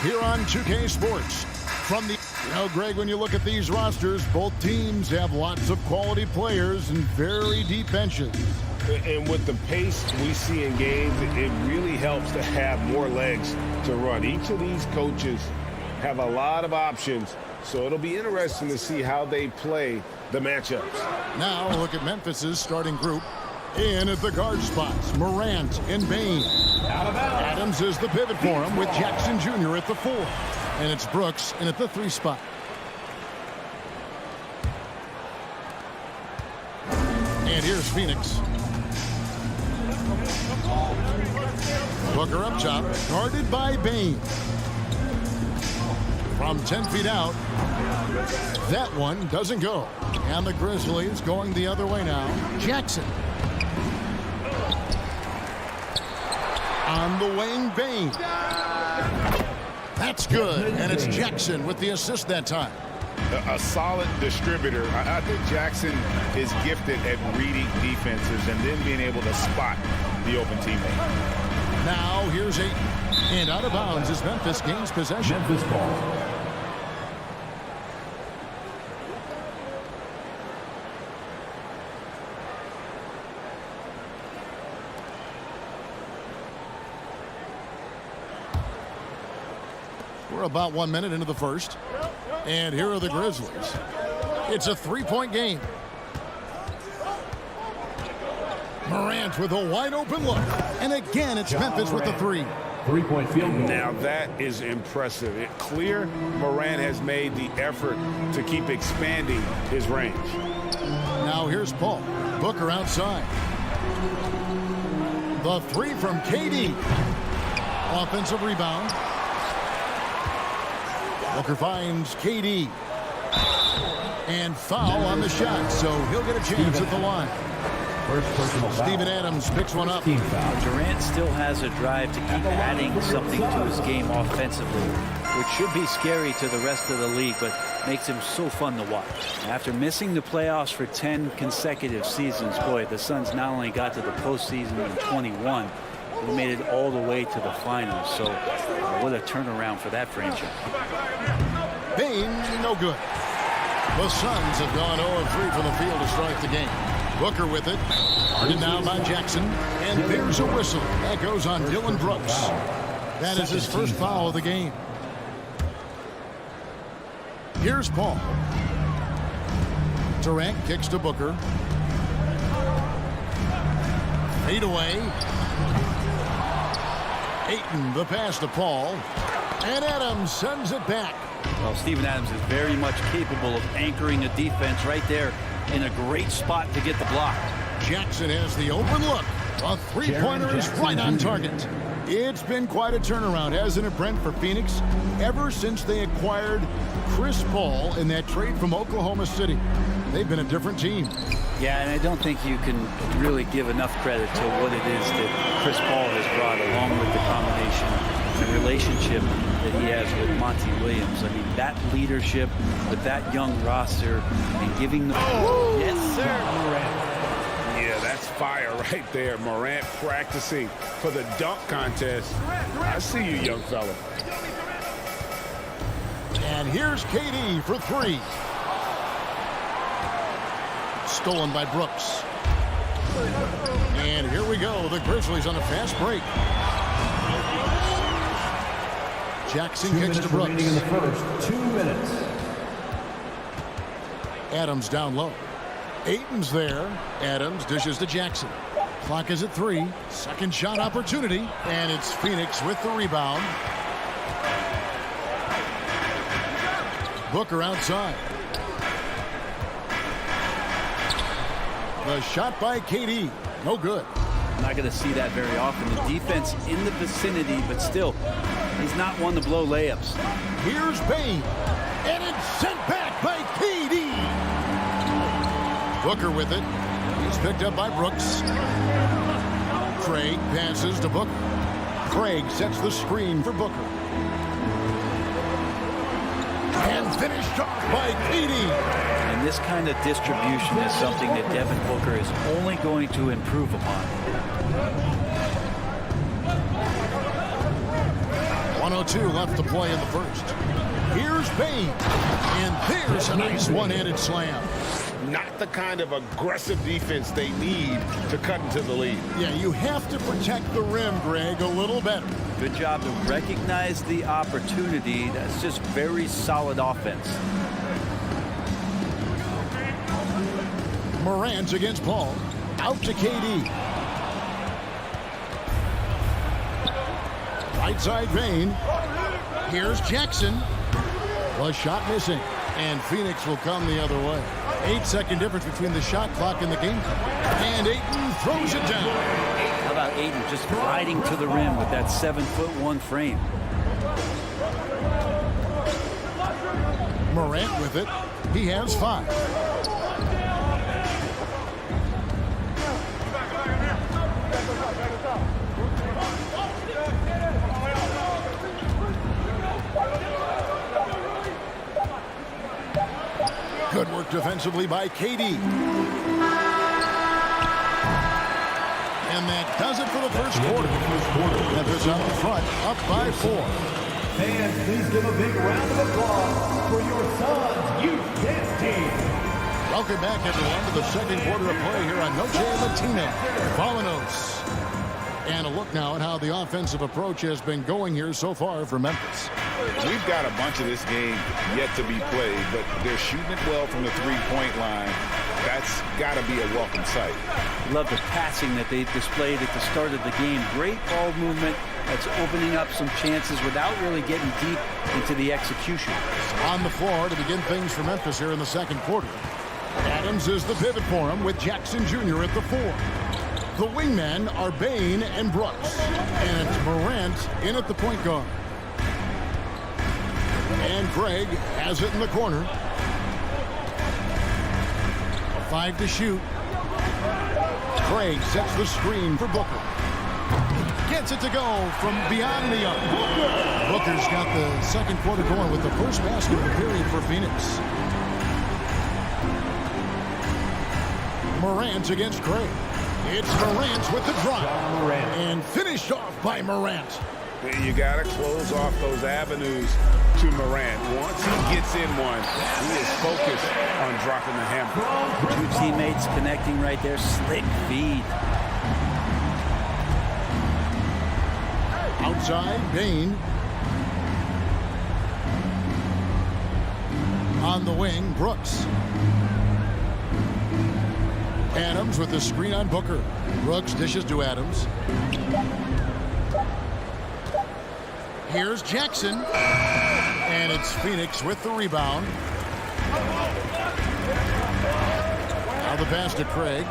Here on 2K Sports. From the, Greg, when you look at these rosters, both teams have lots of quality players and very deep benches. And with the pace we see in games, it really helps to have more legs to run. Each of these coaches have a lot of options, so it'll be interesting to see how they play the matchups. Now look at Memphis's starting group. In at the guard spots, Morant and Bain. Adams is the pivot for him with Jackson Jr. at the 4. And it's Brooks in at the 3 spot. And here's Phoenix. Booker up top, guarded by Bain. From 10 feet out, that one doesn't go. And the Grizzlies going the other way now. Jackson. On the wing, Bain. That's good, and it's Jackson with the assist that time. A solid distributor. I think Jackson is gifted at reading defenses and then being able to spot the open teammate. Now here's Ayton, and out of bounds as Memphis gains possession. Memphis ball. We're about 1 minute into the first. And here are the Grizzlies. It's a 3-point game. Morant with a wide open look. And again, it's Memphis with the 3. 3-point field goal. Now that is impressive. It's clear Morant has made the effort to keep expanding his range. Now here's Paul. Booker outside. The 3 from KD. Offensive rebound. Booker finds KD. And foul on the shot, so he'll get a chance at the line. First personal foul. Steven Adams picks one up. Durant still has a drive to keep adding something to his game offensively, which should be scary to the rest of the league, but makes him so fun to watch. After missing the playoffs for 10 consecutive seasons, boy, the Suns not only got to the postseason in 21, they made it all the way to the finals. So what a turnaround for that franchise. Bain, no good. The Suns have gone 0-3 from the field to start the game. Booker with it. Guarded down by Jackson. And there's a whistle. That goes on Dylan Brooks. That is his first foul of the game. Here's Paul. Durant kicks to Booker. Fade away. Ayton, the pass to Paul. And Adams sends it back. Well, Steven Adams is very much capable of anchoring a defense right there in a great spot to get the block. Jackson has the open look. A three-pointer is right on target. It's been quite a turnaround, hasn't it, Brent, for Phoenix? Ever since they acquired Chris Paul in that trade from Oklahoma City, they've been a different team. Yeah, and I don't think you can really give enough credit to what it is that Chris Paul has brought, along with the combination, the relationship that he has with Monty Williams. I mean, that leadership with that young roster and giving the... Oh! Yes, sir. Yeah, that's fire right there. Morant practicing for the dunk contest. I see you, young fella. And here's KD for 3. Stolen by Brooks. And here we go. The Grizzlies on a fast break. Jackson kicks to Brooks. In the first 2 minutes. Adams down low. Ayton's there. Adams dishes to Jackson. Clock is at 3. Second shot opportunity. And it's Phoenix with the rebound. Booker outside. The shot by KD. No good. I'm not going to see that very often. The defense in the vicinity, but still, he's not one to blow layups. Here's Bain. And it's sent back by KD. Booker with it. He's picked up by Brooks. Craig passes to Booker. Craig sets the screen for Booker. And finished off by KD. And this kind of distribution is something that Devin Booker is only going to improve upon. 1:02 left to play in the first. Here's Bain. And there's a nice one-handed slam. Not the kind of aggressive defense they need to cut into the lead. Yeah, you have to protect the rim, Greg, a little better. Good job to recognize the opportunity. That's just very solid offense. Morant against Paul. Out to KD. Right side Bain. Here's Jackson. The shot missing. And Phoenix will come the other way. 8-second difference between the shot clock and the game. And Ayton throws it down. How about Ayton just gliding to the rim with that 7'1" frame? Morant with it. He has 5. Good work defensively by KD. And that does it for the first quarter. Memphis out in front, up by 4. Fans, please give a big round of applause for your Suns Youth Dance Team. Welcome back, everyone, to the second quarter of play here on Noche Latina. Vamonos. And a look now at how the offensive approach has been going here so far for Memphis. We've got a bunch of this game yet to be played, but they're shooting it well from the three-point line. That's got to be a welcome sight. Love the passing that they displayed at the start of the game. Great ball movement that's opening up some chances without really getting deep into the execution. On the floor to begin things for Memphis here in the second quarter. Adams is the pivot for him with Jackson Jr. at the 4. The wingmen are Bain and Brooks. And it's Morant in at the point guard. And Greg has it in the corner. 5 to shoot. Craig sets the screen for Booker. Gets it to go from beyond the arc. Booker's got the second quarter going with the first basket of the period for Phoenix. Morant against Craig. It's Morant with the drive. And finished off by Morant. You got to close off those avenues to Morant. Once he gets in one, he is focused on dropping the hammer. 2 teammates connecting right there. Slick feed. Outside, Bain. On the wing, Brooks. Adams with the screen on Booker. Brooks dishes to Adams. Here's Jackson. And it's Phoenix with the rebound. Now the pass to Craig.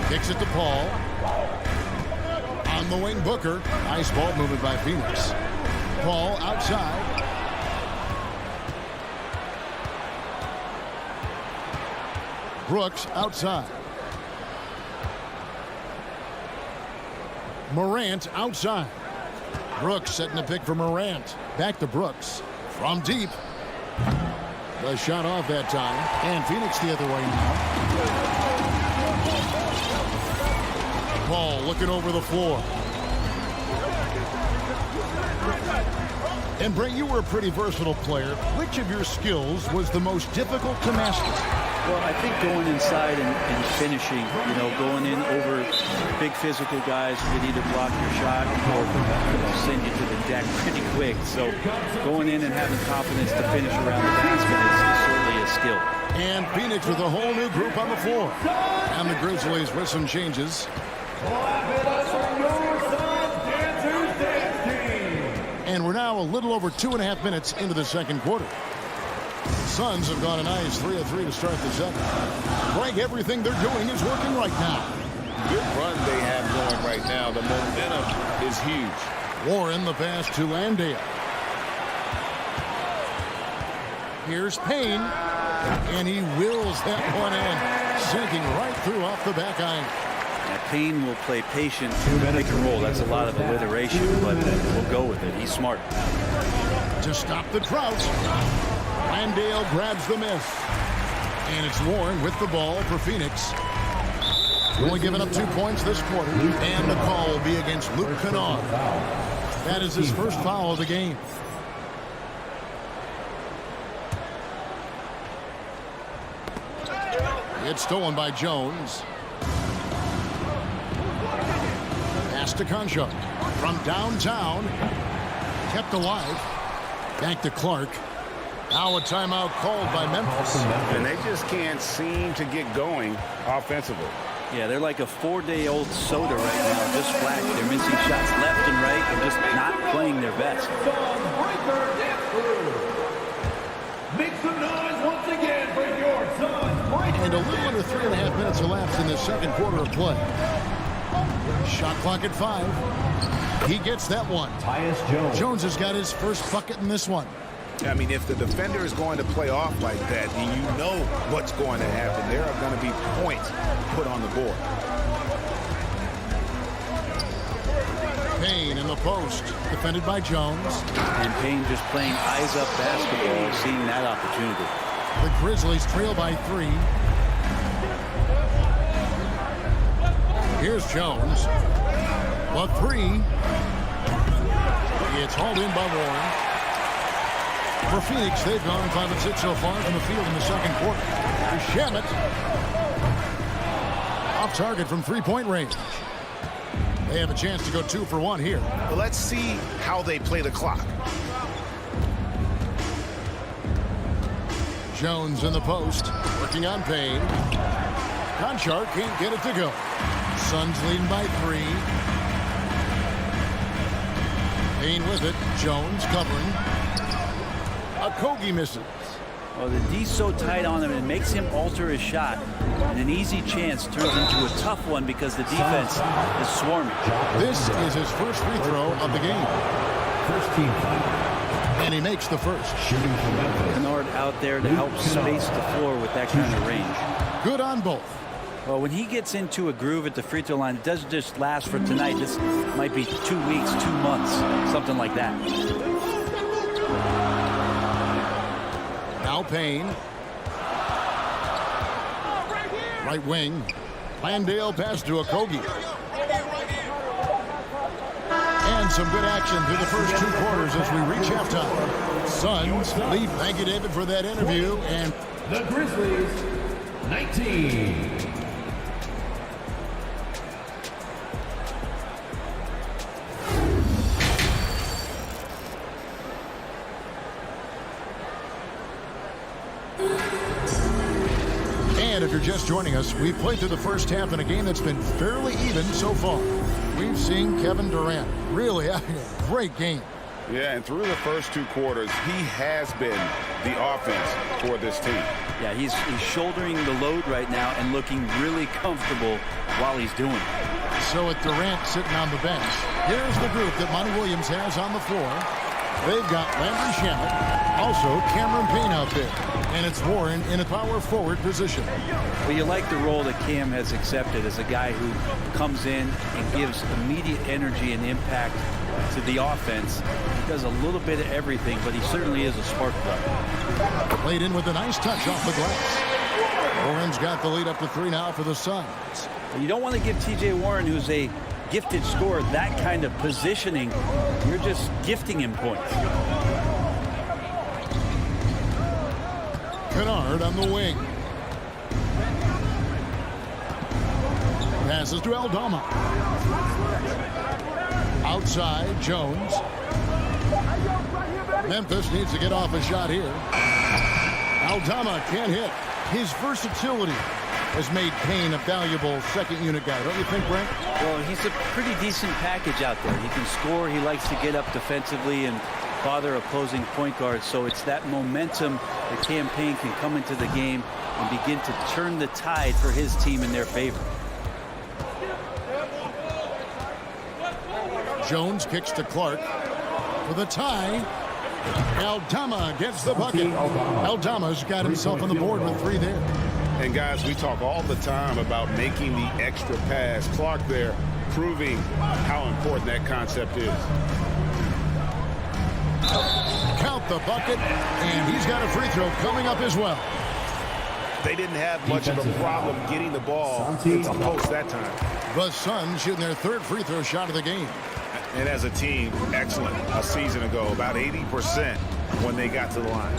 Kicks it to Paul. On the wing, Booker. Nice ball movement by Phoenix. Paul outside. Brooks outside. Morant outside. Brooks setting the pick for Morant. Back to Brooks. From deep. The shot off that time. And Phoenix the other way now. Paul looking over the floor. And Brent, you were a pretty versatile player. Which of your skills was the most difficult to master? Well, I think going inside and finishing, you know, going in over big physical guys who can either block your shot or send you to the deck pretty quick. So going in and having confidence to finish around the basket is certainly a skill. And Phoenix with a whole new group on the floor. And the Grizzlies with some changes. And we're now a little over 2.5 minutes into the second quarter. The Suns have gone a nice 3 of 3 to start the second. Greg, everything they're doing is working right now. Good run they have going right now. The momentum is huge. Warren the pass to Landale. Here's Payne. And he wills that one in. Sinking right through off the back iron. Now, Payne will play patient pick and roll. That's a lot of alliteration, but we'll go with it. He's smart. To stop the drought. Landale grabs the miss. And it's Warren with the ball for Phoenix. Only giving up 2 points this quarter. And the call will be against Luke Kennard. That is his first foul of the game. It's stolen by Jones. Pass to Concho. From downtown. Kept alive. Back to Clark. Now a timeout called by Memphis. And they just can't seem to get going offensively. Yeah, they're like a 4-day-old soda right now, just flat. They're missing shots left and right and just not playing their best. Make some noise once again for your son. And a little under 3.5 minutes elapsed in the second quarter of play. Shot clock at 5. He gets that one. Tyus Jones. Jones has got his first bucket in this one. I mean, if the defender is going to play off like that, then you know what's going to happen. There are going to be points put on the board. Payne in the post, defended by Jones. And Payne just playing eyes-up basketball, seeing that opportunity. The Grizzlies trail by 3. Here's Jones. The 3. It's hauled in by Warren. For Phoenix, they've gone 5 of 6 so far from the field in the second quarter. Shamet off target from 3-point range. They have a chance to go 2 for 1 here. But let's see how they play the clock. Jones in the post, working on Payne. Conchar can't get it to go. Suns leading by 3. Payne with it. Jones covering. Octopi misses. Well, the D's so tight on him, it makes him alter his shot. And an easy chance turns into a tough one because the defense is swarming. This is his first free throw of the game. First team foul. And he makes the first. Shooting for Memphis. Kennard out there to help space the floor with that kind of range. Good on both. Well, when he gets into a groove at the free throw line, it doesn't just last for tonight. This might be 2 weeks, 2 months, something like that. Now Payne. Right wing. Landale pass to Octopi. And some good action through the first 2 quarters as we reach halftime. Suns lead. Thank you, David, for that interview. And The Grizzlies, 19. And if you're just joining us, we've played through the first half in a game that's been fairly even so far. We've seen Kevin Durant really a great game. Yeah, and through the first 2 quarters, he has been the offense for this team. Yeah, he's shouldering the load right now and looking really comfortable while he's doing it. So with Durant sitting on the bench, here's the group that Monty Williams has on the floor. They've got Landry Shamet, also Cameron Payne out there, and it's Warren in a power forward position. Well, you like the role that Cam has accepted as a guy who comes in and gives immediate energy and impact to the offense. He does a little bit of everything, but he certainly is a spark plug. Played in with a nice touch off the glass. Warren's got the lead up to 3 now for the Suns. You don't want to give T.J. Warren, who's a gifted scorer, that kind of positioning. You're just gifting him points. Kennard on the wing. Passes to Aldama. Outside, Jones. Memphis needs to get off a shot here. Aldama can't hit. His versatility has made Payne a valuable second unit guy. Don't you think, Brent? Well, he's a pretty decent package out there. He can score. He likes to get up defensively and bother opposing point guards. So it's that momentum that Cam Payne can come into the game and begin to turn the tide for his team in their favor. Jones kicks to Clark for the tie. Aldama gets the bucket. Aldama's got himself on the board with 3 there. And guys, we talk all the time about making the extra pass. Clark there proving how important that concept is. Count the bucket, and he's got a free throw coming up as well. They didn't have much of a problem getting the ball into the post that time. The Suns shooting their 3rd free throw shot of the game. And as a team, excellent a season ago, about 80% when they got to the line.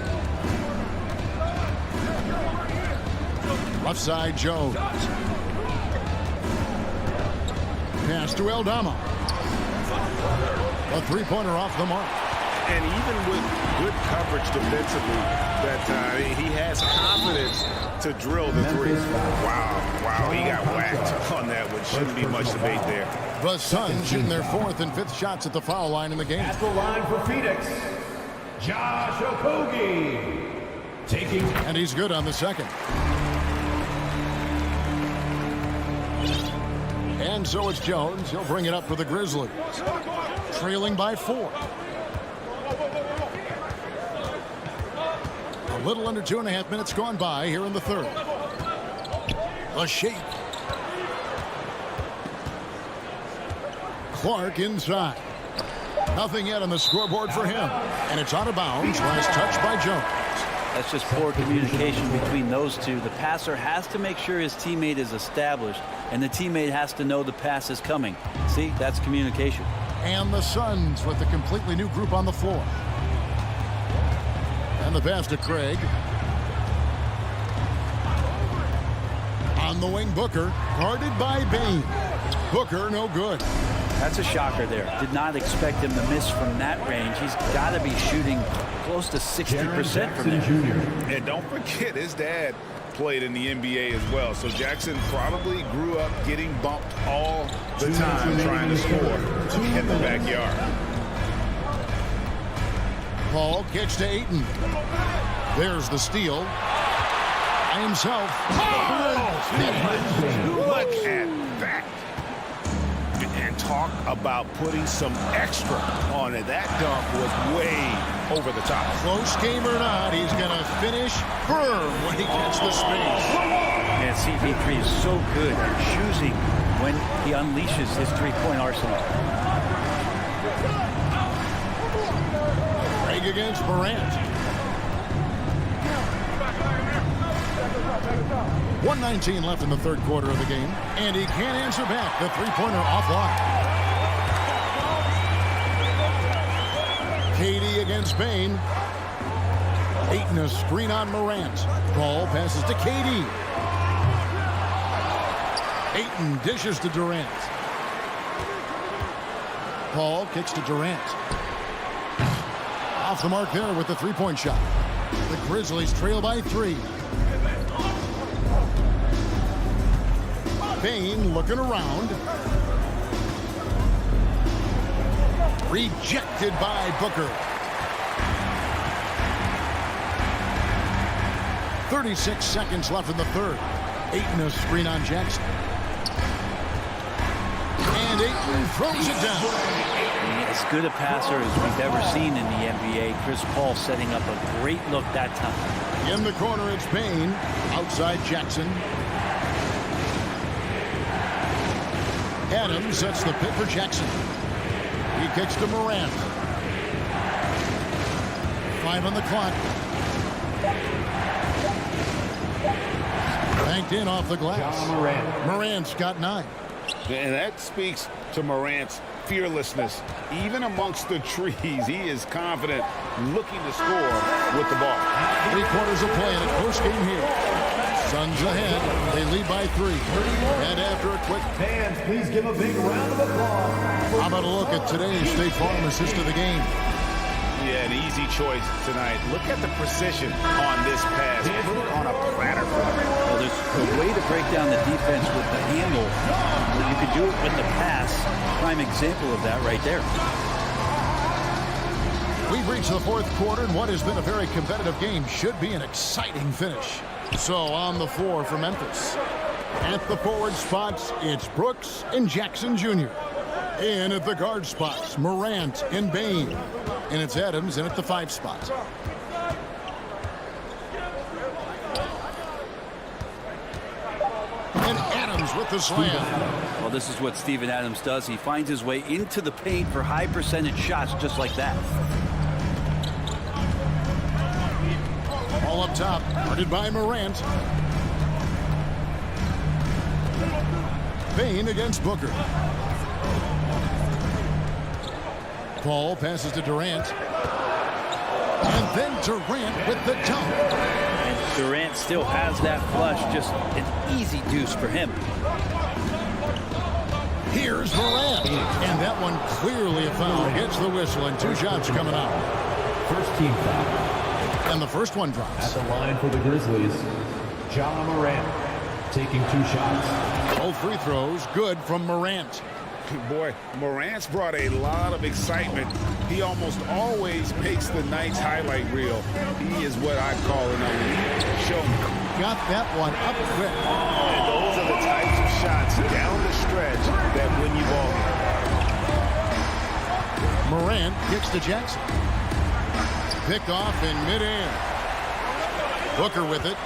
Left side, Jones. Pass to Aldama. A three-pointer off the mark. And even with good coverage defensively, he has confidence to drill the three. Wow, he got whacked on that one. Shouldn't be much debate there. The Suns shooting their 4th and 5th shots at the foul line in the game. At the line for Phoenix, Josh Okogie. Taking. And he's good on the second. And so it's Jones. He'll bring it up for the Grizzlies. Trailing by 4. A little under 2.5 minutes gone by here in the third. A shake. Clark inside. Nothing yet on the scoreboard for him. And it's out of bounds. Last touch by Jones. That's just poor communication between those two. The passer has to make sure his teammate is established, and the teammate has to know the pass is coming. See, that's communication. And the Suns with a completely new group on the floor. And the pass to Craig. On the wing, Booker. Guarded by Bain. Booker, no good. That's a shocker there. Did not expect him to miss from that range. He's got to be shooting close to 60% from there. And don't forget, his dad played in the NBA as well. So Jackson probably grew up getting bumped all the time trying to score in the backyard. Paul kicks to Ayton. There's the steal. By himself. Look at that. And talk about putting some extra on it. That dunk was way over the top. Close game or not, he's going to finish firm when he gets the space. And CP3 is so good at choosing when he unleashes his three-point arsenal. Craig against Morant. 1:19 left in the third quarter of the game. And he can't answer back. The three-pointer offline. KD against Bain. Ayton a screen on Morant. Ball passes to KD. Ayton dishes to Durant. Paul kicks to Durant. Off the mark there with the three-point shot. The Grizzlies trail by 3. Bain looking around. Rejected by Booker. 36 seconds left in the third. Ayton a screen on Jackson. And Ayton throws it down. As good a passer as we've ever seen in the NBA. Chris Paul setting up a great look that time. In the corner, it's Bain. Outside Jackson. Adams sets the pick for Jackson. He kicks to Morant. 5 on the clock. Banked in off the glass. Morant's got 9. And that speaks to Morant's fearlessness. Even amongst the trees, he is confident, looking to score with the ball. 3 quarters of play in a close game here. Suns ahead. They lead by 3. And after a quick... Fans, please give a big round of applause. How about a look at today's State Farm assist of the game? Yeah, an easy choice tonight. Look at the precision on this pass. Put it on a platter. Well, there's a way to break down the defense with the handle. You could do it with the pass. Prime example of that right there. We've reached the fourth quarter, and what has been a very competitive game should be an exciting finish. So on the floor for Memphis. At the forward spots, it's Brooks and Jackson Jr. In at the guard spots, Morant and Bain. And it's Adams in at the 5 spot. And Adams with the slam. Well, this is what Steven Adams does. He finds his way into the paint for high percentage shots just like that. All up top, guarded by Morant. Bain against Booker. Paul passes to Durant. And then Durant with the dunk. And Durant still has that flush, just an easy deuce for him. Here's Morant. And that one clearly a foul. Gets the whistle and 2 shots coming out. First team foul. And the first one drops. At the line for the Grizzlies, Ja Morant taking 2 shots. Both free throws good from Morant. Boy, Morant's brought a lot of excitement. He almost always makes the night's highlight reel. He is what I call an elite showman. Got that one up quick. And those are the types of shots down the stretch that win you ball games. Morant kicks to Jackson. Picked off in midair. Booker with it.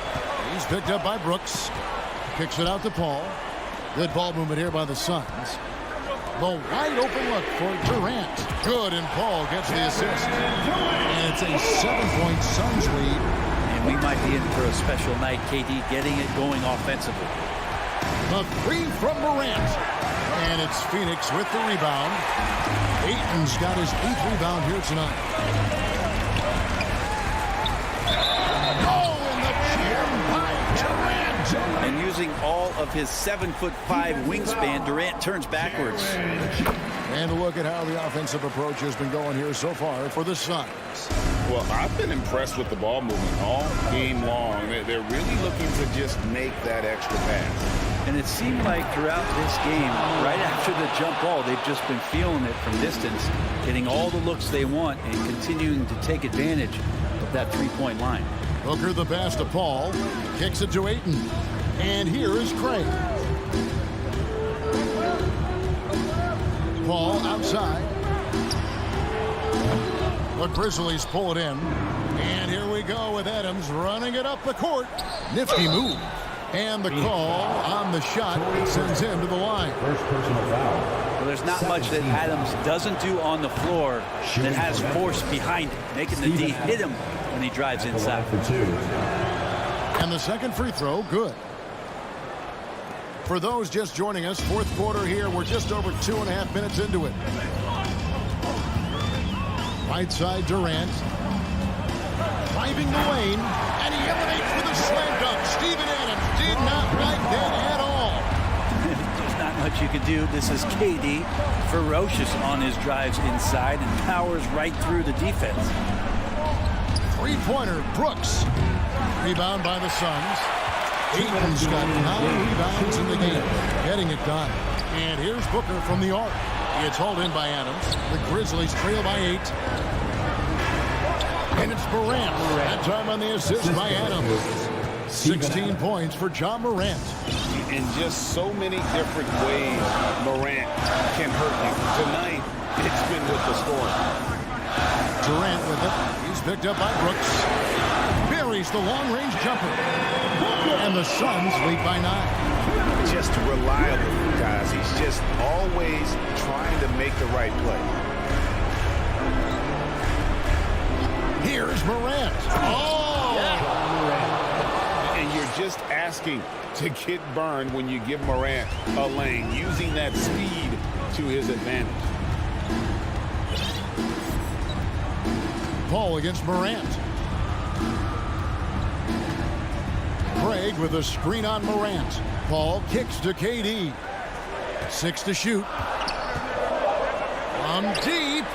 He's picked up by Brooks. Kicks it out to Paul. Good ball movement here by the Suns. The wide open look for Durant. Good, and Paul gets the assist. And it's a 7-point Suns lead. And we might be in for a special night, KD getting it going offensively. The 3 from Morant. And it's Phoenix with the rebound. Ayton's got his 8th rebound here tonight. Oh, and the jam by Durant. And using all of his 7'5" wingspan, Durant turns backwards. And look at how the offensive approach has been going here so far for the Suns. Well, I've been impressed with the ball movement all game long. They're really looking to just make that extra pass. And it seemed like throughout this game, right after the jump ball, they've just been feeling it from distance, getting all the looks they want and continuing to take advantage of that 3-point line. Booker the pass to Paul. Kicks it to Ayton. And here is Craig. Paul outside. The Grizzlies pull it in. And here we go with Adams running it up the court. Nifty move. And the call on the shot sends him to the line. First personal foul. Well, there's not much that Adams doesn't do on the floor that has force behind it, making the D hit him when he drives inside. For 2. And the second free throw, good. For those just joining us, 4th quarter here. We're just over 2.5 minutes into it. Right side, Durant. Driving the lane, and he eliminates with a slam dunk. Steven Adams did not like that at all. There's not much you can do. This is KD, ferocious on his drives inside and powers right through the defense. 3-pointer, Brooks. Rebound by the Suns. Ayton's got 9 rebounds in the game, getting it done. And here's Booker from the arc. It's hauled in by Adams. The Grizzlies trail by 8. And it's Morant. That time on the assist by Adams. 16 points for Ja Morant. In just so many different ways, Morant can hurt you. Tonight, it's been with the scoring. Durant with it. He's picked up by Brooks. Buries the long-range jumper. And the Suns lead by 9. Just reliable, guys. He's just always trying to make the right play. Here's Morant. Oh! And you're just asking to get burned when you give Morant a lane, using that speed to his advantage. Paul against Morant. Craig with a screen on Morant. Paul kicks to KD. 6 to shoot. From deep.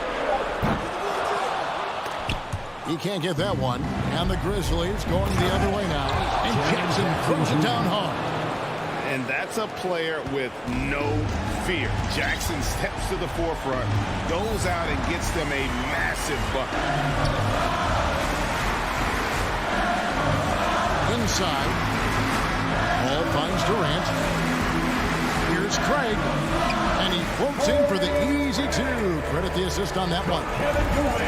He can't get that one. And the Grizzlies going the other way now. And Jackson throws it down hard. And that's a player with no fear. Jackson steps to the forefront, goes out and gets them a massive bucket. Inside. Paul finds Durant. Here's Craig. And he floats in for the easy 2. Credit the assist on that one.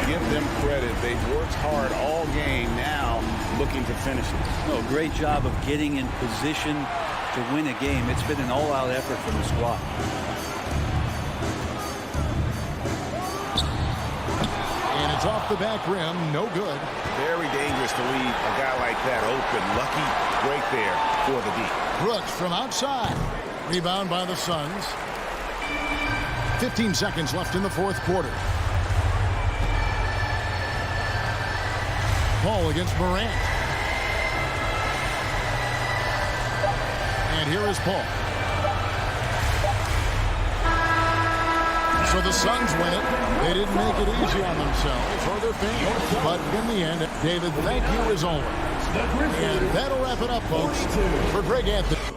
Give them credit. They've worked hard all game, now looking to finish it. Oh, great job of getting in position to win a game. It's been an all-out effort from the squad. And it's off the back rim. No good. Very dangerous to leave a guy like that open. Lucky break there for the D. Brooks from outside. Rebound by the Suns. 15 seconds left in the 4th quarter. Paul against Morant. And here is Paul. So the Suns win it. They didn't make it easy on themselves or their fans. But in the end, David, thank you as always. And that'll wrap it up, folks. For Greg Anthony.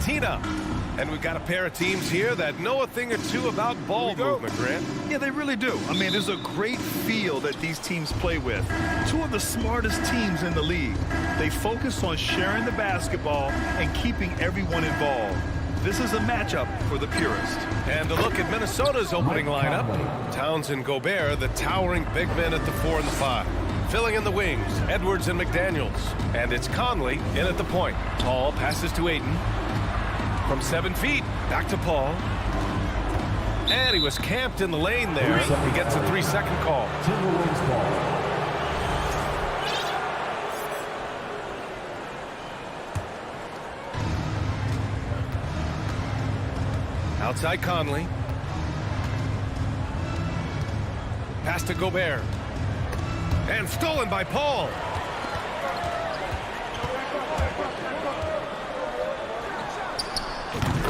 Argentina. And we've got a pair of teams here that know a thing or two about ball movement, Grant. Yeah, they really do. I mean, there's a great feel that these teams play with. Two of the smartest teams in the league. They focus on sharing the basketball and keeping everyone involved. This is a matchup for the purist. And a look at Minnesota's opening lineup. Towns and Gobert, the towering big men at the 4 and the 5. Filling in the wings, Edwards and McDaniels. And it's Conley in at the point. Paul passes to Ayton. From 7 feet, back to Paul. And he was camped in the lane there. He gets a 3-second call. Timberwolves ball. Outside Conley. Pass to Gobert. And stolen by Paul.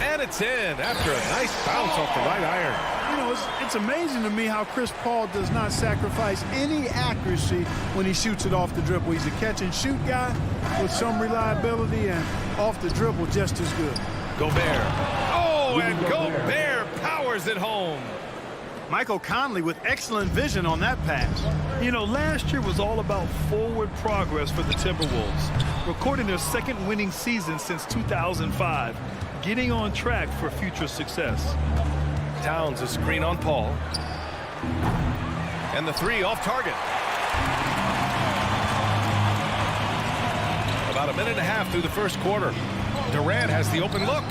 And it's in after a nice bounce off the right iron. You know, it's amazing to me how Chris Paul does not sacrifice any accuracy when he shoots it off the dribble. He's a catch-and-shoot guy with some reliability, and off the dribble just as good. Gobert. Oh, and Gobert powers it home. Michael Conley with excellent vision on that pass. You know, last year was all about forward progress for the Timberwolves, recording their second winning season since 2005, getting on track for future success. Towns a screen on Paul. And the 3 off target. About a minute and a half through the first quarter. Durant has the open look.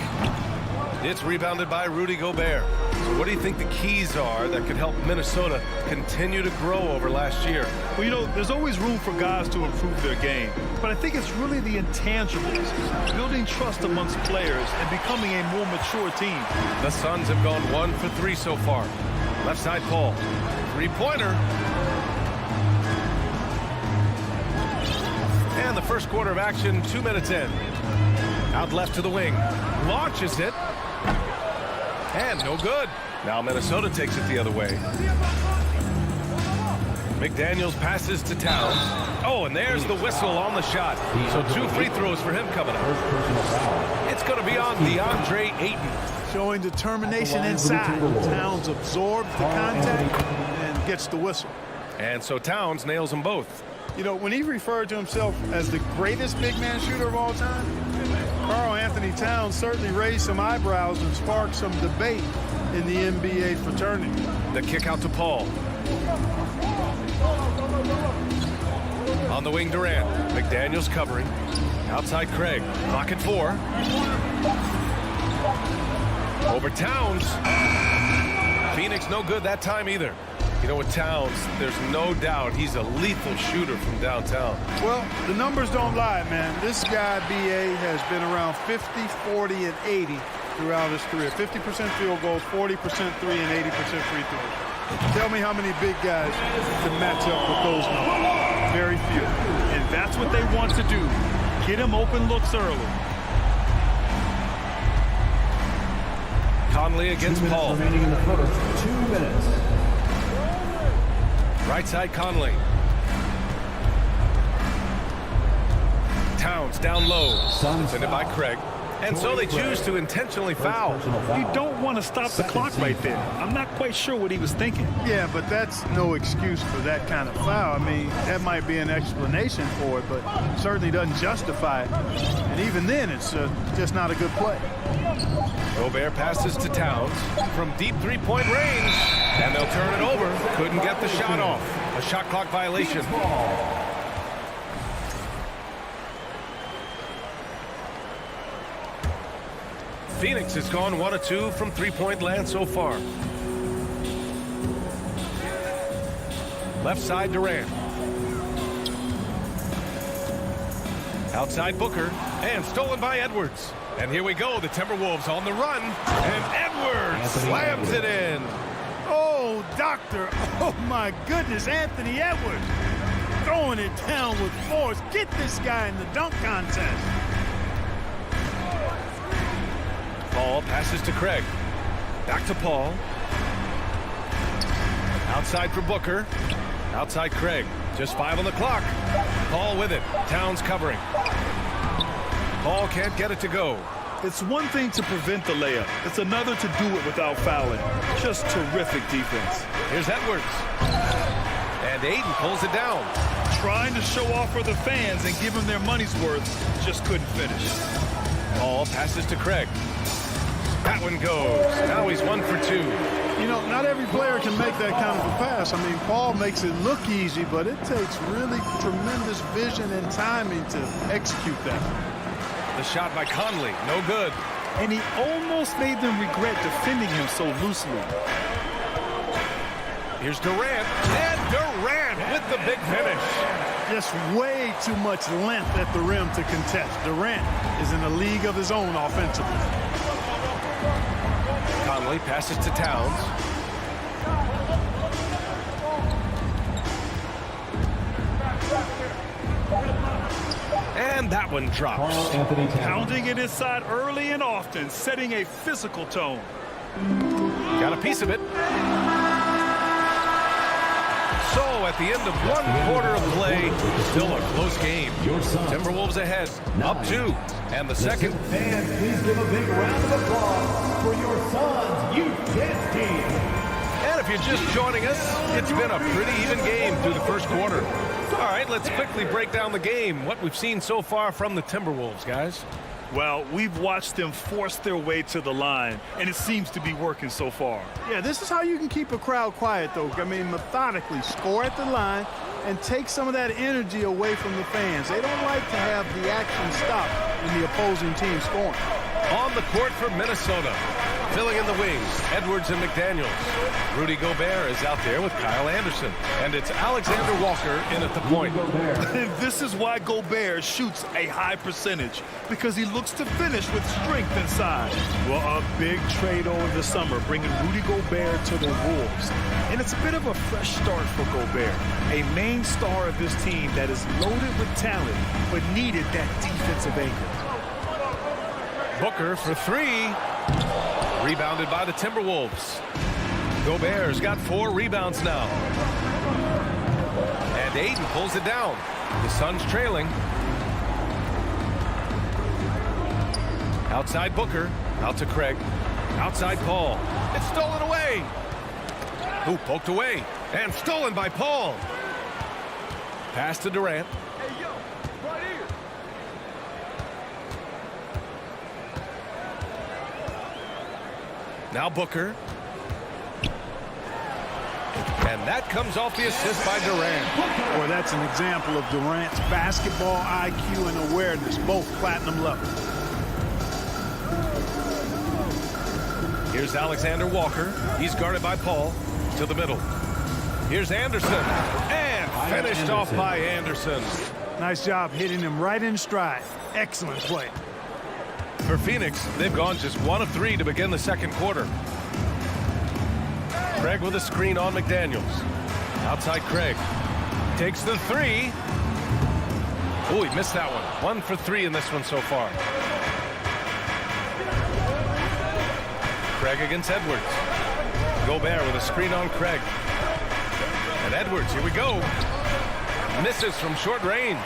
It's rebounded by Rudy Gobert. So what do you think the keys are that could help Minnesota continue to grow over last year? Well, you know, there's always room for guys to improve their game. But I think it's really the intangibles, building trust amongst players and becoming a more mature team. The Suns have gone 1 for 3 so far. Left side Paul. 3-pointer. And the first quarter of action, 2 minutes in. Out left to the wing. Launches it. And no good. Now Minnesota takes it the other way. McDaniels passes to Towns. Oh, and there's the whistle on the shot. So 2 free throws for him coming up. It's going to be on DeAndre Ayton. Showing determination inside. Towns absorbs the contact and gets the whistle. And so Towns nails them both. You know, when he referred to himself as the greatest big man shooter of all time, Karl Anthony Towns certainly raised some eyebrows and sparked some debate in the NBA fraternity. The kick out to Paul. On the wing, Durant. McDaniels covering. Outside Craig. Clock at 4. Over Towns. Phoenix no good that time either. You know, with Towns, there's no doubt he's a lethal shooter from downtown. Well, the numbers don't lie, man. This guy, B.A., has been around 50, 40, and 80 throughout his career. 50% field goals, 40% 3, and 80% free throws. Tell me how many big guys can match up with those numbers. Very few. And that's what they want to do. Get him open looks early. Conley against Paul. Remaining in the first 2 minutes. Right side Conley. Towns down low. Defended by Craig. And so they choose to intentionally foul. You don't want to stop the clock right there. I'm not quite sure what he was thinking. Yeah, but that's no excuse for that kind of foul. I mean, that might be an explanation for it, but certainly doesn't justify it. And even then, it's just not a good play. Gobert passes to Towns from deep 3-point range. And they'll turn it over. Couldn't get the shot off. A shot clock violation. Phoenix has gone 1 of 2 from 3-point land so far. Left side Durant. Outside Booker. And stolen by Edwards. And here we go. The Timberwolves on the run. And Edwards slams it in. Oh, doctor. Oh, my goodness. Anthony Edwards throwing it down with force. Get this guy in the dunk contest. Paul passes to Craig. Back to Paul. Outside for Booker. Outside Craig. Just 5 on the clock. Paul with it. Towns covering. Paul can't get it to go. It's one thing to prevent the layup. It's another to do it without fouling. Just terrific defense. Here's Edwards. And Aiden pulls it down. Trying to show off for the fans and give them their money's worth. Just couldn't finish. Paul passes to Craig. That one goes. Now he's 1 for 2. You know, not every player can make that kind of a pass. I mean, Paul makes it look easy, but it takes really tremendous vision and timing to execute that. The shot by Conley, no good. And he almost made them regret defending him so loosely. Here's Durant, and Durant with the big finish. Just way too much length at the rim to contest. Durant is in a league of his own offensively. Conley passes to Towns. And that one drops. Pounding it inside early and often, setting a physical tone. Got a piece of it. So at the end of 1 quarter of play, still a close game. Timberwolves ahead, up 2. And the second. Fans, please give a big round of applause for your Suns Youth Dance Team. And if you're just joining us, it's been a pretty even game through the first quarter. All right, let's quickly break down the game. What we've seen so far from the Timberwolves, guys. Well, we've watched them force their way to the line, and it seems to be working so far. Yeah, this is how you can keep a crowd quiet, though. I mean, methodically score at the line and take some of that energy away from the fans. They don't like to have the action stop when the opposing team scoring. On the court for Minnesota, filling in the wings, Edwards and McDaniels. Rudy Gobert is out there with Kyle Anderson. And it's Alexander Walker in at the point. This is why Gobert shoots a high percentage, because he looks to finish with strength inside. Well, a big trade over the summer, bringing Rudy Gobert to the Wolves. And it's a bit of a fresh start for Gobert, a main star of this team that is loaded with talent, but needed that defensive anchor. Booker for 3. Rebounded by the Timberwolves. Gobert's got 4 rebounds now. And Aiden pulls it down. The Suns trailing. Outside Booker. Out to Craig. Outside Paul. It's stolen away. Who poked away. And stolen by Paul. Pass to Durant. Now Booker. And that comes off the assist by Durant. Boy, that's an example of Durant's basketball IQ and awareness, both platinum level. Here's Alexander Walker. He's guarded by Paul. To the middle. Here's Anderson. And finished off by Anderson. Nice job hitting him right in stride. Excellent play. For Phoenix, they've gone just 1 of 3 to begin the second quarter. Craig with a screen on McDaniels. Outside Craig. Takes the 3. Oh, he missed that one. 1 for 3 in this one so far. Craig against Edwards. Gobert with a screen on Craig. And Edwards, here we go. Misses from short range.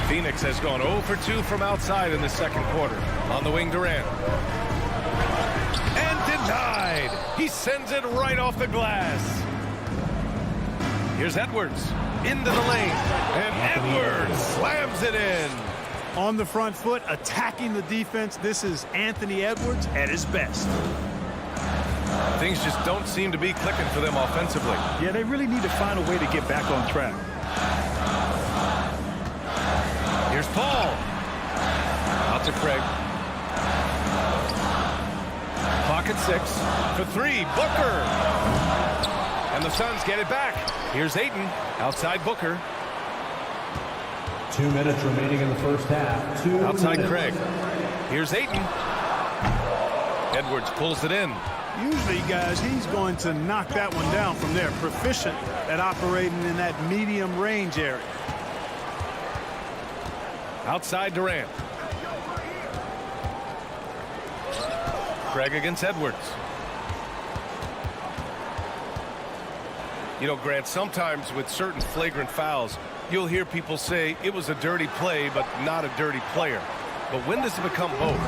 Phoenix has gone 0 for 2 from outside in the second quarter. On the wing, Durant. And denied. He sends it right off the glass. Here's Edwards. Into the lane. And Edwards slams it in. On the front foot, attacking the defense. This is Anthony Edwards at his best. Things just don't seem to be clicking for them offensively. Yeah, they really need to find a way to get back on track. Here's Paul. Out to Craig. Pocket 6 for 3. Booker. And the Suns get it back. Here's Aiden. Outside Booker. 2 minutes remaining in the first half. Outside Craig. Here's Aiden. Edwards pulls it in. Usually, guys, he's going to knock that one down from there. Proficient at operating in that medium range area. Outside Durant. Craig against Edwards. You know, Grant, sometimes with certain flagrant fouls, you'll hear people say it was a dirty play, but not a dirty player. But when does it become both?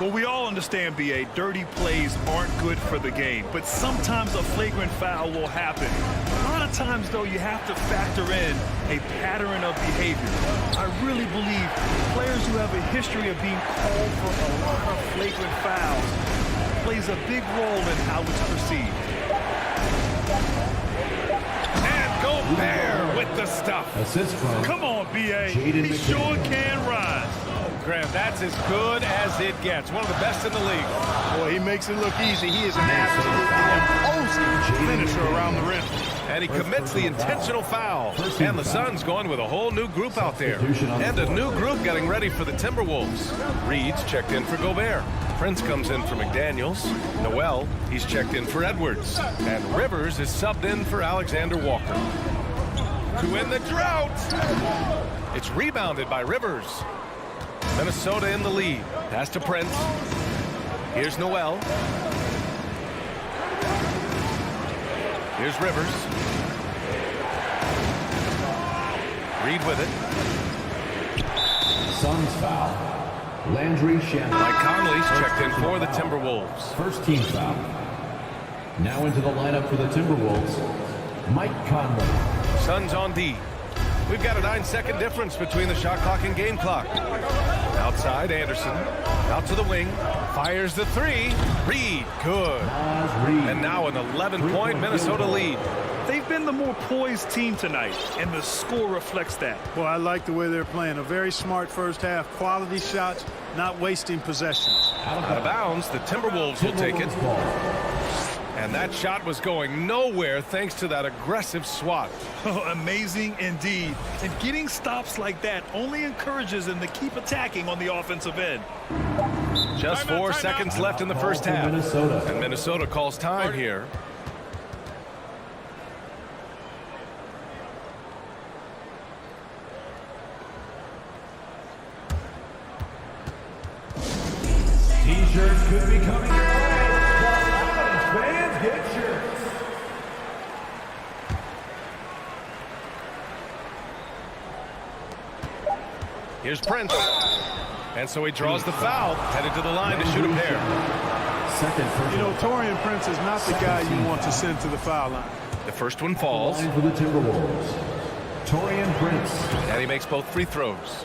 Well, we all understand, B.A., dirty plays aren't good for the game, but sometimes a flagrant foul will happen. A lot of times, though, you have to factor in a pattern of behavior. I really believe players who have a history of being called for a lot of flagrant fouls plays a big role in how it's perceived. And Gobert with the stuff. Assist from Come on, B.A. Jaden He sure can rise. Graham, that's as good as it gets. One of the best in the league. Boy, he makes it look easy. He is an absolutely imposing finisher around the rim. And he commits the intentional foul. And the Suns going with a whole new group out there. And a new group getting ready for the Timberwolves. Reed's checked in for Gobert. Prince comes in for McDaniels. Noel, he's checked in for Edwards. And Rivers is subbed in for Alexander Walker. To end the drought. It's rebounded by Rivers. Minnesota in the lead. Pass to Prince. Here's Noel. Here's Rivers. Reed with it. Suns foul. Landry Shamet. Mike Conley's checked in for the Timberwolves. First team foul. Now into the lineup for the Timberwolves, Mike Conley. Suns on D. We've got a 9-second difference between the shot clock and game clock. Outside, Anderson. Out to the wing. Fires the three. Reed, good. And now an 11-point Minnesota lead. They've been the more poised team tonight, and the score reflects that. Well, I like the way they're playing. A very smart first half. Quality shots, not wasting possessions. Out of bounds, the Timberwolves will take it. And that shot was going nowhere thanks to that aggressive swat. Oh, amazing indeed. And getting stops like that only encourages them to keep attacking on the offensive end. Just 4 seconds left in the first half. And Minnesota calls time here. T-shirts could be coming your way. Fans, get shirts. Here's Prince. And so he draws the foul, headed to the line to shoot a pair. You know, Taurean Prince is not the guy you want to send to the foul line. The first one falls. For the Timberwolves, Taurean Prince. And he makes both free throws.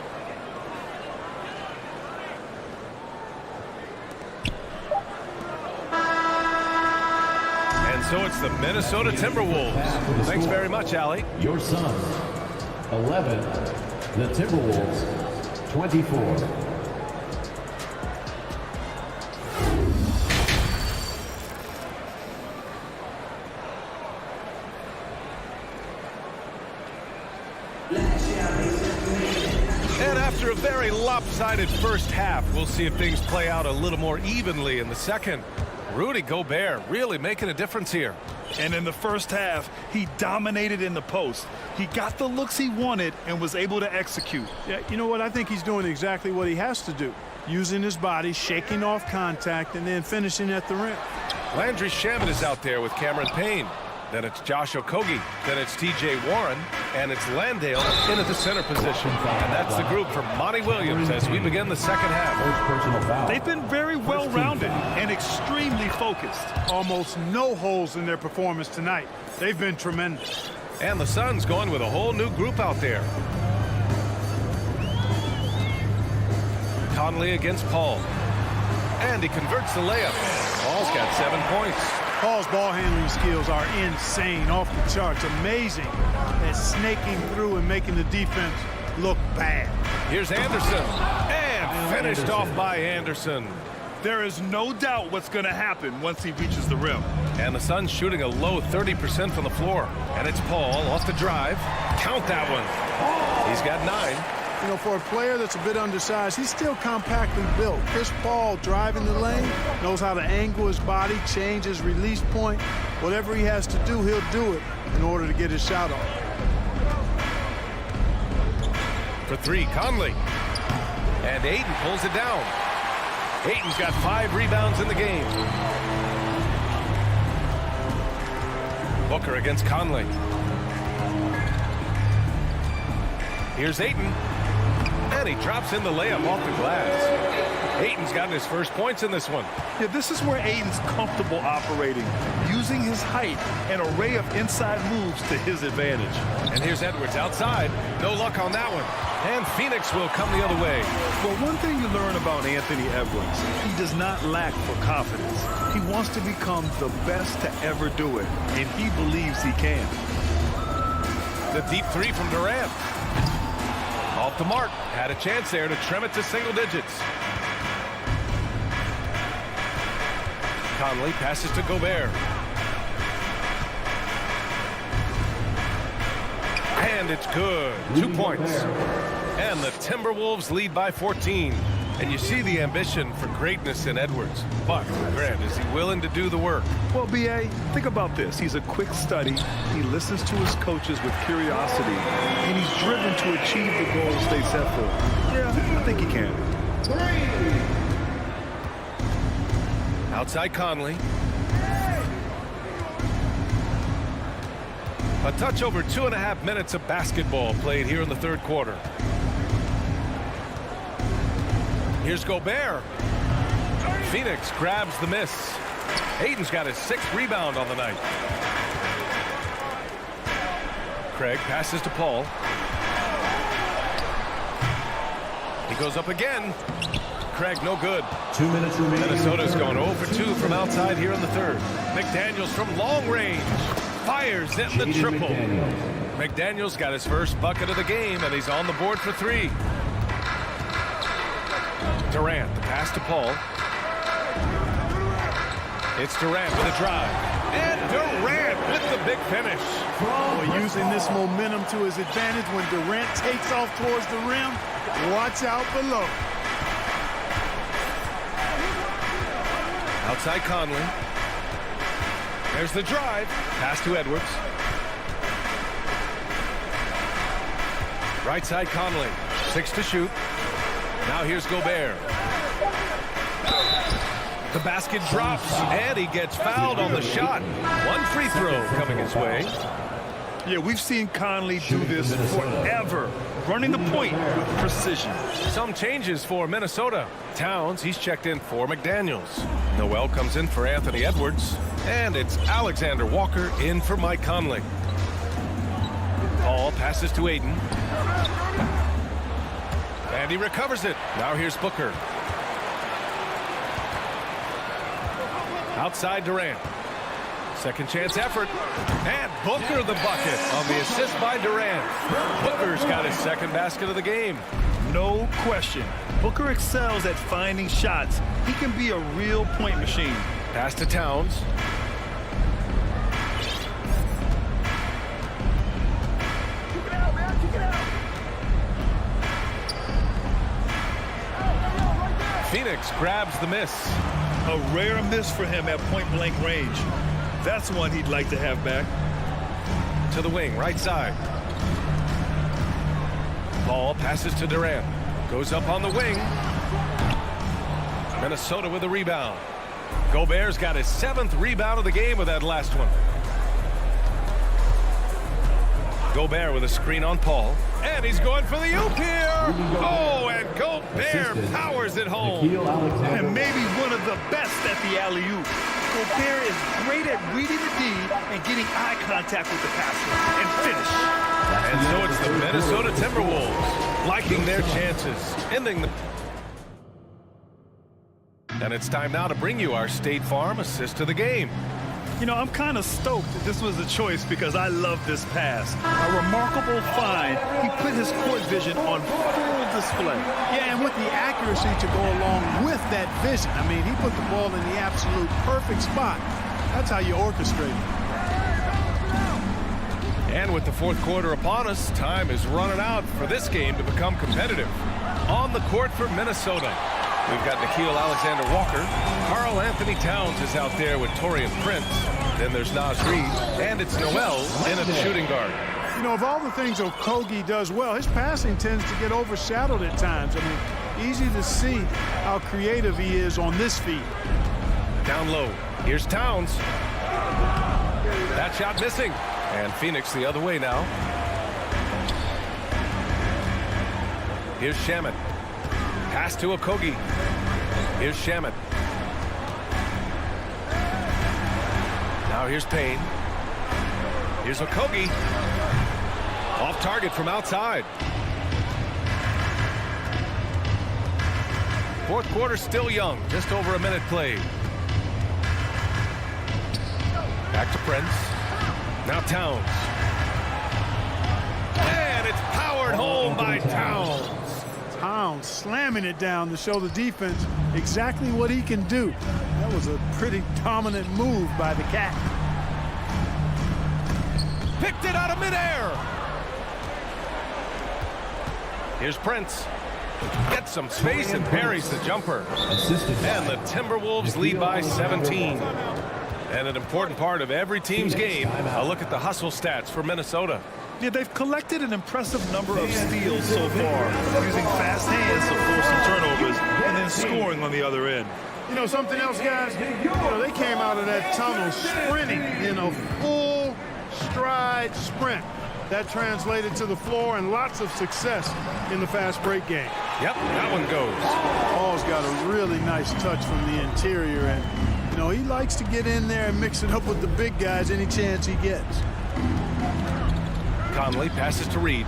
And so it's the Minnesota Timberwolves. Thanks very much, Allie. Your Suns, 11. The Timberwolves, 24. And after a very lopsided first half, we'll see if things play out a little more evenly in the second. Rudy Gobert really making a difference here. And in the first half, he dominated in the post. He got the looks he wanted and was able to execute. Yeah, you know what? I think he's doing exactly what he has to do. Using his body, shaking off contact, and then finishing at the rim. Landry Shamet is out there with Cameron Payne. Then it's Josh Okogie. Then it's T.J. Warren. And it's Landale in at the center position. And that's the group for Monty Williams as we begin the second half. They've been very well-rounded and extremely focused. Almost no holes in their performance tonight. They've been tremendous. And the Suns going with a whole new group out there. Conley against Paul. And he converts the layup. Paul's got 7 points. Paul's ball handling skills are insane, off the charts, amazing at snaking through and making the defense look bad. Here's Anderson, and finished off by Anderson. There is no doubt what's going to happen once he reaches the rim. And the Suns shooting a low 30% from the floor. And it's Paul off the drive. Count that one. He's got 9. You know, for a player that's a bit undersized, he's still compactly built. Chris Paul driving the lane, knows how to angle his body, change his release point. Whatever he has to do, he'll do it in order to get his shot off. For 3, Conley. And Ayton pulls it down. Ayton's got 5 rebounds in the game. Booker against Conley. Here's Ayton. And he drops in the layup off the glass. Ayton's gotten his first points in this one. Yeah, this is where Ayton's comfortable operating, using his height and array of inside moves to his advantage. And here's Edwards outside. No luck on that one. And Phoenix will come the other way. Well, one thing you learn about Anthony Edwards, he does not lack for confidence. He wants to become the best to ever do it, and he believes he can. The deep three from Durant. Off the mark. Had a chance there to trim it to single digits. Conley passes to Gobert. And it's good. 2 points. And the Timberwolves lead by 14. And you see the ambition for greatness in Edwards. But, Grant, is he willing to do the work? Well, B.A., think about this. He's a quick study. He listens to his coaches with curiosity. And he's driven to achieve the goals they set for him. Yeah, I think he can. Outside Conley. A touch over 2.5 minutes of basketball played here in the third quarter. Here's Gobert. Phoenix grabs the miss. Ayton's got his 6th rebound on the night. Craig passes to Paul. He goes up again. Craig, no good. 2 minutes remaining. Minnesota's going 0 for 2 from outside here in the third. McDaniels from long range. Fires in the triple. McDaniels got his first bucket of the game, and he's on the board for 3. Durant, the pass to Paul. It's Durant with a drive. And Durant with the big finish. Well, using this momentum to his advantage when Durant takes off towards the rim, watch out below. Outside Conley. There's the drive. Pass to Edwards. Right side Conley. 6 to shoot. Now here's Gobert. The basket drops, and he gets fouled on the shot. 1 free throw coming his way. Yeah, we've seen Conley do this forever, running the point with precision. Some changes for Minnesota. Towns, he's checked in for McDaniels. Noel comes in for Anthony Edwards. And it's Alexander Walker in for Mike Conley. Paul passes to Ayton. And he recovers it. Now here's Booker. Outside Durant. Second chance effort. And Booker the bucket on the assist by Durant. Booker's got his second basket of the game. No question. Booker excels at finding shots. He can be a real point machine. Pass to Towns. Phoenix grabs the miss. A rare miss for him at point-blank range. That's one he'd like to have back. To the wing, right side. Ball passes to Durant. Goes up on the wing. Minnesota with a rebound. Gobert's got his 7th rebound of the game with that last one. Gobert with a screen on Paul. And he's going for the oop here. Oh, and Gobert powers it home. And maybe one of the best at the alley-oop. Gobert is great at reading the D and getting eye contact with the passer and finish. And so it's the Minnesota Timberwolves liking their chances, ending the... And it's time now to bring you our State Farm assist of the game. You know, I'm kind of stoked that this was a choice because I love this pass. A remarkable find. He put his court vision on full display. Yeah, and with the accuracy to go along with that vision. I mean, he put the ball in the absolute perfect spot. That's how you orchestrate it. And with the fourth quarter upon us, time is running out for this game to become competitive. On the court for Minnesota, we've got Nickeil Alexander-Walker. Karl Anthony Towns is out there with Taurean Prince. Then there's Naz Reid, and it's Noel in at the shooting guard. You know, of all the things Okogie does well, his passing tends to get overshadowed at times. I mean, easy to see how creative he is on this feed. Down low. Here's Towns. That shot missing. And Phoenix the other way now. Here's Shamet. Pass to Octopi. Here's Shamet. Now here's Payne. Here's Octopi. Off target from outside. Fourth quarter still young. Just over a minute played. Back to Prince. Now Towns. And it's powered home by Towns. Towns slamming it down to show the defense exactly what he can do. That was a pretty dominant move by the Cat. Picked it out of midair. Here's Prince. Gets some space and buries the jumper. And the Timberwolves lead by 17. And an important part of every team's game, a look at the hustle stats for Minnesota. Yeah, they've collected an impressive number of steals so far, using fast hands to force some turnovers and then scoring on the other end. You know, something else, guys, they came out of that tunnel sprinting, full stride sprint. That translated to the floor and lots of success in the fast break game. Yep, that one goes. Paul's got a really nice touch from the interior, and, he likes to get in there and mix it up with the big guys any chance he gets. Conley passes to Reed.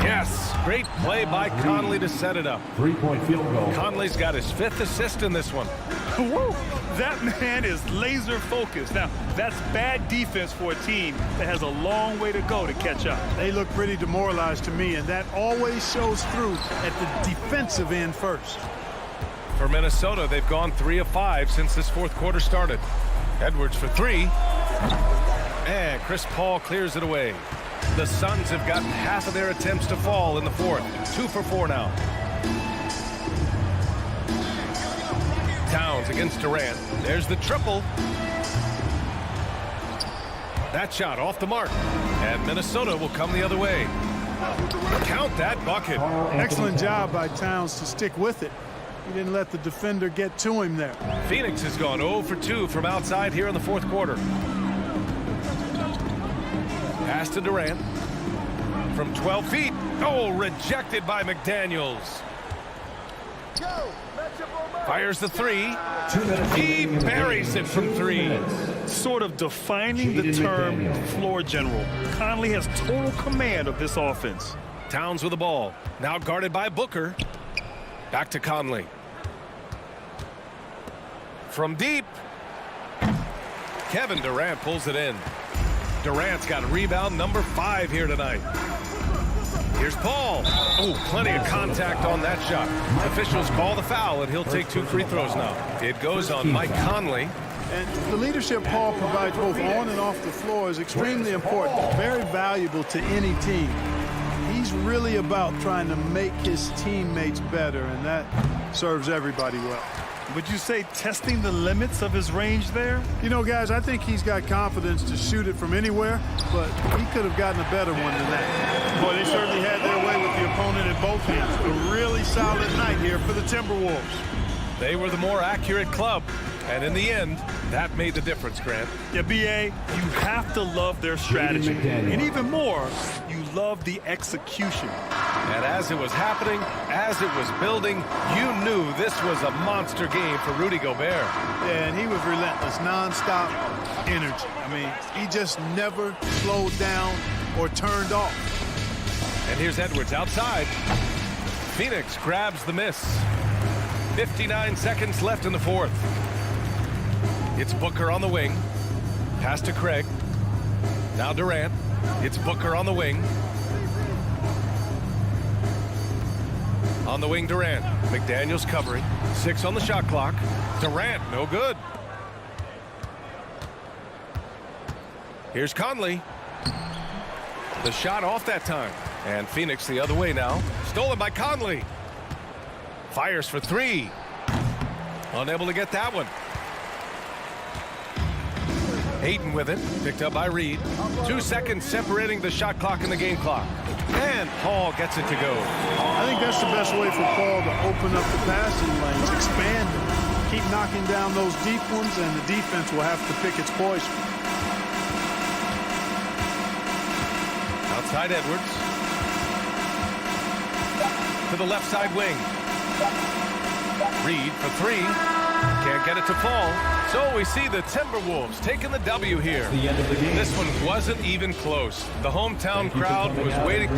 Yes, great play by Conley to set it up. 3-point field goal. Conley's got his 5th assist in this one. Woo! That man is laser focused. Now, that's bad defense for a team that has a long way to go to catch up. They look pretty demoralized to me, and that always shows through at the defensive end first. For Minnesota, they've gone 3 of 5 since this fourth quarter started. Edwards for 3. And Chris Paul clears it away. The Suns have gotten half of their attempts to fall in the fourth. 2 for 4 now. Towns against Durant. There's the triple. That shot off the mark. And Minnesota will come the other way. Count that bucket. Excellent job by Towns to stick with it. He didn't let the defender get to him there. Phoenix has gone 0 for 2 from outside here in the fourth quarter. Pass to Durant. From 12 feet. Oh, rejected by McDaniels. Fires the 3. He buries it from 3. Sort of defining the term floor general. Conley has total command of this offense. Towns with the ball. Now guarded by Booker. Back to Conley. From deep. Kevin Durant pulls it in. Durant's got rebound number 5 here tonight. Here's Paul. Oh, plenty of contact on that shot. Officials call the foul, and he'll take 2 free throws now. It goes on Mike Conley. And the leadership Paul provides both on and off the floor is extremely important, very valuable to any team. He's really about trying to make his teammates better, and that serves everybody well. Would you say testing the limits of his range there? Guys, I think he's got confidence to shoot it from anywhere, but he could have gotten a better one than that. Boy, they certainly had their way with the opponent at both ends. A really solid night here for the Timberwolves. They were the more accurate club, and in the end, that made the difference, Grant. Yeah, B.A., you have to love their strategy. And even more, you love the execution. And as it was happening, as it was building, you knew this was a monster game for Rudy Gobert. Yeah, and he was relentless, nonstop energy. I mean, he just never slowed down or turned off. And here's Edwards outside. Phoenix grabs the miss. 59 seconds left in the fourth. It's Booker on the wing. Pass to Craig. Now Durant. It's Booker on the wing. On the wing, Durant. McDaniels covering. 6 on the shot clock. Durant, no good. Here's Conley. The shot off that time. And Phoenix the other way now. Stolen by Conley. Fires for 3. Unable to get that one. Ayton with it. Picked up by Reed. 2 seconds separating the shot clock and the game clock. And Paul gets it to go. I think that's the best way for Paul to open up the passing lanes, expand them, keep knocking down those deep ones, and the defense will have to pick its poison. Outside Edwards. to the left side wing. Reed for three. Can't get it to fall. So we see the Timberwolves taking the W here. This one wasn't even close. The hometown crowd was waiting.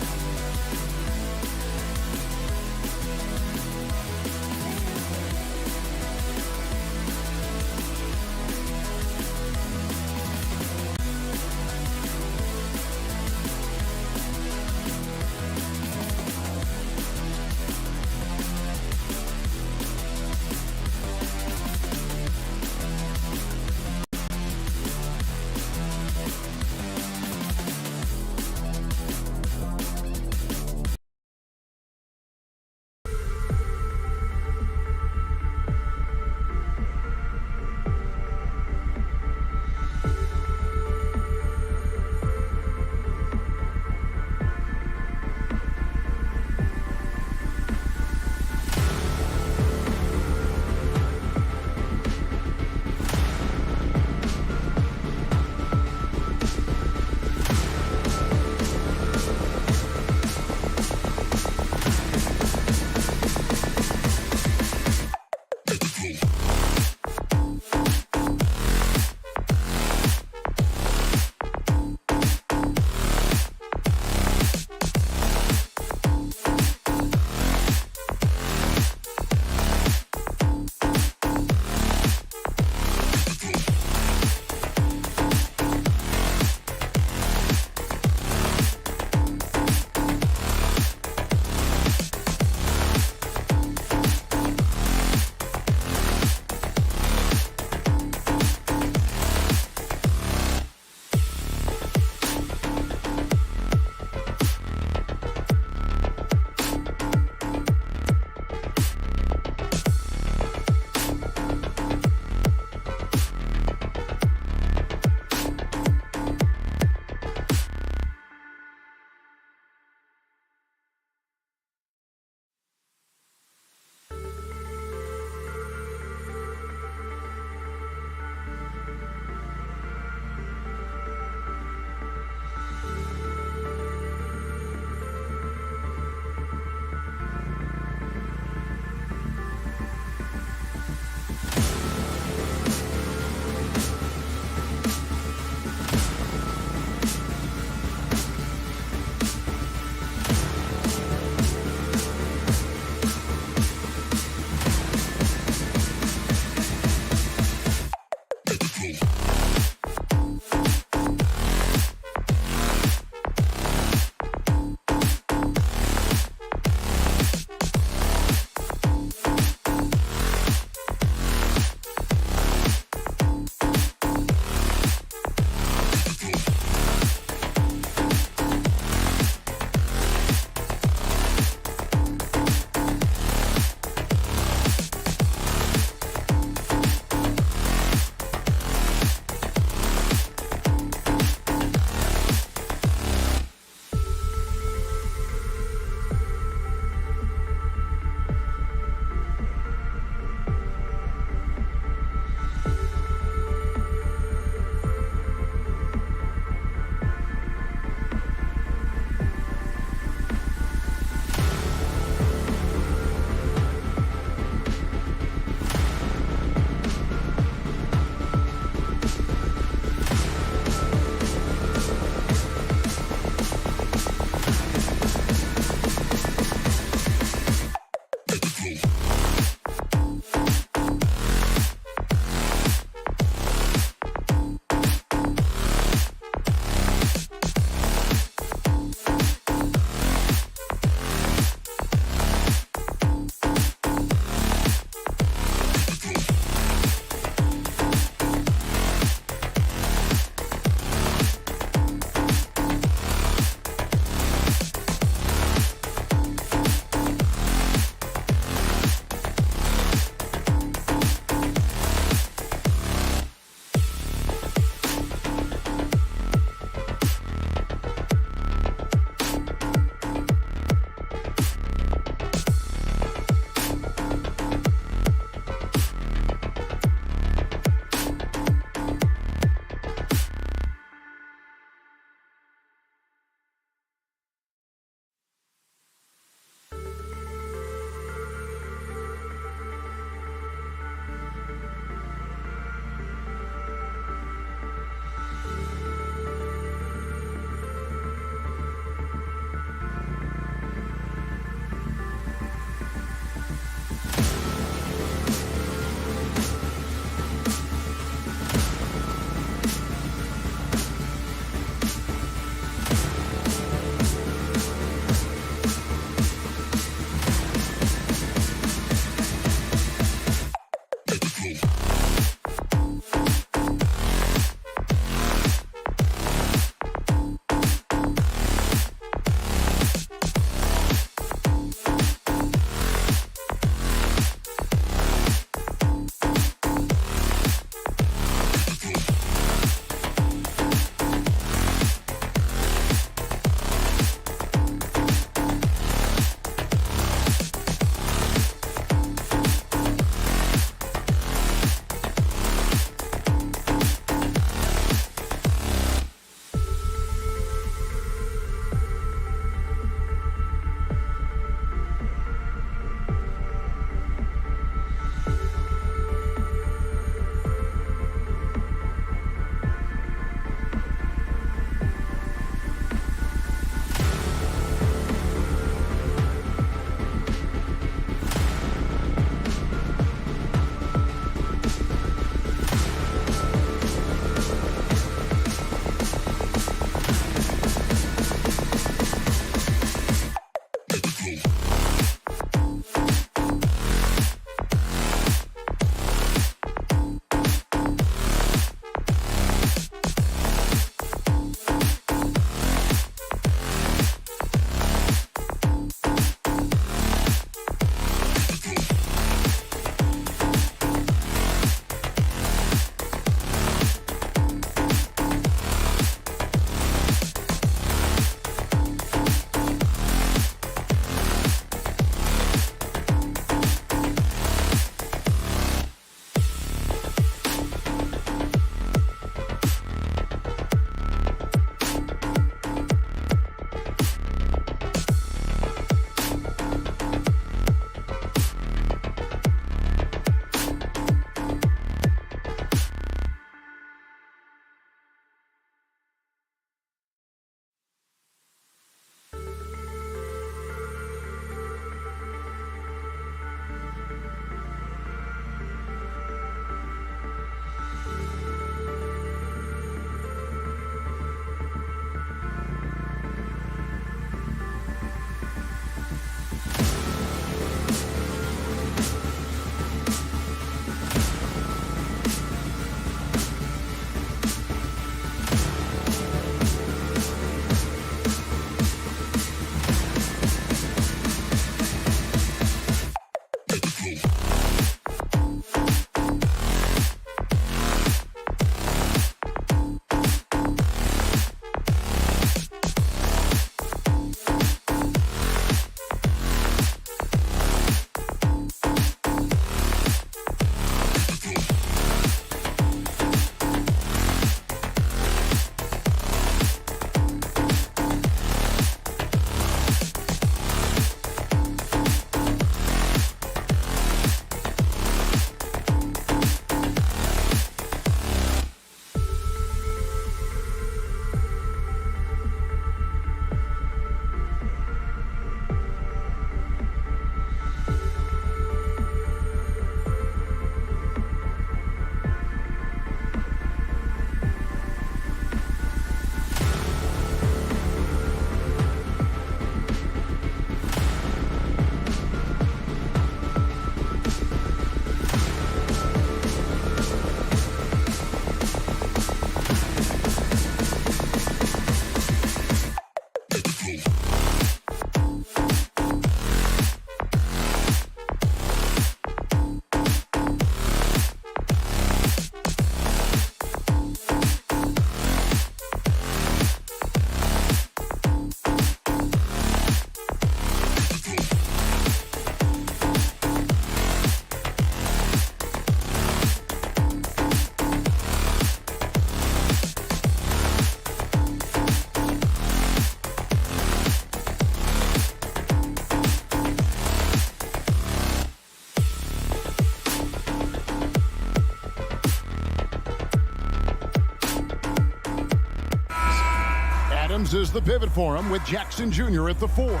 Adams is the pivot for him with Jackson Jr. at the 4.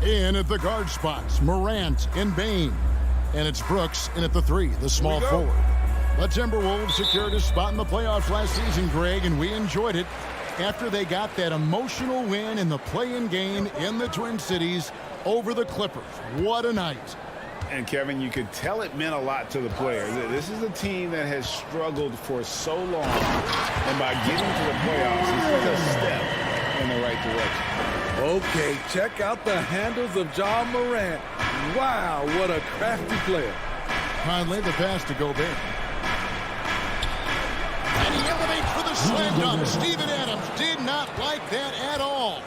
In at the guard spots, Morant and Bane. And it's Brooks in at the 3, the small forward. The Timberwolves secured a spot in the playoffs last season, Greg, and we enjoyed it after they got that emotional win in the play-in game in the Twin Cities over the Clippers. What a night. And, Kevin, you could tell it meant a lot to the players. This is a team that has struggled for so long, and by getting to the playoffs, this is a step in the right direction. Okay, check out the handles of John Morant. Wow, what a crafty player. Conley, the pass to Gobert. And he elevates for the slam dunk. Steven Adams did not like that at all.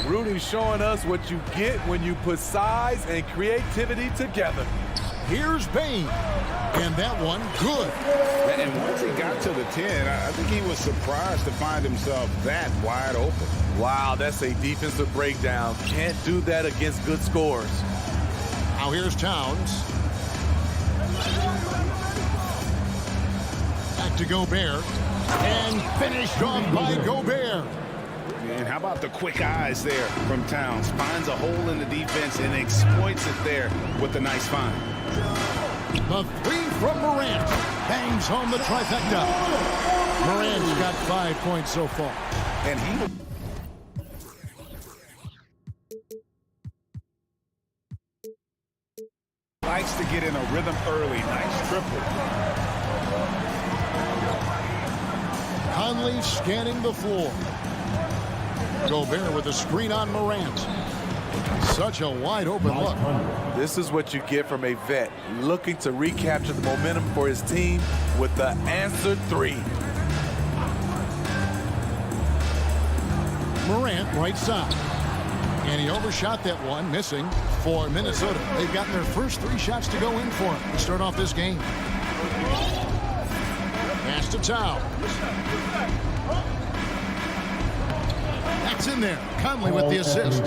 Rudy showing us what you get when you put size and creativity together. Here's Bane. And that one, good. And once he got to the 10, I think he was surprised to find himself that wide open. Wow, that's a defensive breakdown. Can't do that against good scores. Now here's Towns. Back to Gobert. And finished off by Gobert. And how about the quick eyes there from Towns? Finds a hole in the defense and exploits it there with a nice find. The 3 from Morant. Bangs home the trifecta. Morant's got 5 points so far. And he likes to get in a rhythm early. Nice triple. Conley scanning the floor. Gobert with a screen on Morant. Such a wide open look. This is what you get from a vet looking to recapture the momentum for his team with the answered 3. Morant right side. And he overshot that one, missing for Minnesota. They've gotten their first 3 shots to go in for him to start off this game. Pass to Towns. That's in there. Conley with the assist.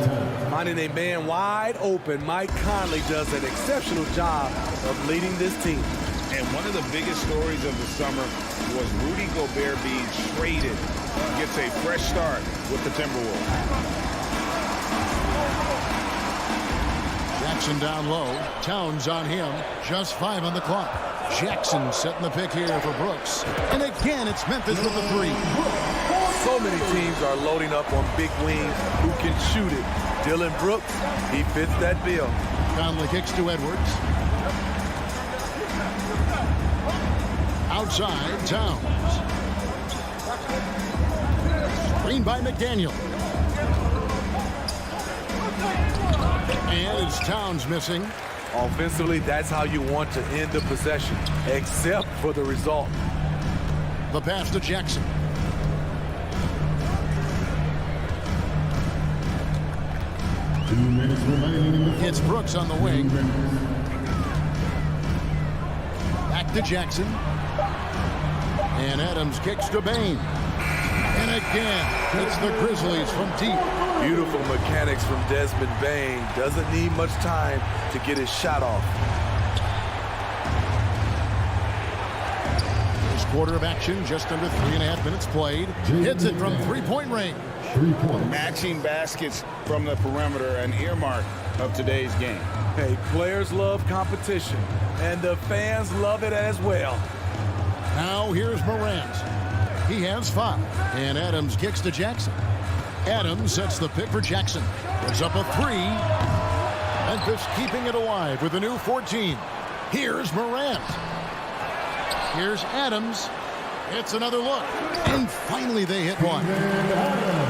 Finding a man wide open, Mike Conley does an exceptional job of leading this team. And one of the biggest stories of the summer was Rudy Gobert being traded. He gets a fresh start with the Timberwolves. Jackson down low. Towns on him. Just 5 on the clock. Jackson setting the pick here for Brooks. And again, it's Memphis with the 3. So many teams are loading up on big wings who can shoot it. Dylan Brooks, he fits that bill. Conley kicks to Edwards. Outside, Towns. Screen by McDaniel. And it's Towns missing. Offensively, that's how you want to end the possession, except for the result. The pass to Jackson. It's Brooks on the wing. Back to Jackson. And Adams kicks to Bane. And again, it's the Grizzlies from deep. Beautiful mechanics from Desmond Bane. Doesn't need much time to get his shot off. First quarter of action, just under 3.5 minutes played. Hits it from three-point range. Matching baskets from the perimeter, an earmark of today's game. Hey, players love competition, and the fans love it as well. Now here's Morant. He has 5. And Adams kicks to Jackson. Adams sets the pick for Jackson. Puts up a 3. Memphis keeping it alive with a new 14. Here's Morant. Here's Adams. It's another look. And finally they hit one.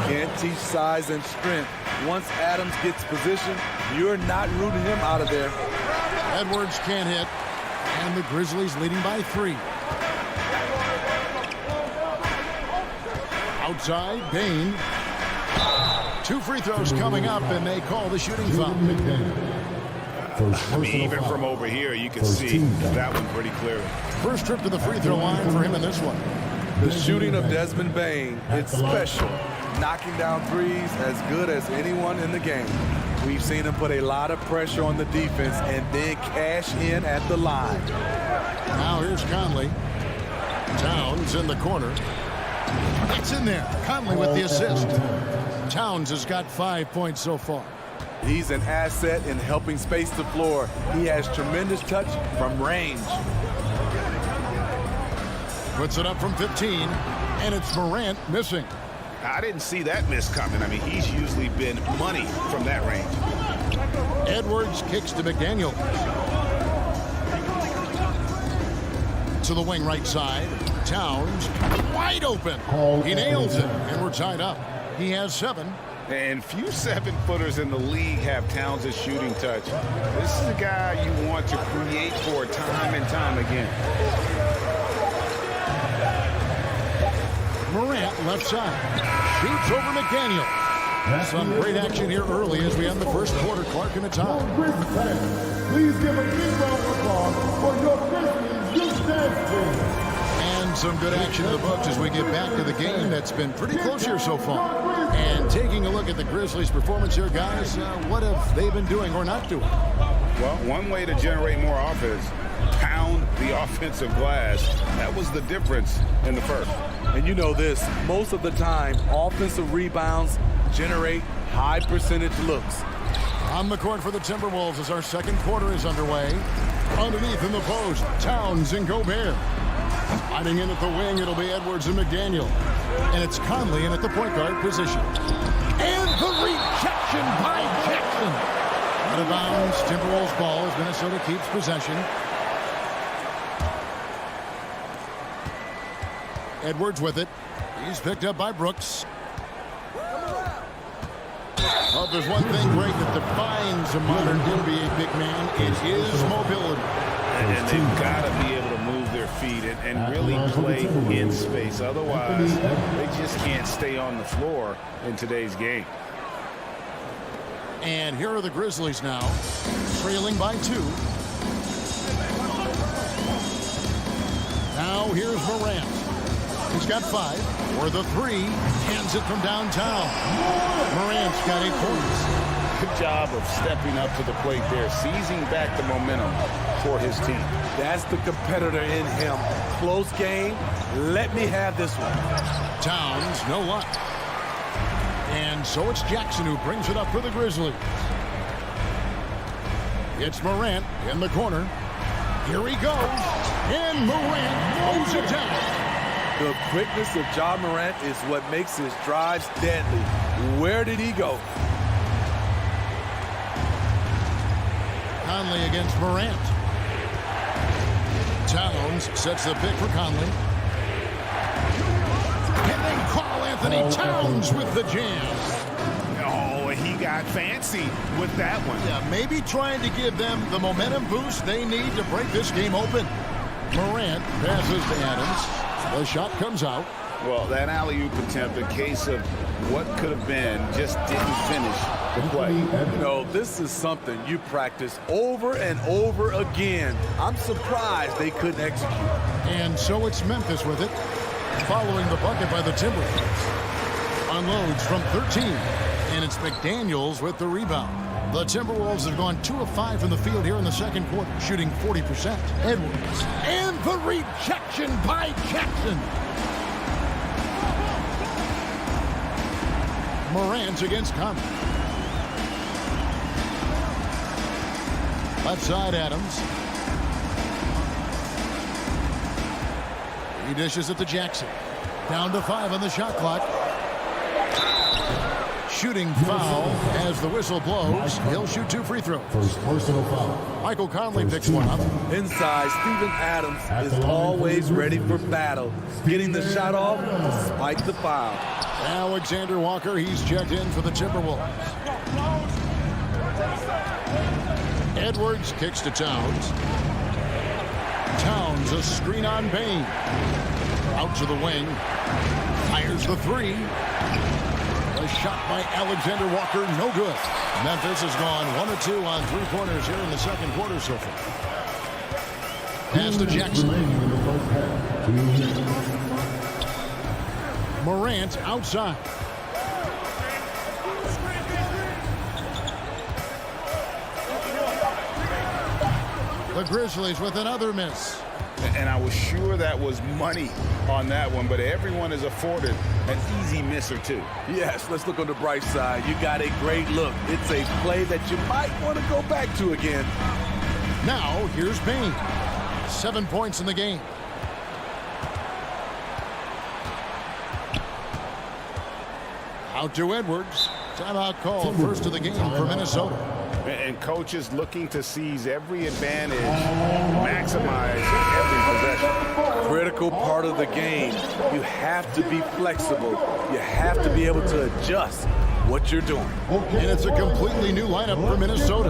Can't teach size and strength. Once Adams gets position, you're not rooting him out of there. Edwards can't hit. And the Grizzlies leading by 3. Outside, Bane. 2 free throws coming up, and they call the shooting foul. I mean, even from over here, you can see that one pretty clearly. First trip to the free throw line for him in this one. The shooting of Desmond Bane, it's special. Knocking down threes as good as anyone in the game. We've seen him put a lot of pressure on the defense and then cash in at the line. Now here's Conley. Towns in the corner. It's in there. Conley with the assist. Towns has got 5 points so far. He's an asset in helping space the floor. He has tremendous touch from range. Puts it up from 15, and it's Morant missing. I didn't see that miss coming. I mean, he's usually been money from that range. Edwards kicks to McDaniel. To the wing right side. Towns wide open. He nails it, and we're tied up. He has 7. And few 7-footers in the league have Towns' shooting touch. This is a guy you want to create for time and time again. Morant left side. Shoots over McDaniel. Some great action here early as we end the first quarter. Clark in a tie. Please give a big round of applause for your Grizzlies youth dance team. And some good action in the books as we get back to the game that's been pretty close here so far. And taking a look at the Grizzlies' performance here, guys, what have they been doing or not doing? Well, one way to generate more offense, pound the offensive glass. That was the difference in the first. And you know this, most of the time, offensive rebounds generate high percentage looks. On the court for the Timberwolves as our second quarter is underway. Underneath in the post, Towns and Gobert. Sliding in at the wing, it'll be Edwards and McDaniel. And it's Conley in at the point guard position. And the rejection by Jackson. Out of bounds, Timberwolves ball as Minnesota keeps possession. Edwards with it. He's picked up by Brooks. Oh, there's one thing great that defines a modern NBA big man. It is mobility. And they've got to be able to move their feet and really play in space. Otherwise, they just can't stay on the floor in today's game. And here are the Grizzlies now, trailing by 2. Now here's Morant. He's got 5 for the 3. Hands it from downtown. Morant's got 8 points. Good job of stepping up to the plate there, seizing back the momentum for his team. That's the competitor in him. Close game. Let me have this one. Towns, no luck. And so it's Jackson who brings it up for the Grizzlies. It's Morant in the corner. Here he goes. And Morant mows it down. The quickness of Ja Morant is what makes his drives deadly. Where did he go? Conley against Morant. Towns sets the pick for Conley. And then Karl Anthony Towns with the jam. Oh, he got fancy with that one. Yeah, maybe trying to give them the momentum boost they need to break this game open. Morant passes to Adams. The shot comes out. Well, that alley-oop attempt, a case of what could have been, just didn't finish the play. You know, this is something you practice over and over again. I'm surprised they couldn't execute. And so it's Memphis with it, following the bucket by the Timberwolves. Unloads from 13, and it's McDaniels with the rebound. The Timberwolves have gone 2 of 5 from the field here in the second quarter, shooting 40%. Edwards, and the rejection by Jackson. Morant against Conley. Left side, Adams. He dishes it to Jackson. Down to 5 on the shot clock. Shooting foul as the whistle blows. He'll shoot 2 free throws. First personal foul. Michael Conley picks one up. Inside, Steven Adams is always ready for battle. Getting the shot off despite the foul. Alexander Walker, he's checked in for the Timberwolves. Edwards kicks to Towns. Towns, a screen on Bain. Out to the wing. Fires the 3. A shot by Alexander Walker, no good. Memphis has gone 1 of 2 on 3-pointers here in the second quarter so far. Pass to Jackson. Morant outside. The Grizzlies with another miss. And I was sure that was money on that one, but everyone is afforded an easy miss or two. Yes, let's look on the bright side. You got a great look. It's a play that you might want to go back to again. Now, here's Bain. 7 points in the game. Out to Edwards. Timeout call, first of the game for Minnesota. And coaches looking to seize every advantage, maximize every possession. Critical part of the game. You have to be flexible. You have to be able to adjust what you're doing. And it's a completely new lineup for Minnesota.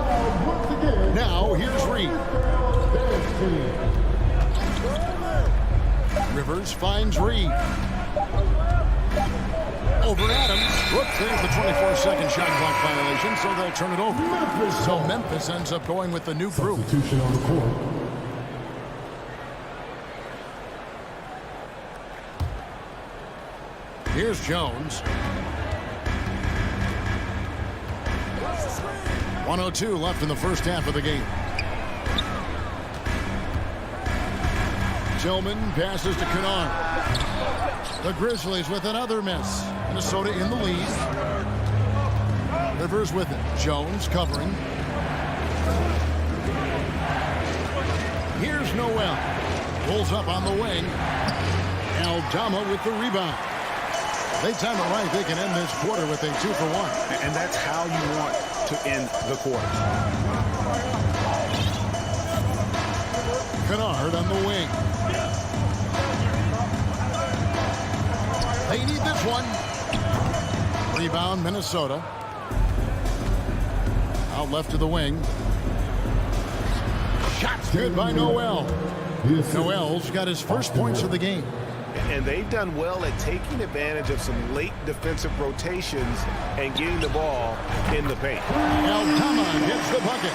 Now, here's Reed. Rivers finds Reed. Over Adams. Look, there's the 24-second shot clock violation, so they'll turn it over. So Memphis ends up going with the new group. On the court. Here's Jones. 1:02 left in the first half of the game. Tillman passes to Kennard. The Grizzlies with another miss. Minnesota in the lead. Rivers with it. Jones covering. Here's Noel. Pulls up on the wing. Aldama with the rebound. They time it right. They can end this quarter with a 2-for-1. And that's how you want to end the quarter. Kennard on the wing. They need this one. Rebound, Minnesota. Out left to the wing. Shots good by Noel. Noel's got his first points of the game. And they've done well at taking advantage of some late defensive rotations and getting the ball in the paint. Aldama gets the bucket.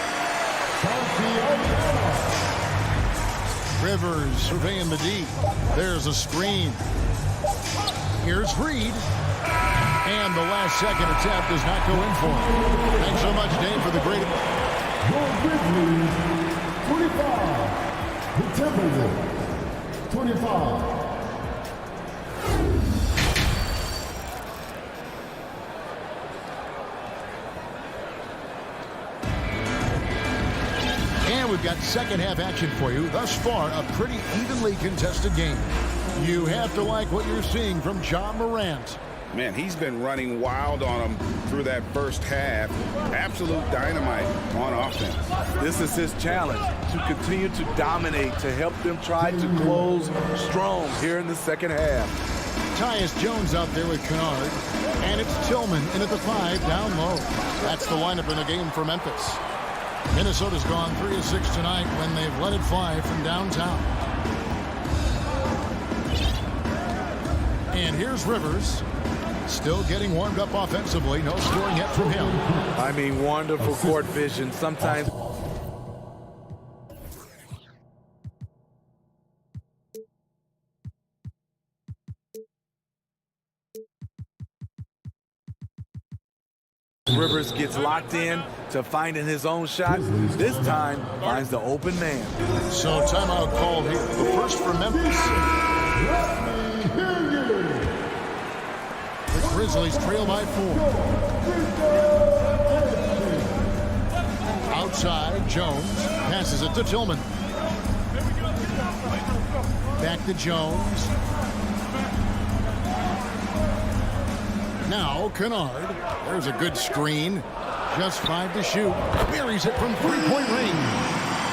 Rivers surveying the D. There's a screen. Here's Reed. And the last second attempt does not go in for him. Thanks so much, Dave, for the great... Your Grizzlies, 25. The Timberwolves, 25. And we've got second half action for you. Thus far, a pretty evenly contested game. You have to like what you're seeing from John Morant. Man, he's been running wild on them through that first half. Absolute dynamite on offense. This is his challenge, to continue to dominate, to help them try to close strong here in the second half. Tyus Jones out there with Kennard. And it's Tillman in at the 5 down low. That's the lineup in the game for Memphis. Minnesota's gone 3 of 6 tonight when they've let it fly from downtown. And here's Rivers. Still getting warmed up offensively. No scoring yet from him. I mean, wonderful court vision. Sometimes... Rivers gets locked in to finding his own shot. This time finds the open man. So timeout called here. The first for Memphis. The Grizzlies trail by 4. Outside, Jones passes it to Tillman. Back to Jones. Now Kennard. There's a good screen. Just 5 to shoot. Buries it from 3-point range.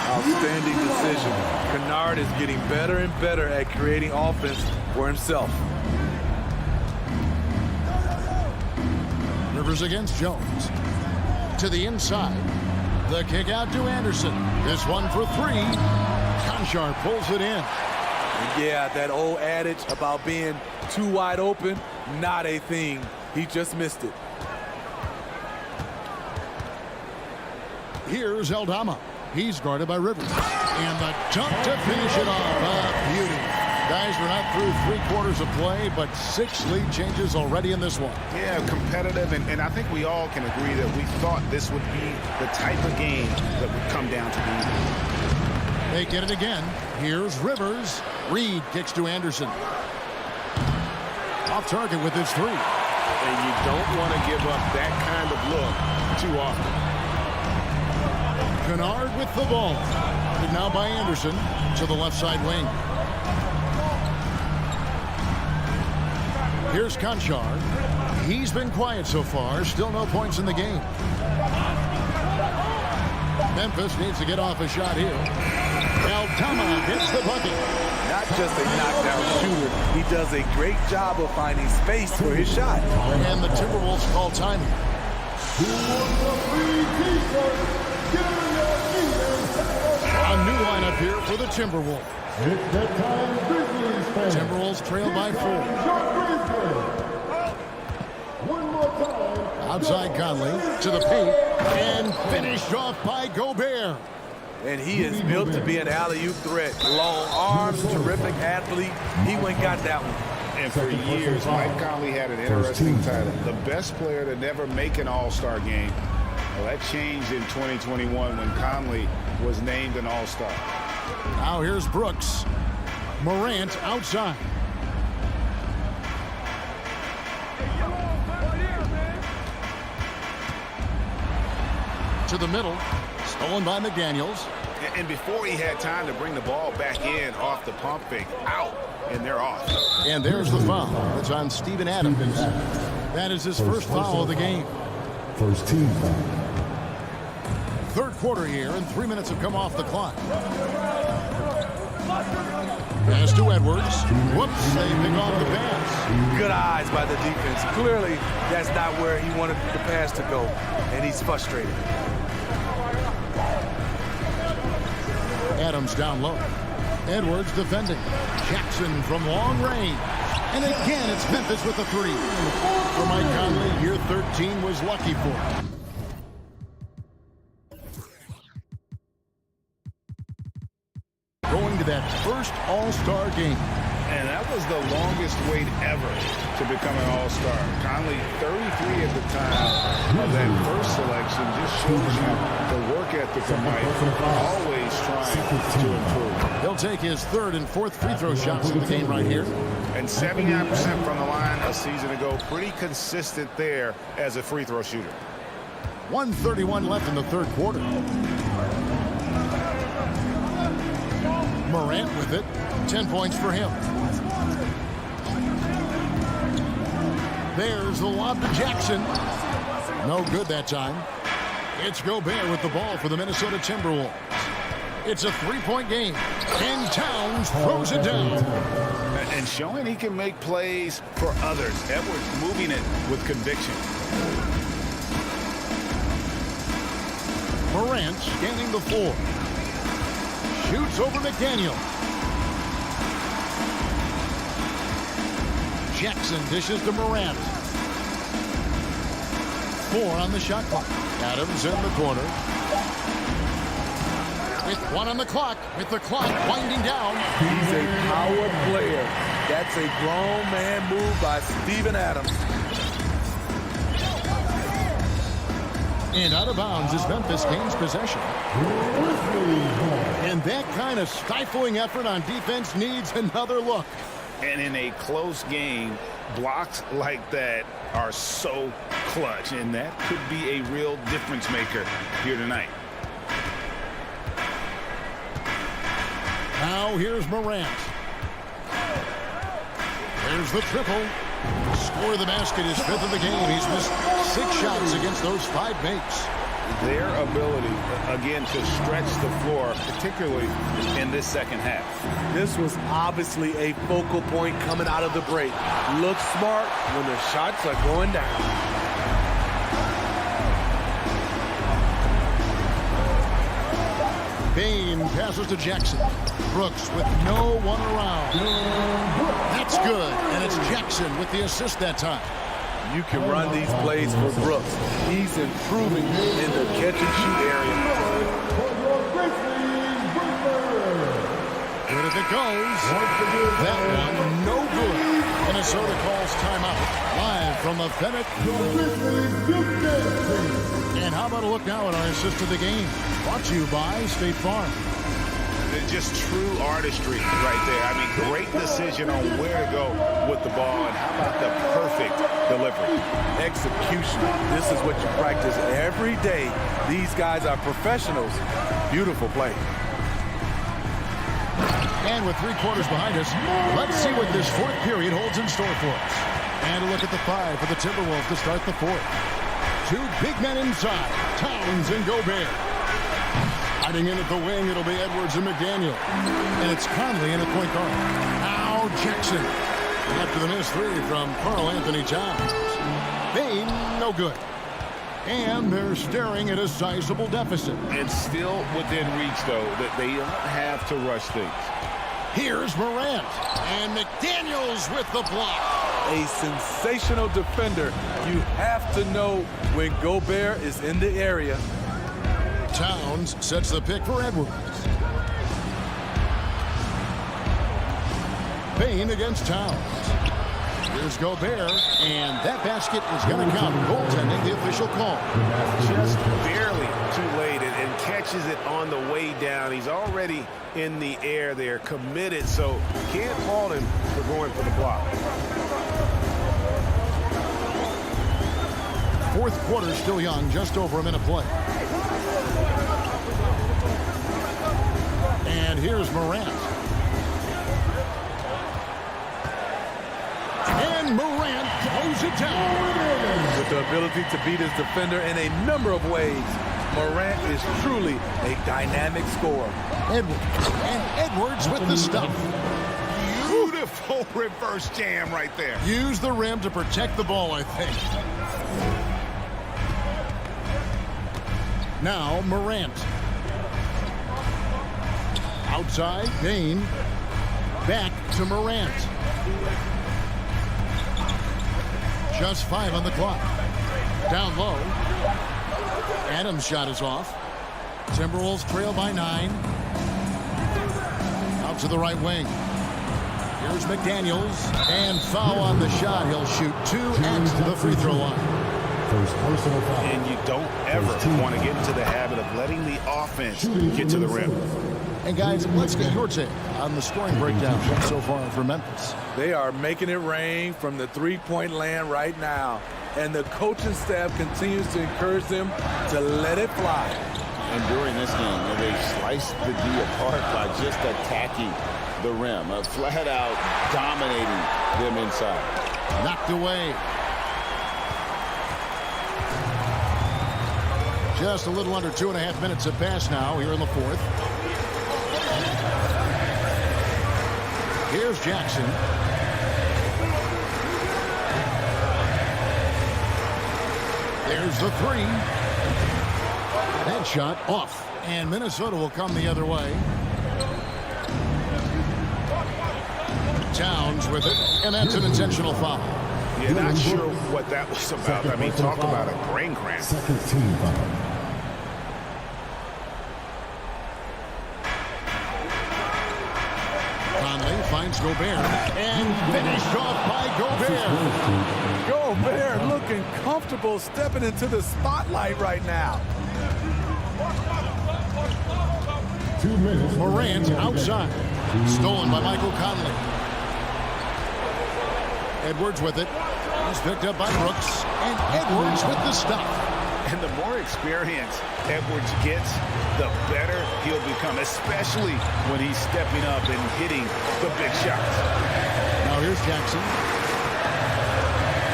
Outstanding decision. Kennard is getting better and better at creating offense for himself. Rivers against Jones. To the inside. The kick out to Anderson. This one for 3. Conchar pulls it in. Yeah, that old adage about being too wide open, not a thing. He just missed it. Here's Aldama. He's guarded by Rivers. And the dunk to finish it off. Beauty. Guys, we're not through 3 quarters of play, but 6 lead changes already in this one. Yeah, competitive, and I think we all can agree that we thought this would be the type of game that would come down to the end. They get it again. Here's Rivers. Reed kicks to Anderson. Off target with his three. And you don't want to give up that kind of look too often. Kennard with the ball. And now by Anderson to the left side wing. Here's Conchar. He's been quiet so far. Still no points in the game. Memphis needs to get off a shot here. Altama hits the bucket. Not just a knockdown shooter. He does a great job of finding space for his shot. And the Timberwolves call time. A new lineup here for the Timberwolves. Timberwolves trail by 4. Outside Conley to the paint and finished off by Gobert. And he is built to be an alley-oop threat. Long arms, terrific athlete. He went and got that one. And for years, Mike Conley had an interesting title. The best player to never make an All-Star game. Well, that changed in 2021 when Conley was named an All-Star. Now here's Brooks. Morant outside. To the middle. Stolen by McDaniels. And before he had time to bring the ball back in off the pump fake, out, and they're off. And there's the foul. It's on Steven Adams. That is his first foul of the game. First team foul. Third quarter here, and 3 minutes have come off the clock. Pass to Edwards. Whoops, they pick off the pass. Good eyes by the defense. Clearly, that's not where he wanted the pass to go, and he's frustrated. Adams down low. Edwards defending. Jackson from long range. And again, it's Memphis with the three. For Mike Conley, year 13 was lucky for him. Going to that first All-Star game. And that was the longest wait ever to become an All-Star. Conley, 33 at the time of that first selection, just shows you the work ethic of Mike, always trying to improve. He'll take his third and fourth free throw shots in the game right here. And 79% from the line a season ago. Pretty consistent there as a free throw shooter. 1:31 left in the third quarter. Morant with it. 10 points for him. There's the lob to Jackson. No good that time. It's Gobert with the ball for the Minnesota Timberwolves. It's a three-point game. And Towns throws it down. And showing he can make plays for others. Edwards moving it with conviction. Morant scanning the floor. Shoots over McDaniel. Jackson dishes to Morant. 4 on the shot clock. Adams in the corner. With 1 on the clock. With the clock winding down. He's a power player. That's a grown man move by Steven Adams. And out of bounds as Memphis gains possession. And that kind of stifling effort on defense needs another look. And in a close game, blocks like that are so clutch. And that could be a real difference maker here tonight. Now here's Morant. There's the triple. Score the basket is 5th of the game. He's missed 6 shots against those 5 makes. Their ability, again, to stretch the floor, particularly in this second half. This was obviously a focal point coming out of the break. Look smart when the shots are going down. Bain passes to Jackson. Brooks with no one around. That's good, and it's Jackson with the assist that time. You can run these plays for Brooks. He's improving in the catch-and-shoot area. Good as it goes. That one, no good. Minnesota calls timeout. Live from the Fennec. And how about a look now at our assist of the game? Brought to you by State Farm. Just true artistry right there. I mean, great decision on where to go with the ball and how How about the perfect delivery? Execution. This is what you practice every day. These guys are professionals. Beautiful play. And with 3 quarters behind us, let's see what this 4th period holds in store for us. And a look at the 5 for the Timberwolves to start the 4th. 2 big men inside, Towns and Gobert. Hiding in at the wing, it'll be Edwards and McDaniel. And it's Conley in at point guard. Now Jackson. After the missed 3 from Karl Anthony Towns. Bain, no good. And they're staring at a sizable deficit. And still within reach, though, that they don't have to rush things. Here's Morant. And McDaniels with the block. A sensational defender. You have to know when Gobert is in the area. Towns sets the pick for Edwards. Bain against Towns. Here's Gobert, and that basket is going to count. Goaltending, the official call. Just barely too late and catches it on the way down. He's already in the air there, committed, so can't fault him for going for the block. 4th quarter still young, just over a minute play. And here's Morant. And Morant throws it down. With the ability to beat his defender in a number of ways, Morant is truly a dynamic scorer. Edwards. And Edwards with the stuff. Beautiful reverse jam right there. Use the rim to protect the ball, I think. Now Morant. Outside, Bain. Back to Morant. Just 5 on the clock. Down low. Adams' shot is off. Timberwolves trail by 9. Out to the right wing. Here's McDaniels. And foul on the shot. He'll shoot 2 at the free throw line. First personal foul. And you don't ever want to get into the habit of letting the offense get to the rim. And guys, let's get your take on the scoring breakdown so far for Memphis. They are making it rain from the three-point land right now. And the coaching staff continues to encourage them to let it fly. And during this game, they sliced the D apart by just attacking the rim, flat out dominating them inside. Knocked away. Just a little under 2.5 minutes have passed now here in the 4th. Here's Jackson. There's the 3. That shot off. And Minnesota will come the other way. Towns with it. And that's an intentional foul. Yeah, not sure what that was about. I mean, talk about a brain cramp. Second team foul. Conley finds Gobert. And finished off by Gobert. Gobert looking comfortable stepping into the spotlight right now. 2 minutes. Morant outside. Stolen by Michael Conley. Edwards with it. He's picked up by Brooks. And Edwards with the stuff. And the more experience Edwards gets, the better he'll become, especially when he's stepping up and hitting the big shots. Now here's Jackson.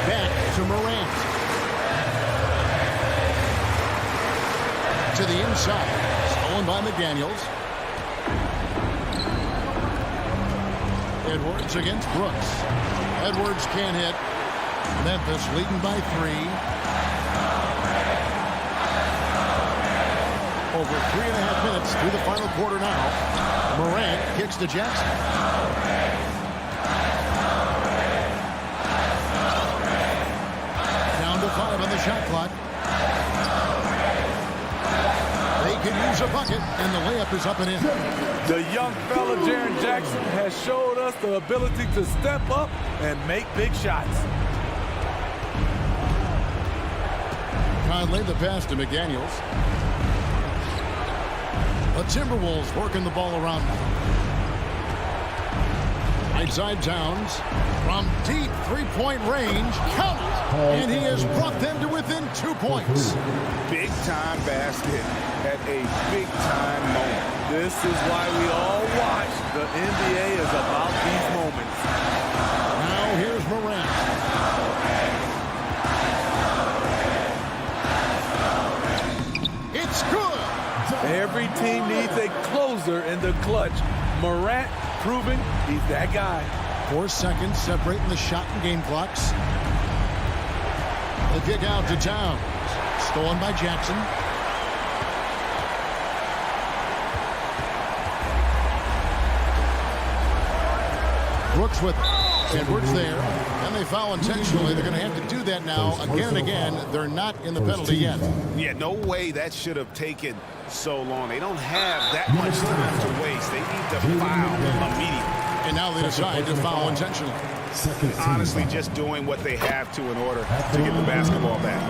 Back to Morant. To the inside. Stolen by McDaniels. Edwards against Brooks. Edwards can't hit. Memphis leading by 3. Over 3.5 minutes through the final quarter now. Morant kicks to Jackson. Down to 5 on the shot clock. They can use a bucket, and the layup is up and in. The young fella, Jaren Jackson, has showed us the ability to step up and make big shots. Conley, the pass to McDaniels. The Timberwolves working the ball around. Right side Towns from deep three-point range. Count it. And he has brought them to within 2 points. Big-time basket at a big-time moment. This is why we all watch. The NBA is about these moments. Now here's Morant. It's good. Every team needs a closer in the clutch. Morant proving he's that guy. 4 seconds separating the shot and game clocks. The kick out to Towns. Stolen by Jackson. Brooks with it. Edwards there. And they foul intentionally. They're going to have to do that now again and again. They're not in the penalty yet. Yeah, no way that should have taken so long. They don't have that much time to waste. They need to foul immediately. And now they decide to foul intentionally. Honestly, just doing what they have to in order to get the basketball back.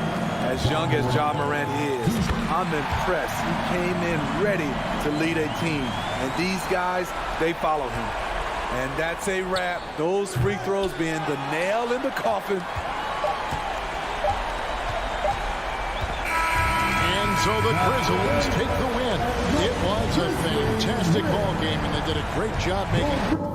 As young as Ja Morant is, I'm impressed. He came in ready to lead a team. And these guys, they follow him. And that's a wrap. Those free throws being the nail in the coffin. And so the Grizzlies take the win. It was a fantastic ball game, and they did a great job making it.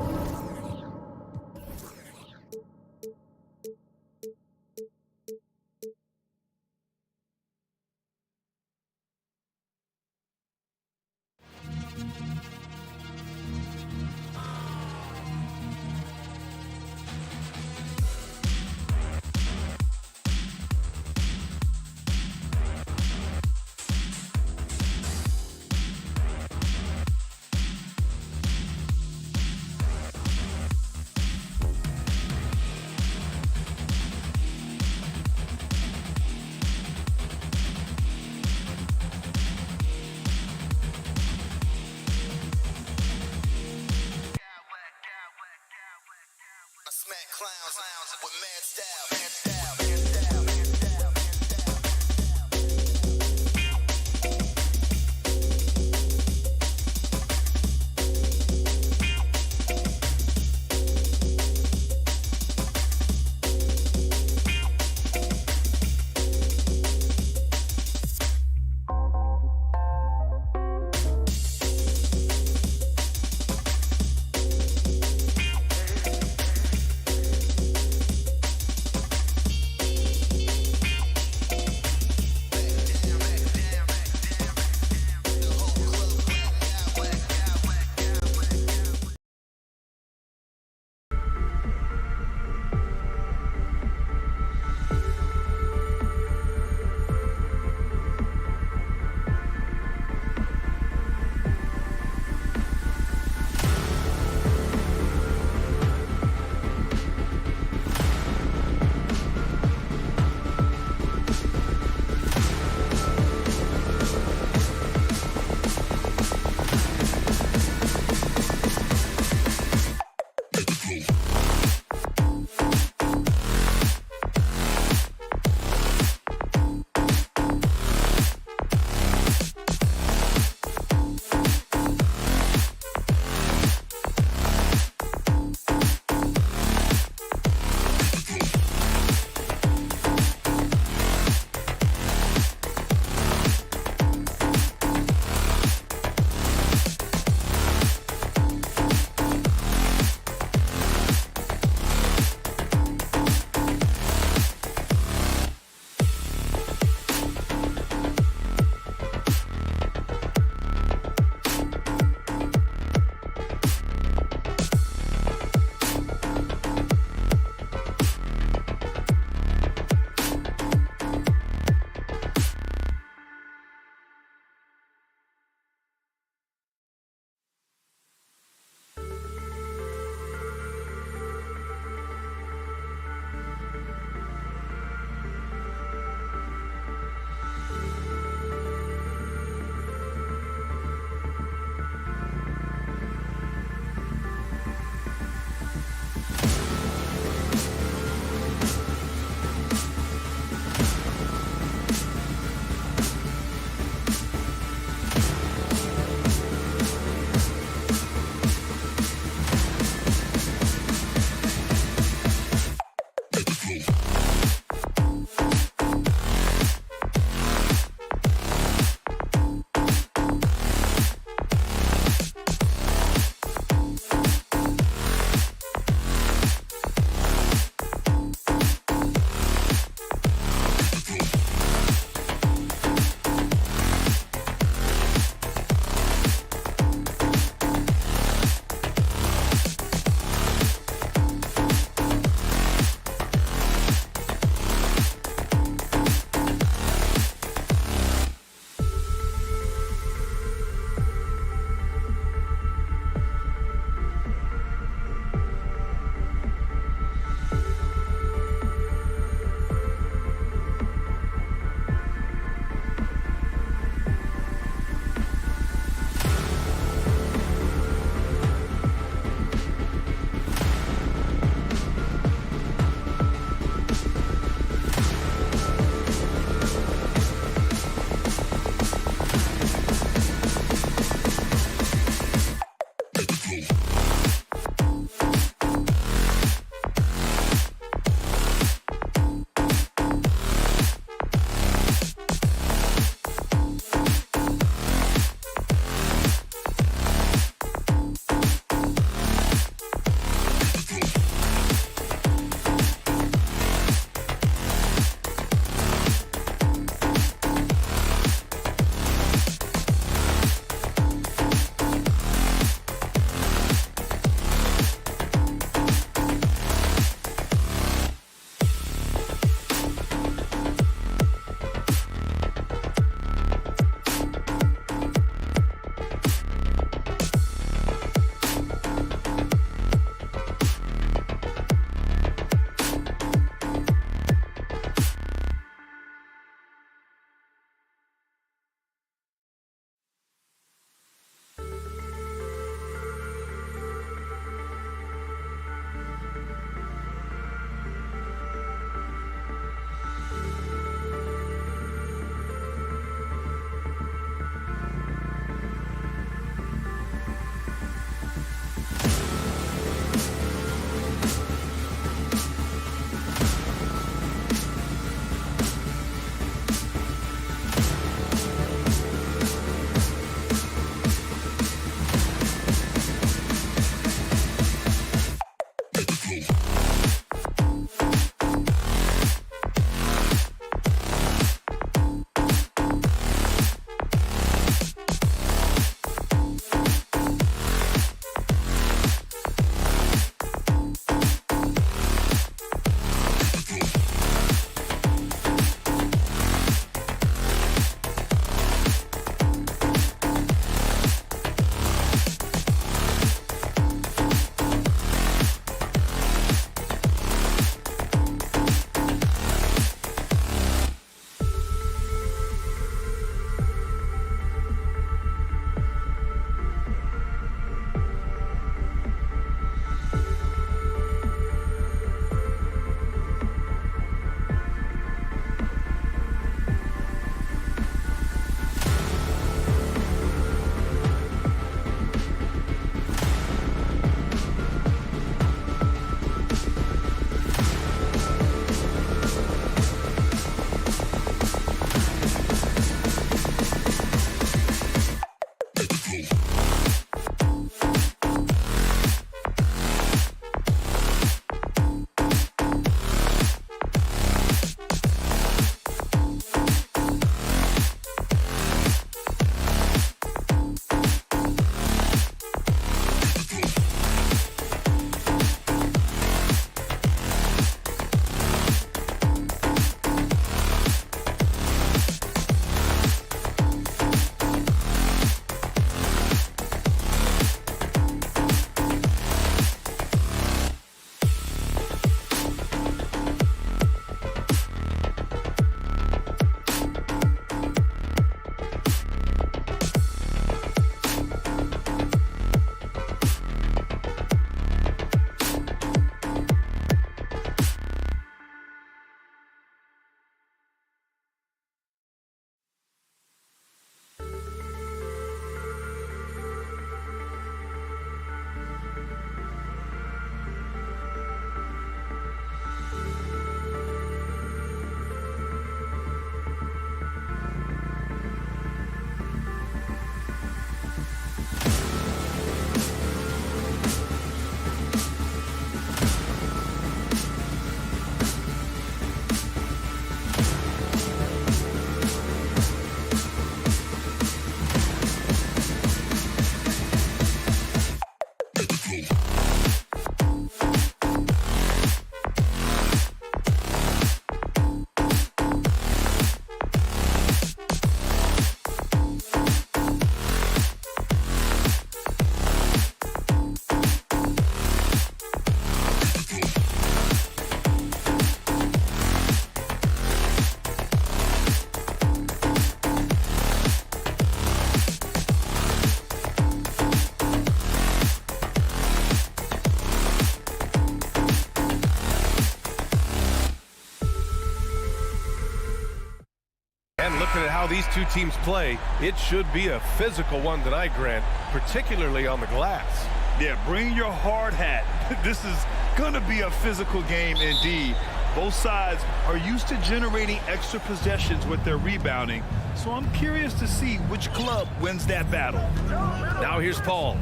looking at how these two teams play, it should be a physical one tonight, Grant, particularly on the glass. Yeah, bring your hard hat. This is going to be a physical game indeed. Both sides are used to generating extra possessions with their rebounding, so I'm curious to see which club wins that battle. Now here's Paul.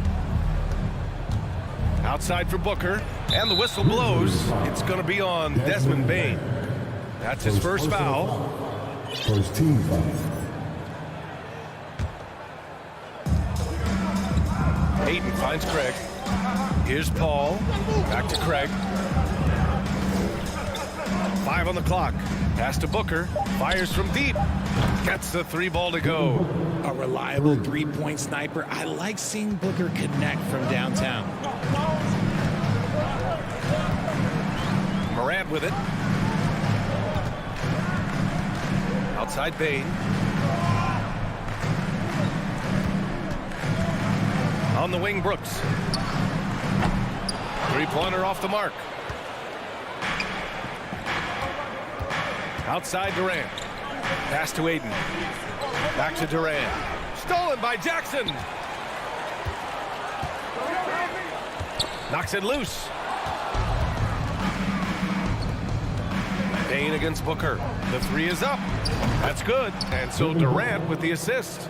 Outside for Booker, and the whistle blows. It's going to be on Desmond Bane. That's his first foul. First team foul. Ayton finds Craig. Here's Paul. Back to Craig. 5 on the clock. Pass to Booker. Fires from deep. Gets the 3 ball to go. A reliable three-point sniper. I like seeing Booker connect from downtown. Morant with it. Outside Bane. On the wing, Brooks. Three-pointer off the mark. Outside Durant. Pass to Ayton. Back to Durant. Stolen by Jackson. Knocks it loose. Bane against Booker. The 3 is up. That's good. And so Durant with the assist.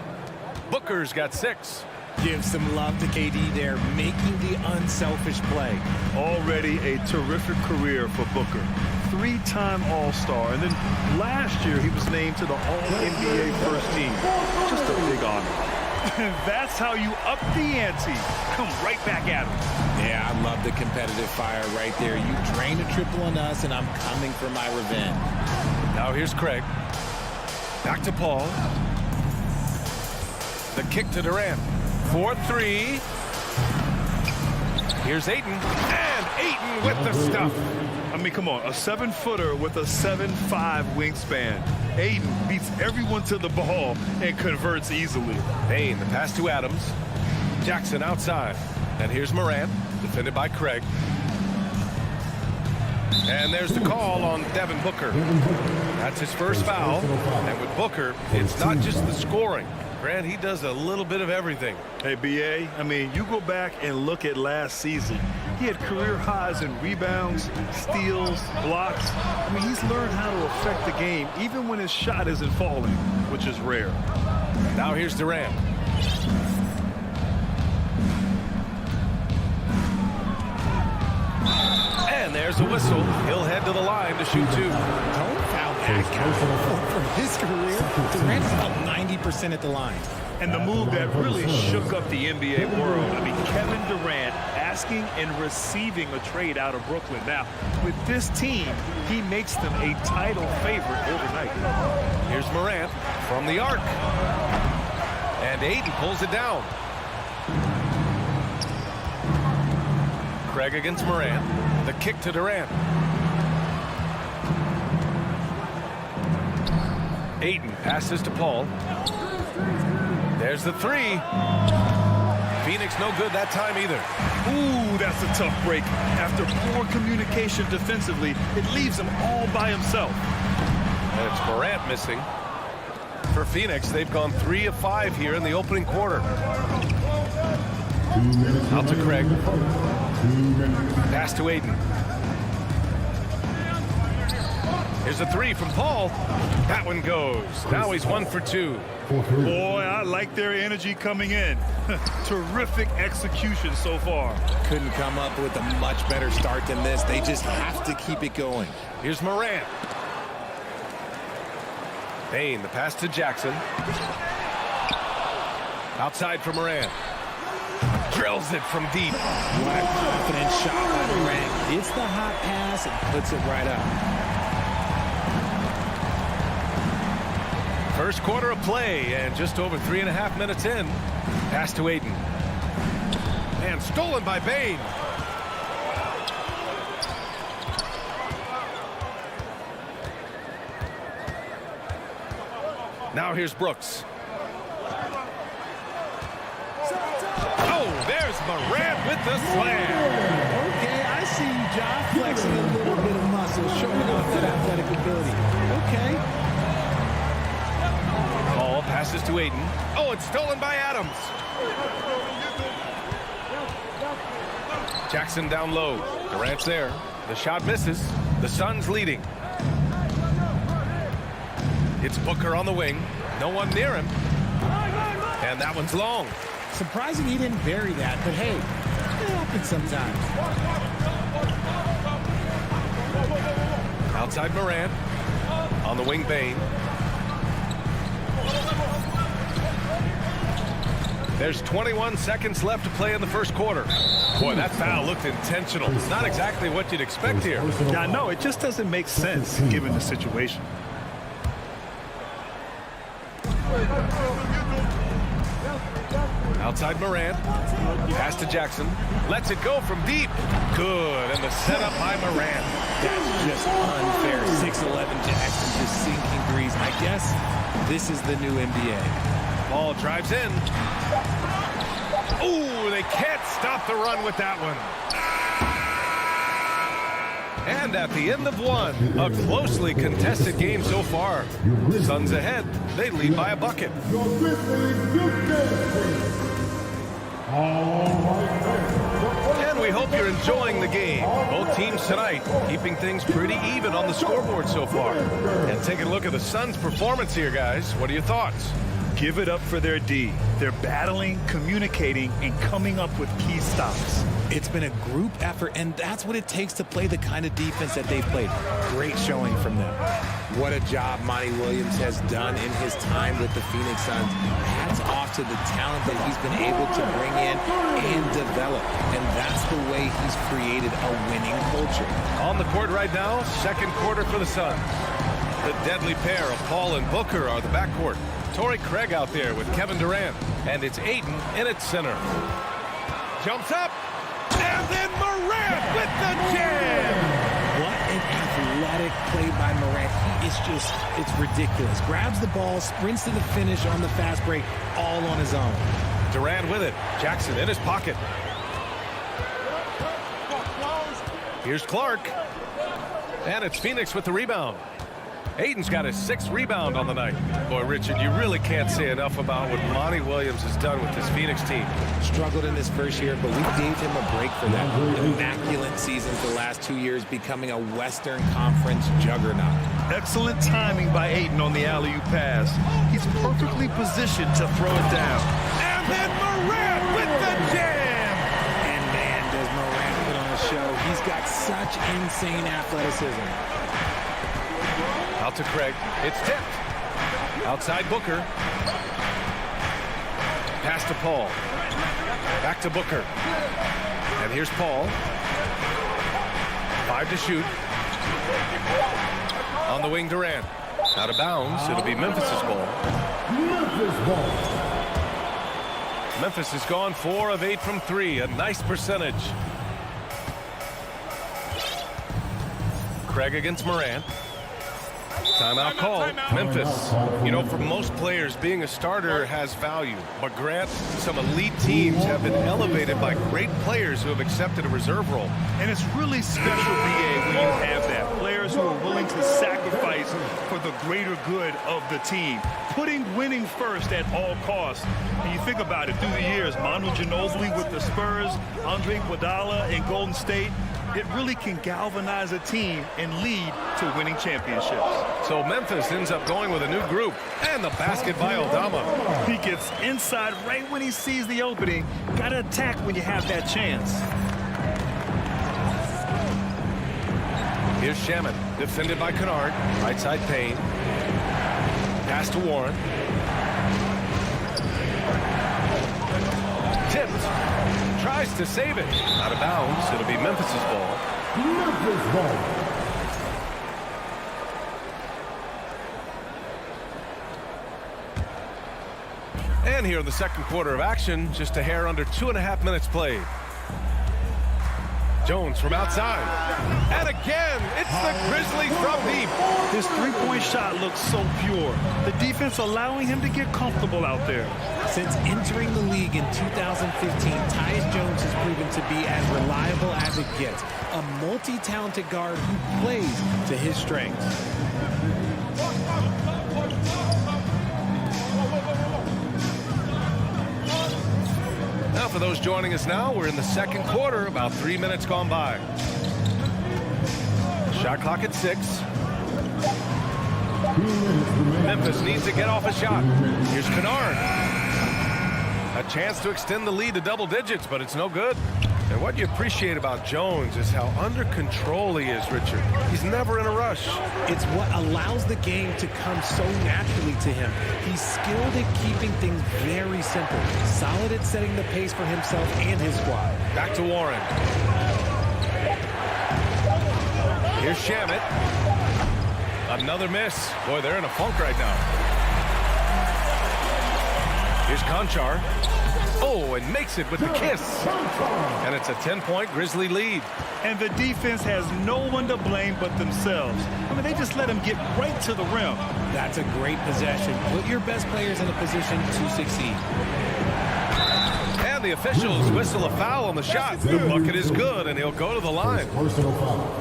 Booker's got 6. Give some love to KD there, making the unselfish play. Already a terrific career for Booker. 3-time All-Star, and then last year he was named to the All-NBA first team. Just a big honor. That's how you up the ante. Come right back at him. Yeah, I love the competitive fire right there. You drained a triple on us, and I'm coming for my revenge. Now here's Craig. Back to Paul. The kick to Durant. 4-3. Here's Ayton. And Ayton with the stuff. I mean, come on. A 7-footer with a 7'5" wingspan. Ayton beats everyone to the ball and converts easily. Bane, the pass to Adams. Jackson outside. And here's Morant, defended by Craig. And there's the call on Devin Booker. That's his first foul. And with Booker, it's not just the scoring. Grant, he does a little bit of everything. Hey, B.A., I mean, you go back and look at last season. He had career highs in rebounds, steals, blocks. I mean, he's learned how to affect the game, even when his shot isn't falling, which is rare. Now here's Durant. And there's a whistle. He'll head to the line to shoot 2. Don't foul that guy. For his career, Durant's about 90% at the line. And the move that really shook up the NBA world. I mean, Kevin Durant asking and receiving a trade out of Brooklyn. Now, with this team, he makes them a title favorite overnight. Here's Morant from the arc. And Ayton pulls it down. Craig against Morant. The kick to Durant. Ayton passes to Paul. There's the 3. Phoenix no good that time either. Ooh, that's a tough break. After poor communication defensively, it leaves him all by himself. And it's Morant missing. For Phoenix, they've gone 3 of 5 here in the opening quarter. Out to Craig. Pass to Ayton. Here's a 3 from Paul. That one goes. Now he's 1 for 2. Boy, I like their energy coming in. Terrific execution so far. Couldn't come up with a much better start than this. They just have to keep it going. Here's Morant. Bane, the pass to Jackson. Outside for Morant. Drills it from deep. What a confident shot by Durant. Gets the hot pass and puts it right up. First quarter of play and just over 3.5 minutes in. Pass to Ayton. And stolen by Bane. Now here's Brooks. Oh, there's Morant with the slam. Okay, I see you, John, flexing a little bit of muscle, showing off that athletic ability. Okay. Passes to Ayton. Oh, it's stolen by Adams. Jackson down low. Durant's there. The shot misses. The Suns leading. It's Booker on the wing. No one near him. And that one's long. Surprising he didn't bury that, but hey, it happens sometimes. Outside Morant. On the wing, Bane. There's 21 seconds left to play in the first quarter. Boy, that foul looked intentional. It's not exactly what you'd expect here. Yeah, no, it just doesn't make sense given the situation. Outside Morant. Pass to Jackson. Lets it go from deep. Good. And the setup by Morant. That's just unfair. 6'11" Jackson just sinking threes. I guess this is the new NBA. Ball drives in. Ooh, they can't stop the run with that one. And at the end of one, a closely contested game so far. Suns ahead. They lead by a bucket. And we hope you're enjoying the game. Both teams tonight keeping things pretty even on the scoreboard so far. And taking a look at the Suns' performance here, guys. What are your thoughts? Give it up for their D. They're battling, communicating, and coming up with key stops. It's been a group effort, and that's what it takes to play the kind of defense that they've played. Great showing from them. What a job Monty Williams has done in his time with the Phoenix Suns. Hats off to the talent that he's been able to bring in and develop. And that's the way he's created a winning culture. On the court right now, second quarter for the Suns. The deadly pair of Paul and Booker are the backcourt. Torrey Craig out there with Kevin Durant. And it's Ayton in its center. Jumps up. And then Morant with the jam. What an athletic play by Morant. He is just, it's ridiculous. Grabs the ball, sprints to the finish on the fast break, all on his own. Durant with it. Jackson in his pocket. Here's Clark. And it's Phoenix with the rebound. Ayton's got his 6th rebound on the night. Boy, Richard, you really can't say enough about what Monty Williams has done with this Phoenix team. Struggled in his first year, but we gave him a break for that. Immaculate season for the last 2 years, becoming a Western Conference juggernaut. Excellent timing by Ayton on the alley-oop pass. He's perfectly positioned to throw it down. And then Morant with the jam. And man, does Morant put on a show. He's got such insane athleticism. Out to Craig. It's tipped. Outside Booker. Pass to Paul. Back to Booker. And here's Paul. 5 to shoot. On the wing, Durant. Out of bounds. It'll be Memphis' ball. Memphis has gone 4 of 8 from 3. A nice percentage. Craig against Morant. Timeout call. Memphis. You know, for most players, being a starter has value. But Grant, some elite teams have been elevated by great players who have accepted a reserve role. And it's really special, BA, when you have that. Players who are willing to sacrifice for the greater good of the team. Putting winning first at all costs. And you think about it, through the years, Manu Ginobili with the Spurs, Andre Iguodala in Golden State, it really can galvanize a team and lead to winning championships. So Memphis ends up going with a new group. And the basket by Aldama. He gets inside right when he sees the opening. Got to attack when you have that chance. Here's Shaman, defended by Kennard. Right side Payne. Pass to Warren. Tipped. Tries to save it. Out of bounds. It'll be Memphis' ball. Memphis ball. And here in the second quarter of action, just a hair under 2.5 minutes played. Jones from outside. And again, it's the Grizzlies from deep. His three-point shot looks so pure. The defense allowing him to get comfortable out there. Since entering the league in 2015, Tyus Jones has proven to be as reliable as it gets. A multi-talented guard who plays to his strengths. for those joining us now. We're in the second quarter, about 3 minutes gone by. Shot clock at 6. Memphis needs to get off a shot. Here's Kennard. A chance to extend the lead to double digits, but it's no good. And what you appreciate about Jones is how under control he is, Richard. He's never in a rush. It's what allows the game to come so naturally to him. He's skilled at keeping things very simple. Solid at setting the pace for himself and his squad. Back to Warren. Here's Shamet. Another miss. Boy, they're in a funk right now. Here's Conchar. Oh, and makes it with the kiss. And it's a 10-point Grizzly lead. And the defense has no one to blame but themselves. I mean, they just let him get right to the rim. That's a great possession. Put your best players in a position to succeed. And the officials whistle a foul on the shot. The bucket is good, and he'll go to the line.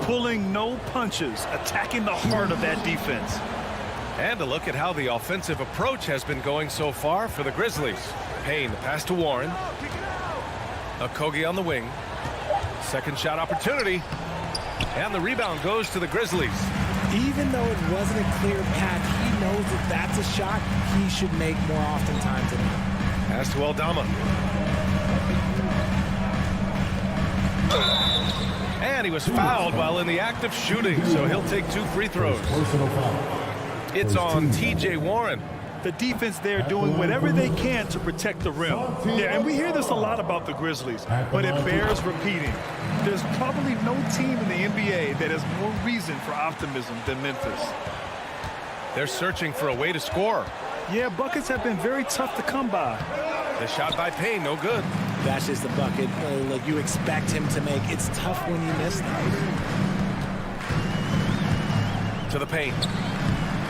Pulling no punches, attacking the heart of that defense. And a look at how the offensive approach has been going so far for the Grizzlies. Payne, the pass to Warren. Okogie on the wing. Second shot opportunity. And the rebound goes to the Grizzlies. Even though it wasn't a clear path, he knows that that's a shot he should make more oftentimes than not. Pass to Aldama. And he was fouled while in the act of shooting, so he'll take 2 free throws. It's on T.J. Warren. The defense there doing whatever they can to protect the rim. Yeah, and we hear this a lot about the Grizzlies, but it bears repeating. There's probably no team in the NBA that has more reason for optimism than Memphis. They're searching for a way to score. Yeah, buckets have been very tough to come by. The shot by Payne, no good. That's just the bucket like you expect him to make. It's tough when you miss them. To the paint.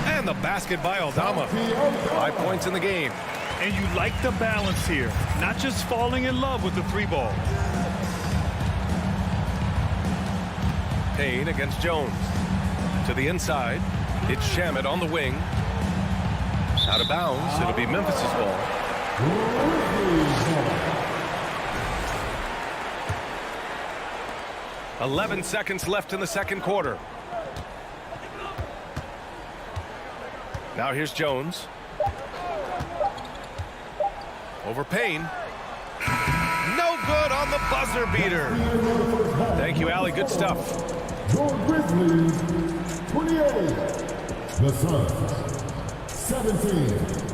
And the basket by Aldama. 5 points in the game. And you like the balance here. Not just falling in love with the 3-ball. Payne against Jones. To the inside. It's Shamet on the wing. Out of bounds. It'll be Memphis's ball. 11 seconds left in the second quarter. Now here's Jones. Over Payne. No good on the buzzer beater. Thank you, Allie. Good stuff. Your Grizzlies, 28. The Suns, 17.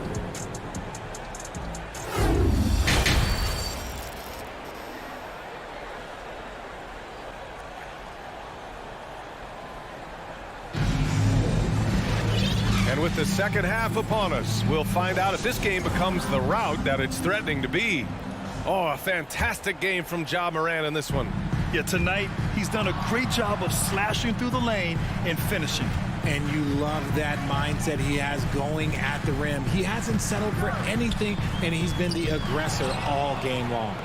And with the second half upon us, we'll find out if this game becomes the rout that it's threatening to be. Oh, a fantastic game from Ja Morant in this one. Yeah, tonight he's done a great job of slashing through the lane and finishing. And you love that mindset he has going at the rim. He hasn't settled for anything, and he's been the aggressor all game long.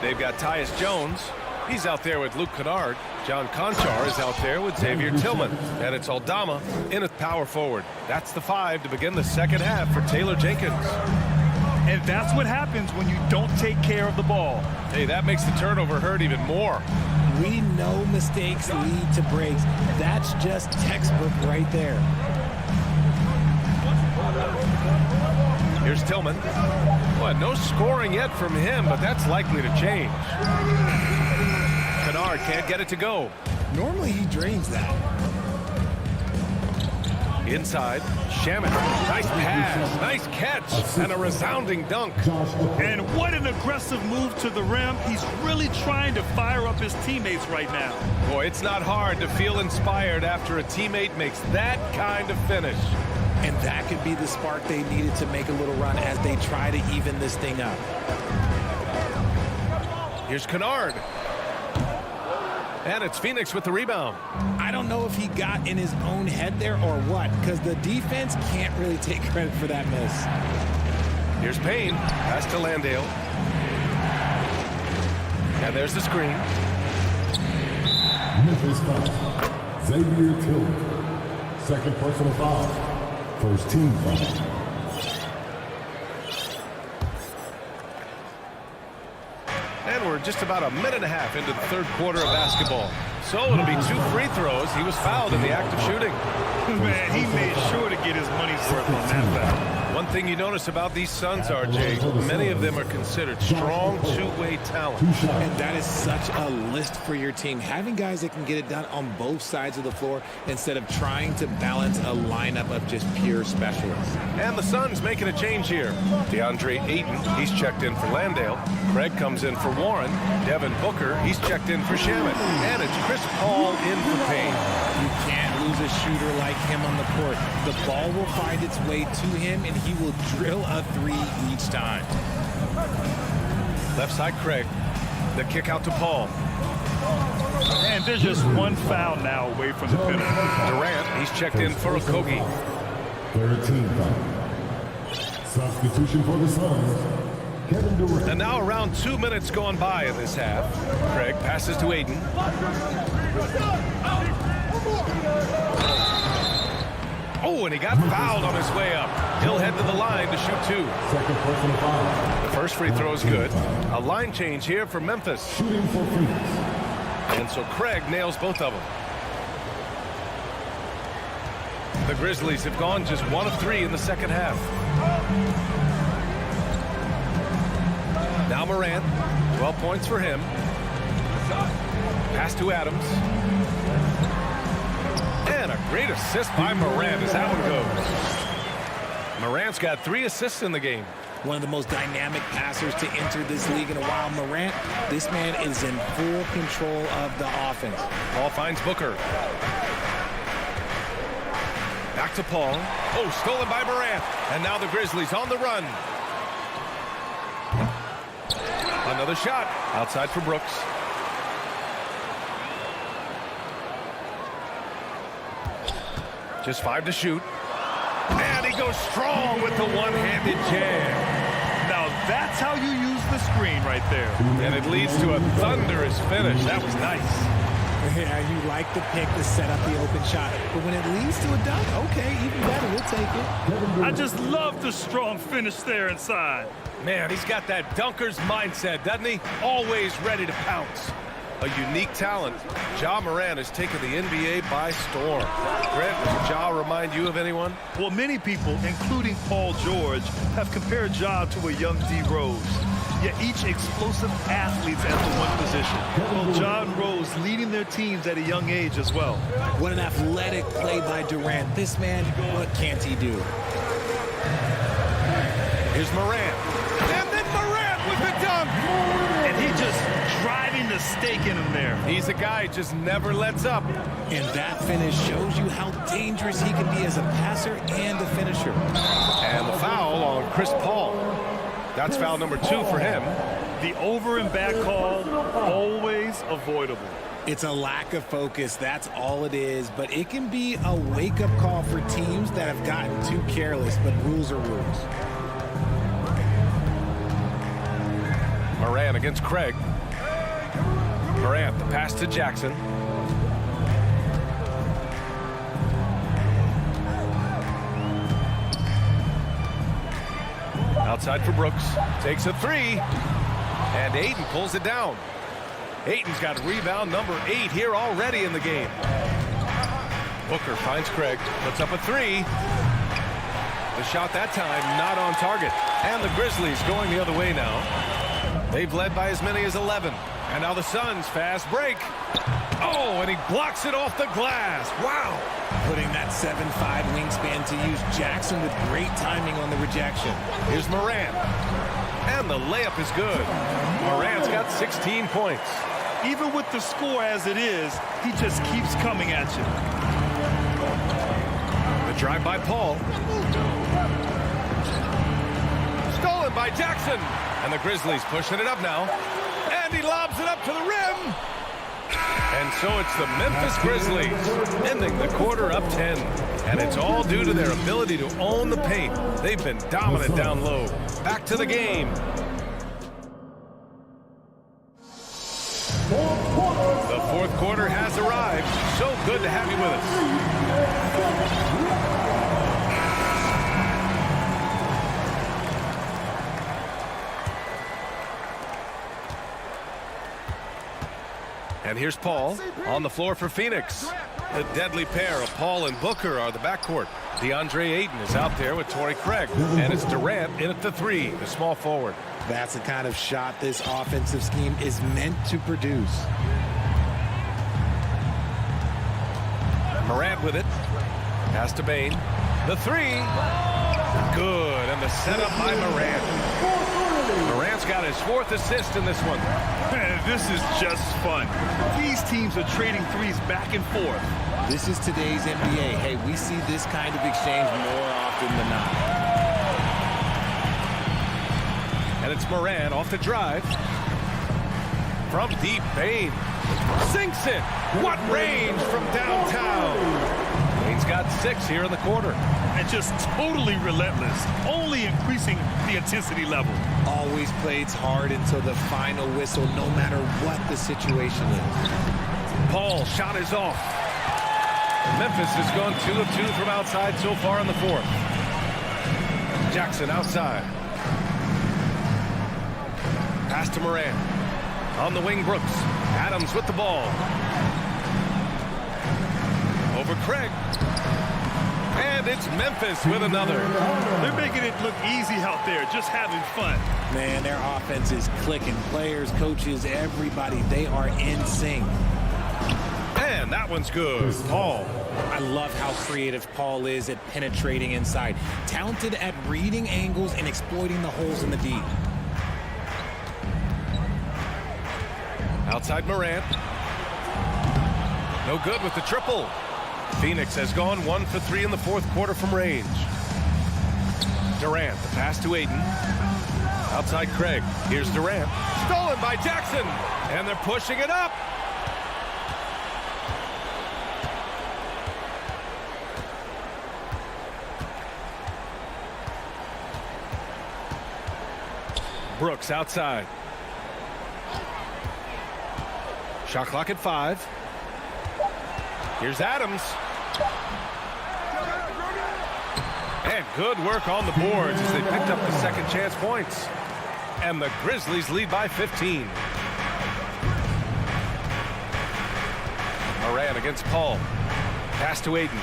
They've got Tyus Jones. He's out there with Luke Kennard. John Conchar is out there with Xavier Tillman. And it's Aldama in at power forward. That's the 5 to begin the second half for Taylor Jenkins. And that's what happens when you don't take care of the ball. Hey, that makes the turnover hurt even more. We know mistakes lead to breaks. That's just textbook right there. Here's Tillman. Well, no scoring yet from him, but that's likely to change. Kennard can't get it to go. Normally he drains that. Inside, Shamet. Nice pass, nice catch, and a resounding dunk. And what an aggressive move to the rim. He's really trying to fire up his teammates right now. Boy, it's not hard to feel inspired after a teammate makes that kind of finish. And that could be the spark they needed to make a little run as they try to even this thing up. Here's Kennard. And it's Phoenix with the rebound. I don't know if he got in his own head there or what, because the defense can't really take credit for that miss. Here's Payne. Pass to Landale. And there's the screen. Memphis foul. Xavier Tillman. Second personal foul. First team foul. just about a minute and a half into the third quarter of basketball. So it'll be 2 free throws. He was fouled in the act of shooting. Man, he made sure to get his money's worth on that foul. One thing you notice about these Suns, RJ, many of them are considered strong two-way talent. And that is such a list for your team. Having guys that can get it done on both sides of the floor instead of trying to balance a lineup of just pure specialists. And the Suns making a change here. DeAndre Ayton, he's checked in for Landale. Craig comes in for Warren. Devin Booker, he's checked in for Shamet. And it's Chris Paul in for Payne. You can't lose a shooter like him on the court. The ball will find its way to him, and he will drill a 3 each time. Left side Craig. The kick out to Paul. And there's just one foul now away from the penalty. Durant, he's checked in for Octopi. 13 foul. Substitution for the Suns. Kevin Durant. And now around 2 minutes gone by in this half. Craig passes to Ayton. Oh, and he got fouled on his way up. He'll head to the line to shoot 2. Second personal foul. The first free throw is good. A line change here for Memphis. Shooting for Phoenix. And so Craig nails both of them. The Grizzlies have gone just 1 of 3 in the second half. Now Morant, 12 points for him. Pass to Adams. And a great assist by Morant as that one goes. Morant's got 3 assists in the game. One of the most dynamic passers to enter this league in a while. Morant, this man is in full control of the offense. Paul finds Booker. Back to Paul. Oh, stolen by Morant. And now the Grizzlies on the run. Another shot. Outside for Brooks. Just 5 to shoot. And he goes strong with the one-handed jam. Now that's how you use the screen right there. And it leads to a thunderous finish. That was nice. Yeah, you like the pick to set up the open shot. But when it leads to a dunk, okay, even better, we'll take it. I just love the strong finish there inside. Man, he's got that dunker's mindset, doesn't he? Always ready to pounce. A unique talent. Ja Morant has taken the NBA by storm. Grant, does Ja remind you of anyone? Well, many people, including Paul George, have compared Ja to a young D. Rose. Yet each explosive athletes at the one position. Well, Ja and Rose leading their teams at a young age as well. What an athletic play by Durant. This man, what can't he do? Here's Morant. And then Morant with the dunk. And he just driving the stake in him there. He's a guy who just never lets up. And that finish shows you how dangerous he can be as a passer and a finisher. And the foul on Chris Paul. That's foul number 2 for him. The over and back call, always avoidable. It's a lack of focus, that's all it is. But it can be a wake-up call for teams that have gotten too careless, but rules are rules. Morant against Craig. Morant, the pass to Jackson. Outside for Brooks. Takes a 3. And Ayton pulls it down. Ayton's got rebound number 8 here already in the game. Booker finds Craig. Puts up a 3. The shot that time not on target. And the Grizzlies going the other way now. They've led by as many as 11. And now the Suns fast break. Oh, and he blocks it off the glass. Wow. Putting that 7'5" wingspan to use. Jackson with great timing on the rejection. Here's Morant. And the layup is good. Morant's got 16 points. Even with the score as it is, he just keeps coming at you. The drive by Paul. Stolen by Jackson. And the Grizzlies pushing it up now. And he lobs it up to the rim. And so it's the Memphis Grizzlies ending the quarter up 10. And it's all due to their ability to own the paint. They've been dominant down low. Back to the game. The fourth quarter has arrived. So good to have you with us. And here's Paul on the floor for Phoenix. The deadly pair of Paul and Booker are the backcourt. DeAndre Ayton is out there with Torrey Craig. And it's Durant in at the 3, the small forward. That's the kind of shot this offensive scheme is meant to produce. Morant with it. Pass to Bane. The 3. Good. And the setup by Morant. Morant's got his 4th assist in this one. This is just fun. These teams are trading threes back and forth. This is today's NBA. Hey, we see this kind of exchange more often than not. And it's Morant off the drive. From deep, Bane sinks it. What range from downtown. Bane's got 6 here in the quarter. And just totally relentless, only increasing the intensity level. Always plays hard until the final whistle, no matter what the situation is. Paul, shot is off. Memphis has gone 2 of 2 from outside so far in the 4th. Jackson outside. Pass to Morant. On the wing, Brooks. Adams with the ball. Over Craig. And it's Memphis with another. They're making it look easy out there, just having fun. Man, their offense is clicking. Players, coaches, everybody, they are in sync. And that one's good. Paul. I love how creative Paul is at penetrating inside. Talented at reading angles and exploiting the holes in the D. Outside Morant. No good with the triple. Phoenix has gone 1 for 3 in the 4th quarter from range. Durant, the pass to Ayton. Outside Craig. Here's Durant. Stolen by Jackson. And they're pushing it up. Brooks outside. Shot clock at 5. Here's Adams. And good work on the boards as they picked up the second chance points. And the Grizzlies lead by 15. Morant against Paul. Pass to Ayton.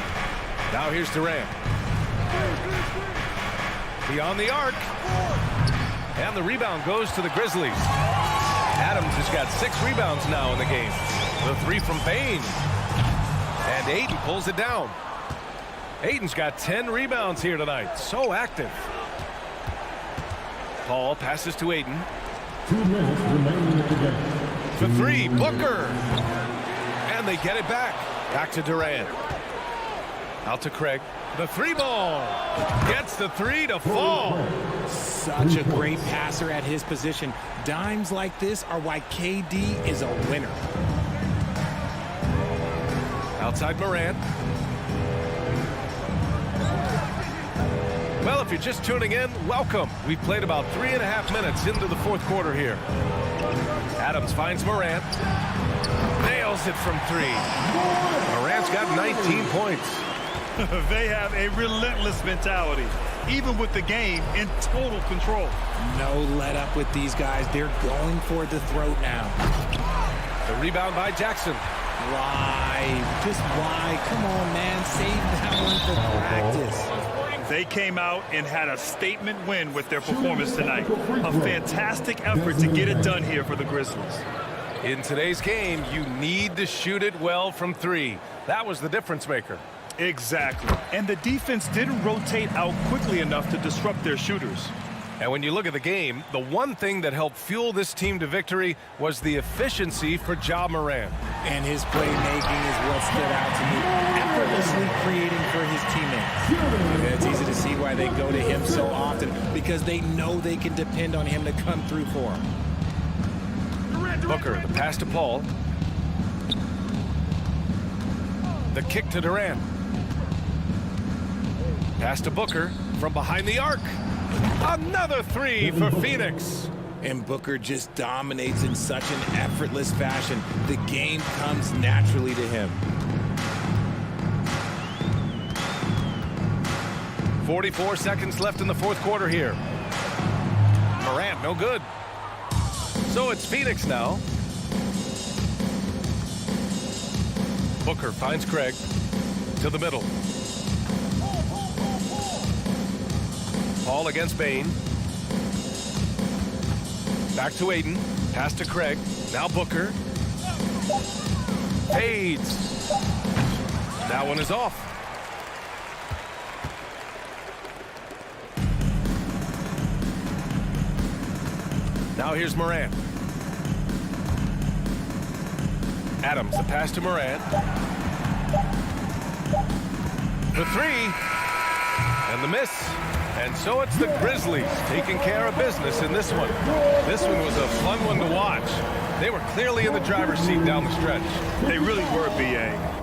Now here's Durant. Beyond the arc. And the rebound goes to the Grizzlies. Adams has got 6 rebounds now in the game. The 3 from Bane. And Ayton pulls it down. Ayton's got 10 rebounds here tonight. So active. Paul passes to Ayton. 2 minutes remaining in the game. For 3, Booker. And they get it back. Back to Durant. Out to Craig. The 3 ball. Gets the 3 to fall. Such a great passer at his position. Dimes like this are why KD is a winner. Outside Morant. Well, if you're just tuning in, welcome. We've played about 3.5 minutes into the 4th quarter here. Adams finds Morant. Nails it from 3. Morant's got 19 points. They have a relentless mentality, even with the game in total control. No let up with these guys. They're going for the throat now. The rebound by Jackson. Why? Just why? Come on, man. Save that one for practice. They came out and had a statement win with their performance tonight. A fantastic effort to get it done here for the Grizzlies. In today's game, you need to shoot it well from 3. That was the difference maker. Exactly. And the defense didn't rotate out quickly enough to disrupt their shooters. And when you look at the game, the one thing that helped fuel this team to victory was the efficiency for Ja Morant. And his playmaking is what stood out to me. Effortlessly creating for his teammates. And it's easy to see why they go to him so often, because they know they can depend on him to come through for them. Booker, the pass to Paul. The kick to Durant. Pass to Booker from behind the arc. Another 3 for Phoenix. And Booker just dominates in such an effortless fashion. The game comes naturally to him. 44 seconds left in the 4th quarter here. Morant, no good. So it's Phoenix now. Booker finds Craig to the middle. Paul against Bain. Back to Aiden. Pass to Craig. Now Booker. Fades. That one is off. Now here's Morant. Adams, the pass to Morant. The three. And the miss. And so it's the Grizzlies taking care of business in this one. This one was a fun one to watch. They were clearly in the driver's seat down the stretch. They really were, B.A.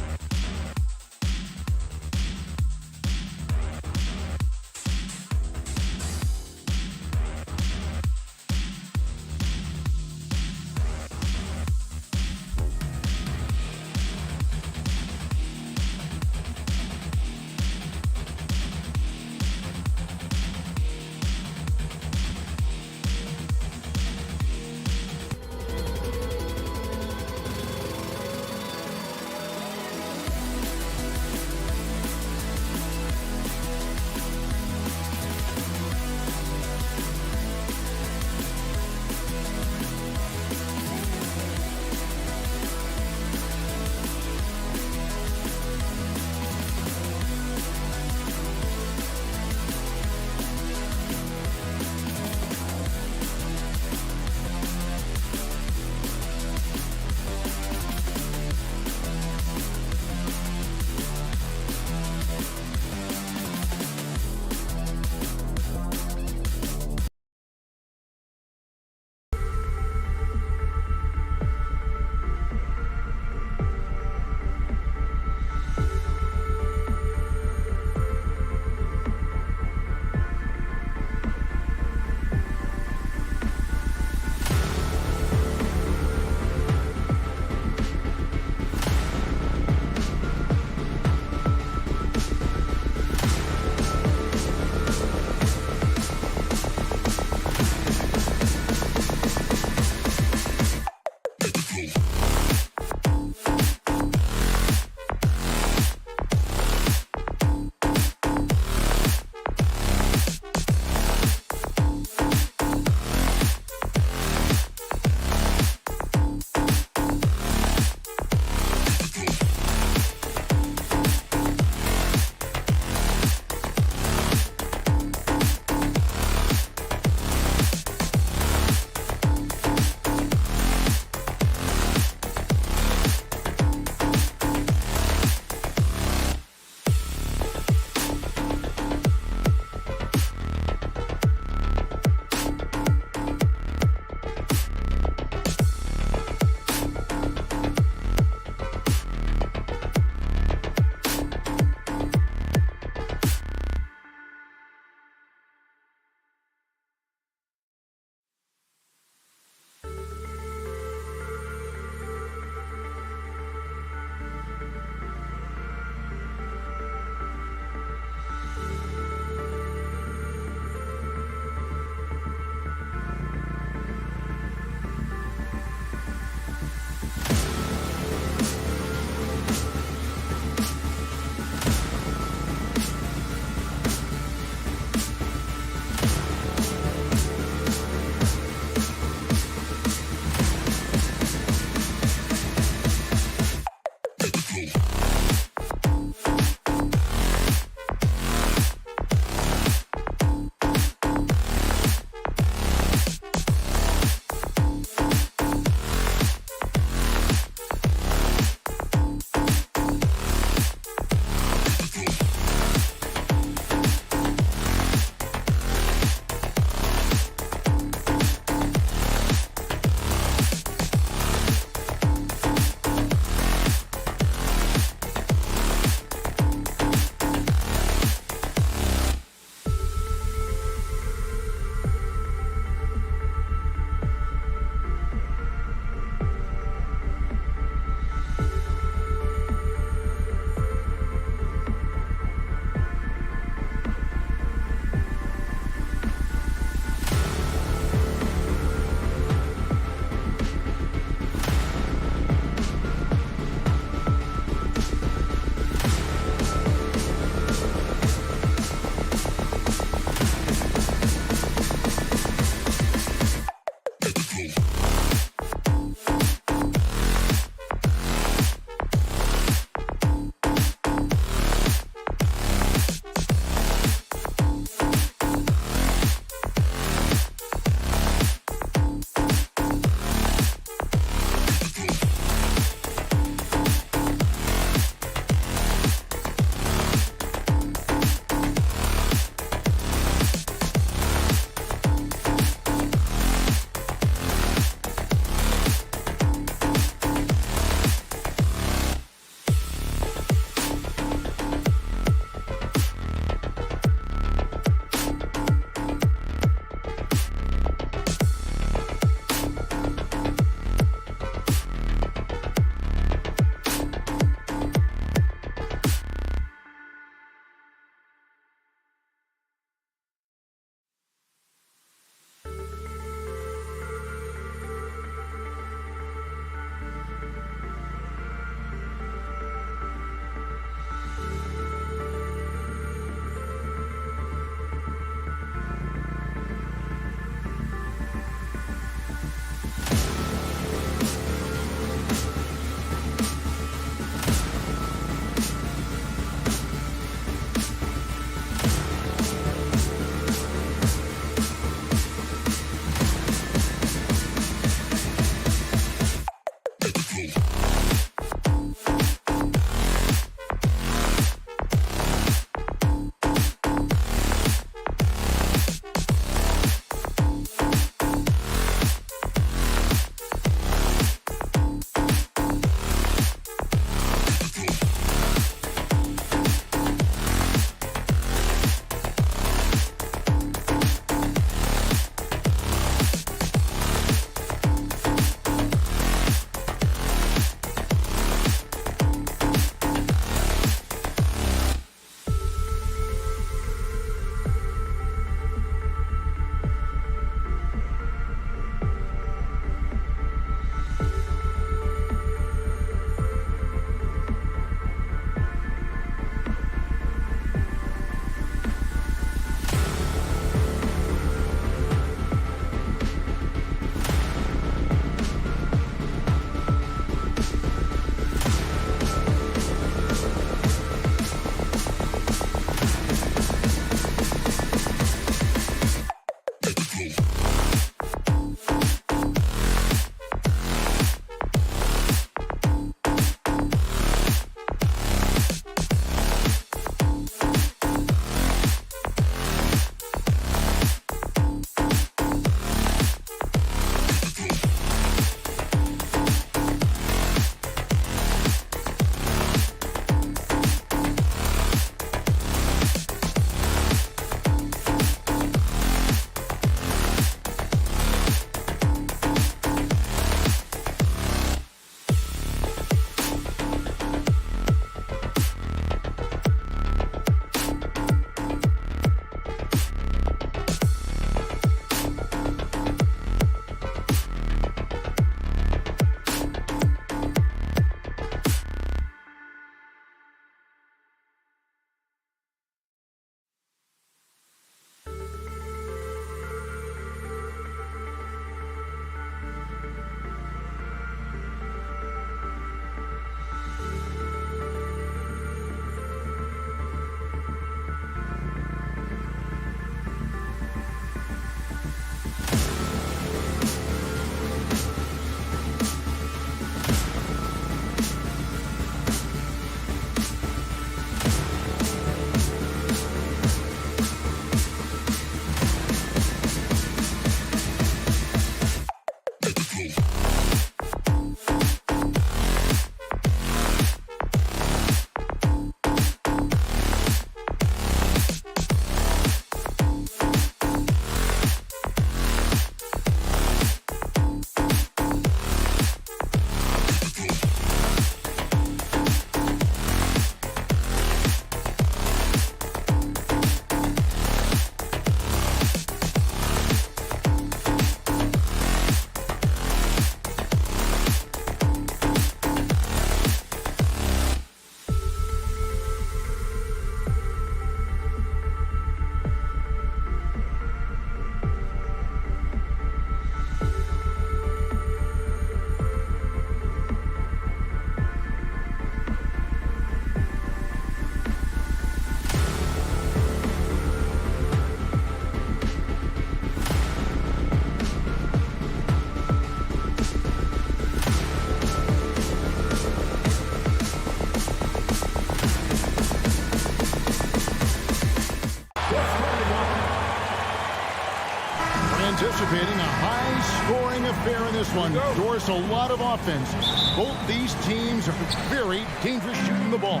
anticipating a high-scoring affair in this one. Doris, a lot of offense. Both these teams are very dangerous shooting the ball.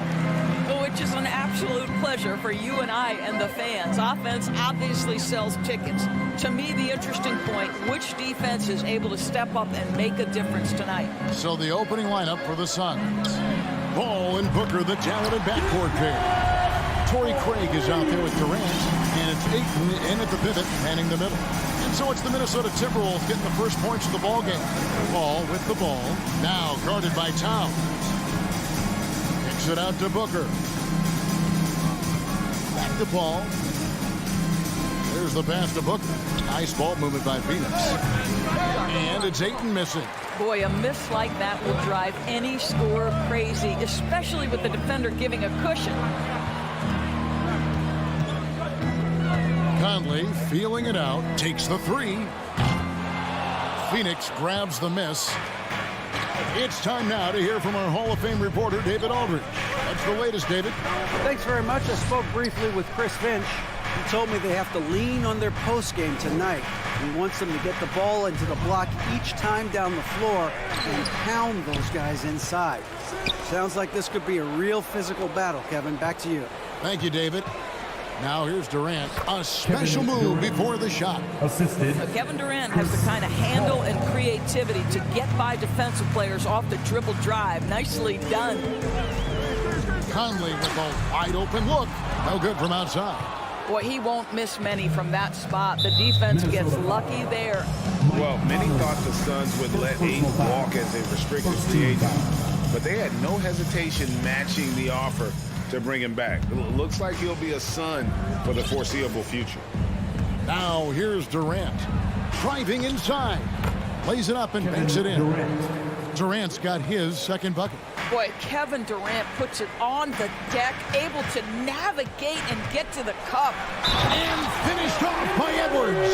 Which is an absolute pleasure for you and I and the fans. Offense obviously sells tickets. To me, the interesting point, which defense is able to step up and make a difference tonight? So the opening lineup for the Suns. Ball and Booker, the talented backcourt pair. Torrey Craig is out there with Durant, and it's Ayton in at the pivot, manning the middle. And so it's the Minnesota Timberwolves getting the first points of the ball game. Ball with the ball, now guarded by Towns. Kicks it out to Booker. Back to Paul. There's the pass to Booker. Nice ball movement by Phoenix. And it's Ayton missing. Boy, a miss like that will drive any scorer crazy, especially with the defender giving a cushion. Conley feeling it out, takes the three. Phoenix grabs the miss. It's time now to hear from our Hall of Fame reporter, David Aldridge. That's the latest, David. Thanks very much. I spoke briefly with Chris Finch. He told me they have to lean on their post game tonight. He wants them to get the ball into the block each time down the floor and pound those guys inside. Sounds like this could be a real physical battle, Kevin. Back to you. Thank you, David. Now here's Durant. A special move before the shot. Assisted. Kevin Durant has the kind of handle and creativity to get by defensive players off the dribble drive. Nicely done. Conley with a wide open look. No good from outside. Boy, he won't miss many from that spot. The defense gets lucky there. Well, many thought the Suns would let Ayton walk as a restricted free agent, but they had no hesitation matching the offer to bring him back. It looks like he'll be a Sun for the foreseeable future. Now here's Durant. Driving inside. Lays it up and banks it in. Durant's got his second bucket. Boy, Kevin Durant puts it on the deck, able to navigate and get to the cup. And finished off by Edwards.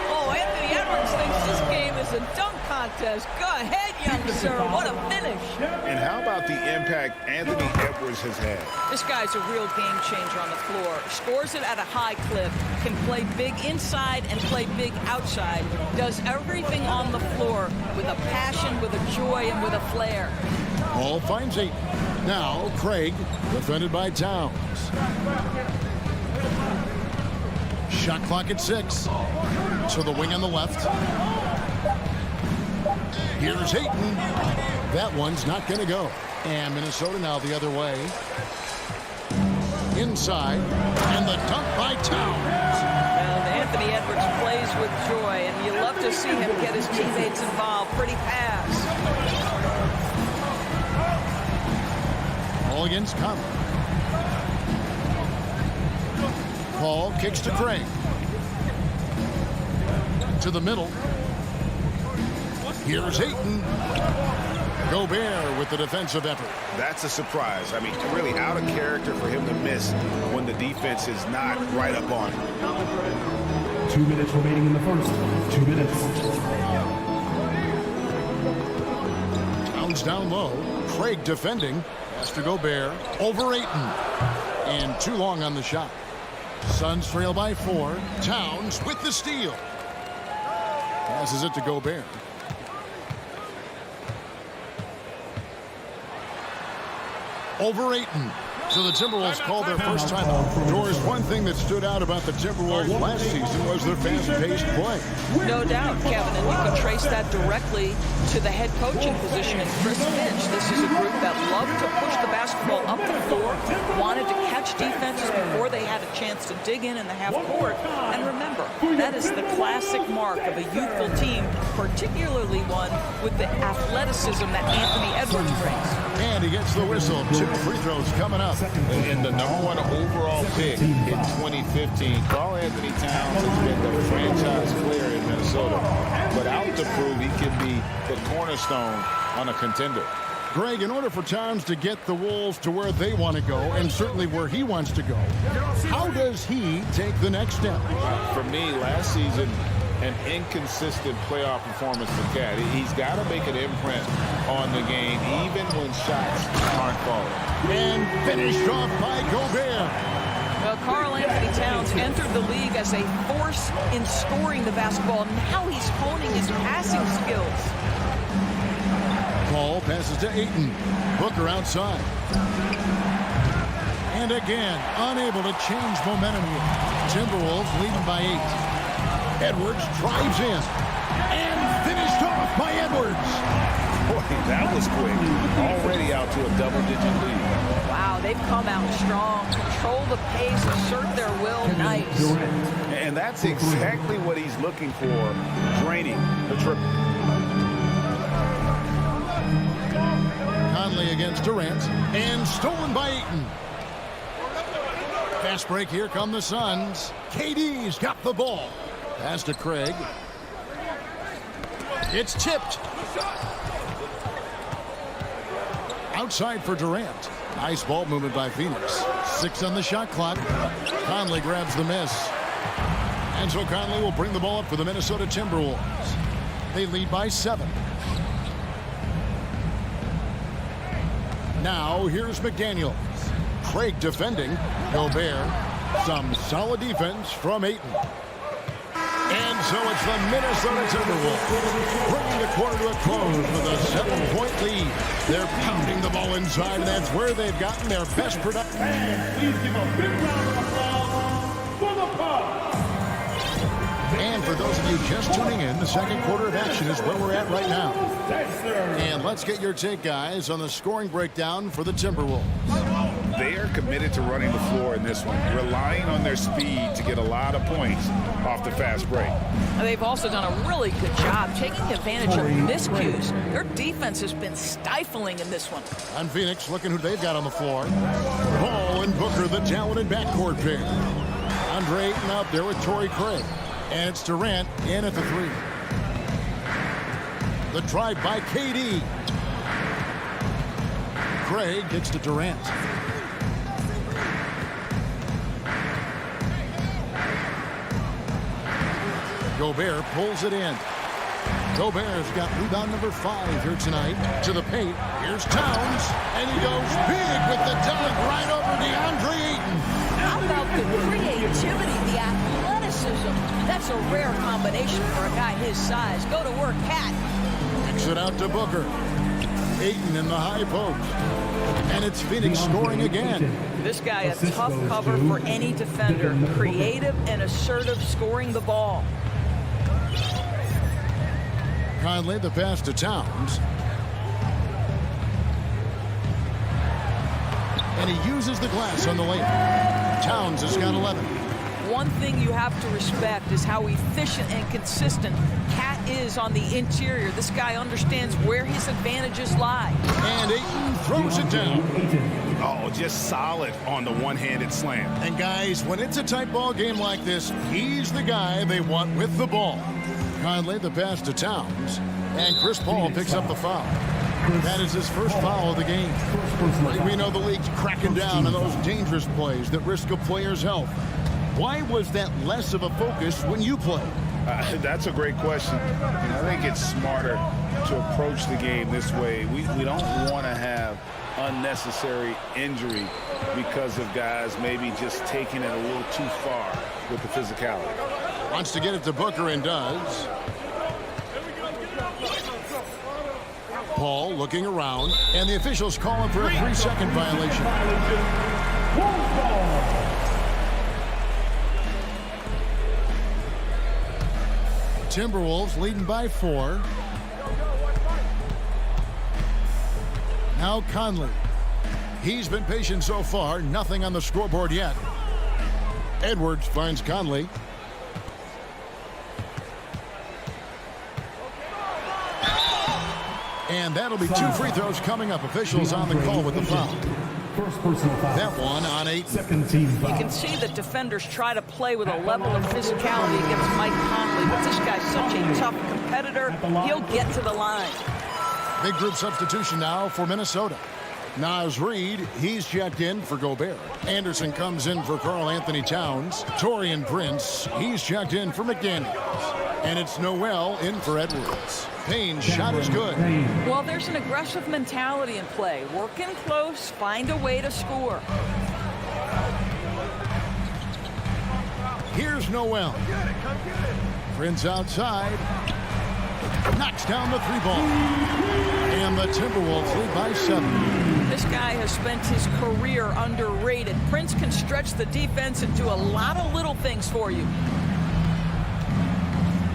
Oh, Anthony Edwards thinks this game is a dunk contest. Go ahead, young sir. What a finish. And how about the impact Anthony Edwards has had? This guy's a real game changer on the floor. Scores it at a high clip. Can play big inside and play big outside. Does everything on the floor with a passion, with a joy, and with a flair. Ball finds Ayton. Now Craig, defended by Towns. Shot clock at 6. To the wing on the left. Here's Ayton. That one's not going to go. And Minnesota now the other way. Inside. And the dunk by Towns. Well, Anthony Edwards plays with joy, and you love to see him get his teammates involved. Pretty pass. All against Conley. Paul kicks to Craig. To the middle. Here's Ayton. Gobert with the defensive effort. That's a surprise. I mean, really out of character for him to miss when the defense is not right up on him. 2 minutes remaining in the first. 2 minutes. Towns down low. Craig defending. Pass to Gobert. Over Ayton. And too long on the shot. Suns trail by 4. Towns with the steal. Passes it to Gobert. Over Ayton. So the Timberwolves called their first timeout. Doris, one thing that stood out about the Timberwolves last season was their fast-paced play. No doubt, Kevin, and you can trace that directly to the head coaching position in Chris Finch. This is a group that loved to push the basketball up the floor, wanted to catch defenses before they had a chance to dig in the half court. And remember, that is the classic mark of a youthful team, particularly one with the athleticism that Anthony Edwards brings. And he gets the whistle. 2 free throws coming up. And the #1 overall pick in 2015, Karl Anthony Towns has been the franchise player in Minnesota, but out to prove he can be the cornerstone on a contender. Greg, in order for Towns to get the Wolves to where they want to go, and certainly where he wants to go, how does he take the next step? For me, last season, an inconsistent playoff performance for Cat. He's got to make an imprint on the game, even when shots aren't falling. And finished off by Gobert. Well, Karl Anthony Towns entered the league as a force in scoring the basketball. Now he's honing his passing skills. Ball passes to Ayton. Booker outside. And again, unable to change momentum here. Timberwolves leading by 8. Edwards drives in. And finished off by Edwards. Boy, that was quick. Already out to a double-digit lead. Wow, they've come out strong. Control the pace, assert their will. Nice. And that's exactly what he's looking for. Draining the triple. Conley against Durant. And stolen by Ayton. Fast break. Here come the Suns. KD's got the ball. Pass to Craig. It's tipped. Outside for Durant. Nice ball movement by Phoenix. 6 on the shot clock. Conley grabs the miss. And so Conley will bring the ball up for the Minnesota Timberwolves. They lead by 7. Now here's McDaniels. Craig defending. Gobert. Some solid defense from Ayton. And so it's the Minnesota Timberwolves bringing the quarter to a close with a 7-point lead. They're pounding the ball inside, and that's where they've gotten their best production. Please give a big round of applause for the Pop. And for those of you just tuning in, the second quarter of action is where we're at right now. And let's get your take, guys, on the scoring breakdown for the Timberwolves. They are committed to running the floor in this one, relying on their speed to get a lot of points off the fast break. They've also done a really good job taking advantage of miscues. Their defense has been stifling in this one. On Phoenix, looking who they've got on the floor. Ball and Booker, the talented backcourt pair. Andre Ayton out there with Torrey Craig. And it's Durant in at the 3. The drive by KD. Craig gets to Durant. Gobert pulls it in. Gobert's got rebound number 5 here tonight. To the paint. Here's Towns. And he goes big with the dunk right over DeAndre Ayton. How about the creativity, the athleticism? That's a rare combination for a guy his size. Go to work, Cat. Kicks it out to Booker. Ayton in the high post. And it's Phoenix scoring again. This guy a tough cover for any defender. Creative and assertive scoring the ball. Conley, the pass to Towns. And he uses the glass on the layup. Towns has got 11. One thing you have to respect is how efficient and consistent Cat is on the interior. This guy understands where his advantages lie. And Ayton throws it down. Oh, just solid on the one-handed slam. And guys, when it's a tight ball game like this, he's the guy they want with the ball. Conley, the pass to Towns. And Chris Paul picks up the foul. That is his first foul of the game. We know the league's cracking down on those dangerous plays that risk a player's health. Why was that less of a focus when you play? That's a great question. I think it's smarter to approach the game this way. We don't want to have unnecessary injury because of guys maybe just taking it a little too far with the physicality. Wants to get it to Booker and does. Paul looking around, and the officials calling for a 3-second violation. Timberwolves leading by 4. Now Conley. He's been patient so far. Nothing on the scoreboard yet. Edwards finds Conley. And that'll be 2 free throws coming up. Officials on the call with the foul. First personal foul. That one on 8. Second team foul. You can see that defenders try to play with a level of physicality against Mike Conley, but this guy's such a tough competitor, he'll get to the line. Big group substitution now for Minnesota. Naz Reid, he's checked in for Gobert. Anderson comes in for Karl Anthony Towns. Taurean Prince, he's checked in for McDaniels. And it's Noel in for Edwards. Payne's shot is good. Well, there's an aggressive mentality in play. Work in close, find a way to score. Here's Noel. Prince outside. Knocks down the 3-ball. And the Timberwolves lead by 7. This guy has spent his career underrated. Prince can stretch the defense and do a lot of little things for you.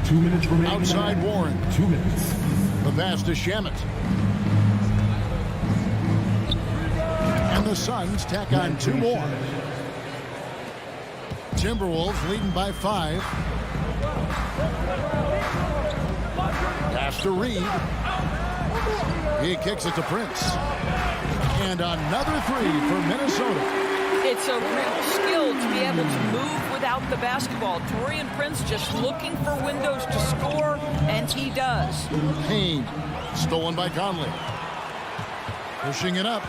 2 minutes remaining. Outside Warren. 2 minutes. The pass to Shamet. And the Suns tack on 2 more. Timberwolves leading by 5. Pass to Reed. He kicks it to Prince. And another 3 for Minnesota. It's a real skill to be able to move without the basketball. Taurean Prince just looking for windows to score, and he does. Payne, stolen by Conley. Pushing it up.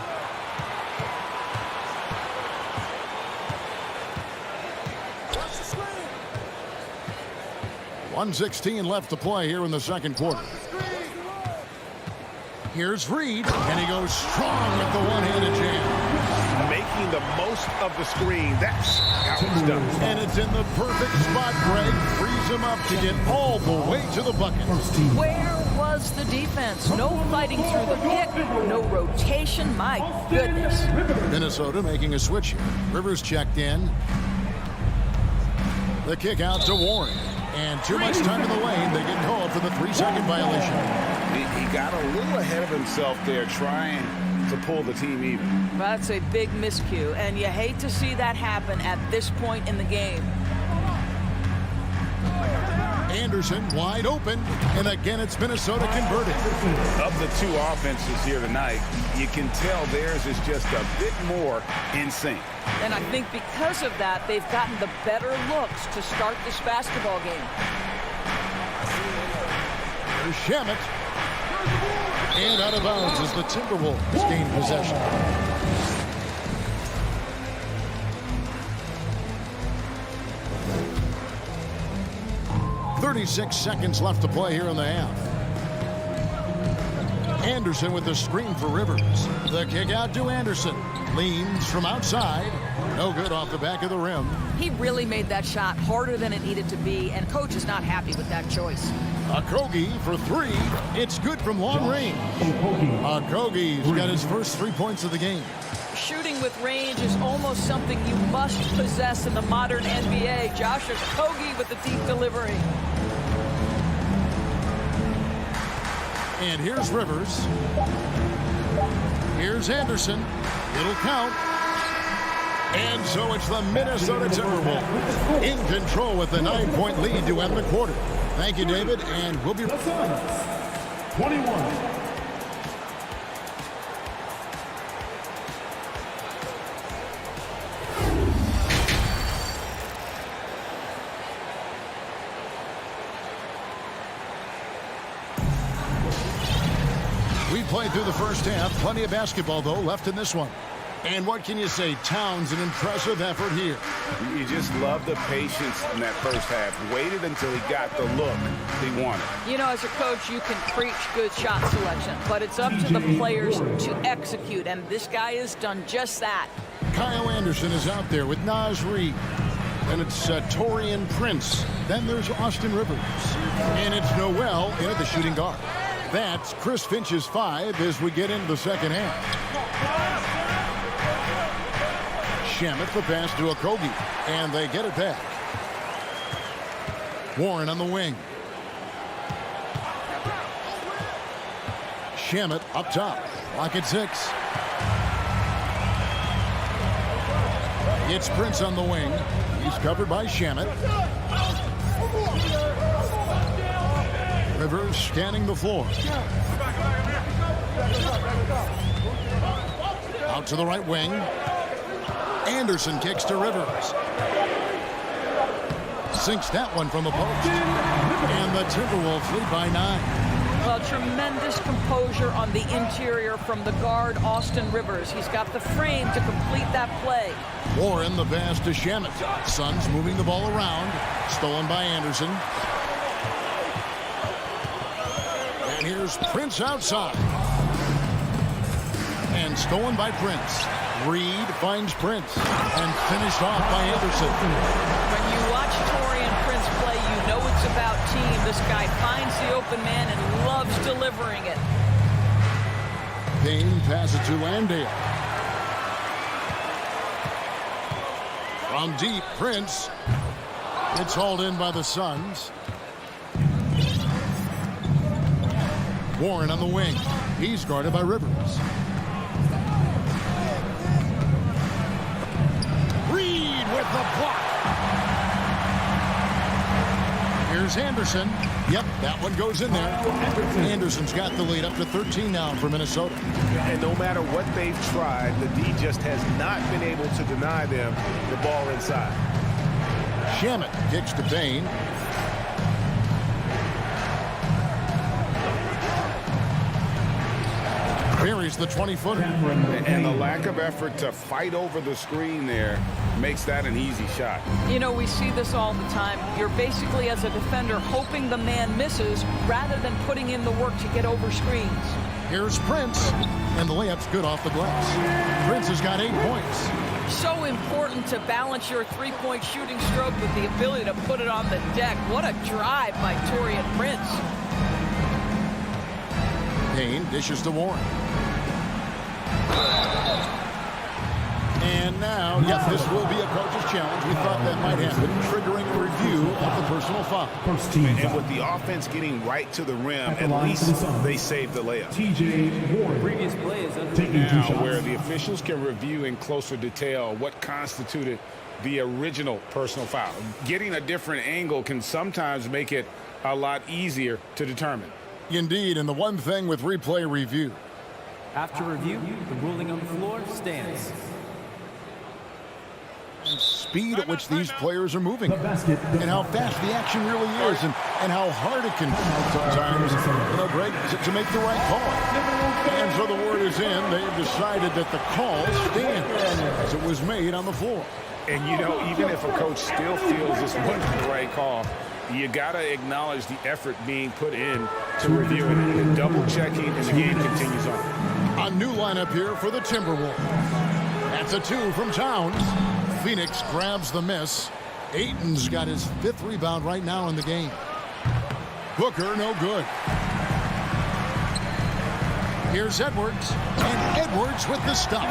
.116 left to play here in the second quarter. Here's Reed, and he goes strong with the one-handed jam. Making the most of the screen. That's how it's done. And it's in the perfect spot, Greg. Frees him up to get all the way to the bucket. Where was the defense? No fighting through the pick, no rotation. My goodness. Minnesota making a switch here. Rivers checked in. The kick out to Warren. And too much time in the lane. They get called for the 3-second violation. He got a little ahead of himself there trying to pull the team even. That's a big miscue, and you hate to see that happen at this point in the game. Anderson wide open, and again it's Minnesota converted. Of the 2 offenses here tonight, you can tell theirs is just a bit more in sync. And I think because of that, they've gotten the better looks to start this basketball game. There's Shamet. And out of bounds as the Timberwolves gain possession. .36 seconds left to play here in the half. Anderson with the screen for Rivers. The kick out to Anderson. Leans from outside. No good off the back of the rim. He really made that shot harder than it needed to be, and coach is not happy with that choice. Octopi for 3. It's good from long range. Octopi's got his first 3 points of the game. Shooting with range is almost something you must possess in the modern NBA. Josh Octopi with the deep delivery. And here's Rivers. Here's Anderson. It'll count. And so it's the Minnesota Timberwolves in control with the 9-point lead to end the quarter. Thank you, David, and we'll be right back. 21. We played through the first half. Plenty of basketball, though, left in this one. And what can you say? Towns, an impressive effort here. You just love the patience in that first half. Waited until he got the look he wanted. You know, as a coach, you can preach good shot selection, but it's up to the players to execute, and this guy has done just that. Kyle Anderson is out there with Naz Reid. And it's Taurean Prince. Then there's Austin Rivers. And it's Noel in at the shooting guard. That's Chris Finch's 5 as we get into the second half. Shamet the pass to Octopi, and they get it back. Warren on the wing. Shamet up top. Lock at 6. It's Prince on the wing. He's covered by Shamet. Rivers scanning the floor. Out to the right wing. Anderson kicks to Rivers. Sinks that one from the post. And the Timberwolves lead by 9. Well, tremendous composure on the interior from the guard, Austin Rivers. He's got the frame to complete that play. Warren the pass to Shamet. Suns moving the ball around. Stolen by Anderson. And here's Prince outside. And stolen by Prince. Reed finds Prince and finished off by Anderson. When you watch Taurean Prince play, you know it's about team. This guy finds the open man and loves delivering it. Payne passes to Landale. From deep, Prince. It's hauled in by the Suns. Warren on the wing. He's guarded by Rivers. Reed with the block. Here's Anderson. Yep, that one goes in there. Anderson's got the lead up to 13 now for Minnesota. And no matter what they've tried, the D just has not been able to deny them the ball inside. Shamet kicks to Payne. Buries the 20-footer. And the lack of effort to fight over the screen there makes that an easy shot. You know, we see this all the time. You're basically, as a defender, hoping the man misses rather than putting in the work to get over screens. Here's Prince, and the layup's good off the glass. Prince has got 8 points. So important to balance your three-point shooting stroke with the ability to put it on the deck. What a drive by Taurean Prince. Payne dishes to Warren. And now, yes, this will be a coach's challenge. We thought that might happen, triggering a review of the personal foul. And with the offense getting right to the rim, at least they saved the layup. Previous play is Now, where the officials can review in closer detail what constituted the original personal foul. Getting a different angle can sometimes make it a lot easier to determine. Indeed, and the one thing with replay review. After review, the ruling on the floor stands. Speed at which these players are moving and how fast the action really is and how hard it can sometimes, Greg, to make the right call. And so the word is in. They've decided that the call stands as it was made on the floor. And, even if a coach still feels this wasn't the right call, you got to acknowledge the effort being put in to reviewing it and double-checking, and the game continues on. A new lineup here for the Timberwolves. That's a 2 from Towns. Phoenix grabs the miss. Ayton's got his 5th rebound right now in the game. Booker, no good. Here's Edwards, and Edwards with the stuff.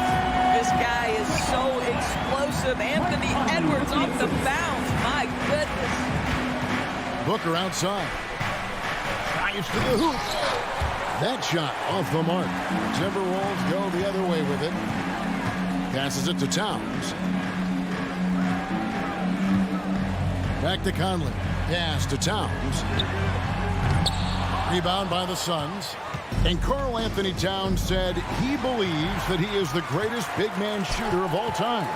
This guy is so explosive. Anthony Edwards off the bounce. My goodness. Booker outside. Drives to the hoop. That shot off the mark. Timberwolves go the other way with it. Passes it to Towns. Back to Conley. Pass to Towns. Rebound by the Suns. And Karl Anthony Towns said he believes that he is the greatest big man shooter of all time.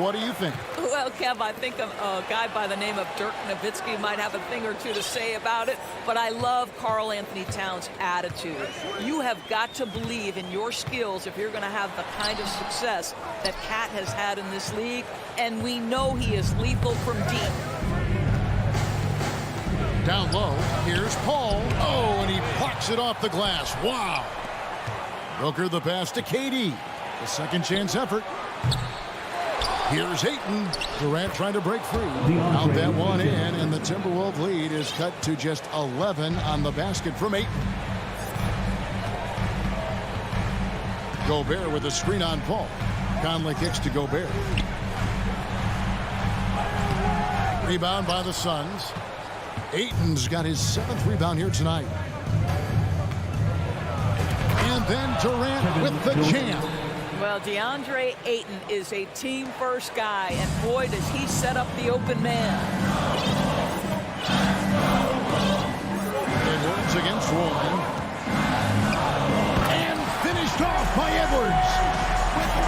What do you think? Well, Kev, I think a guy by the name of Dirk Nowitzki might have a thing or two to say about it, but I love Karl Anthony Towns' attitude. You have got to believe in your skills if you're going to have the kind of success that Cat has had in this league, and we know he is lethal from deep. Down low, here's Paul. Oh, and he blocks it off the glass. Wow. Booker the pass to KD. A second chance effort. Here's Ayton. Durant trying to break through. Out that one in, and the Timberwolves lead is cut to just 11 on the basket from Ayton. Gobert with a screen on Paul. Conley kicks to Gobert. Rebound by the Suns. Ayton's got his 7th rebound here tonight. And then Durant with the jam. Well, DeAndre Ayton is a team-first guy, and boy, does he set up the open man. Edwards against Warren. And finished off by Edwards.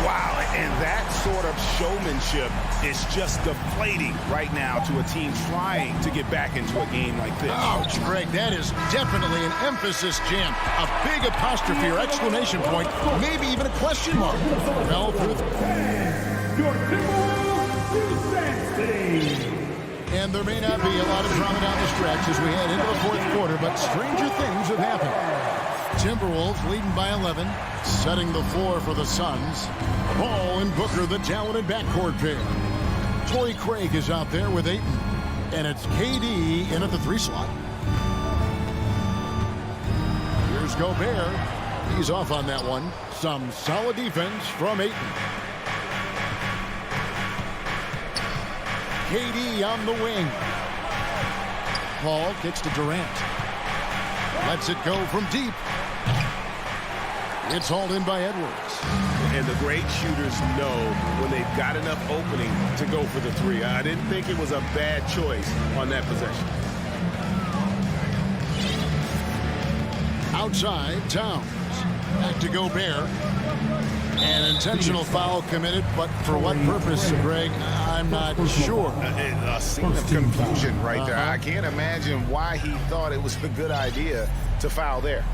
Wow, and that sort of showmanship is just deflating right now to a team trying to get back into a game like this. Ouch, Greg, that is definitely an emphasis jam. A big apostrophe or exclamation point, maybe even a question mark. Fell through. And there may not be a lot of drama down the stretch as we head into the 4th quarter, but stranger things have happened. Timberwolves leading by 11, setting the floor for the Suns. Ball and Booker, the talented backcourt pair. Torrey Craig is out there with Ayton, and it's KD in at the 3 slot. Here's Gobert. He's off on that one. Some solid defense from Ayton. KD on the wing. Paul kicks to Durant. Lets it go from deep. It's hauled in by Edwards. And the great shooters know when they've got enough opening to go for the 3. I didn't think it was a bad choice on that possession. Outside, Towns. Back to Gobert. An intentional foul committed, but for what purpose, Greg? I'm not sure. A scene of confusion right there. I can't imagine why he thought it was a good idea to foul there.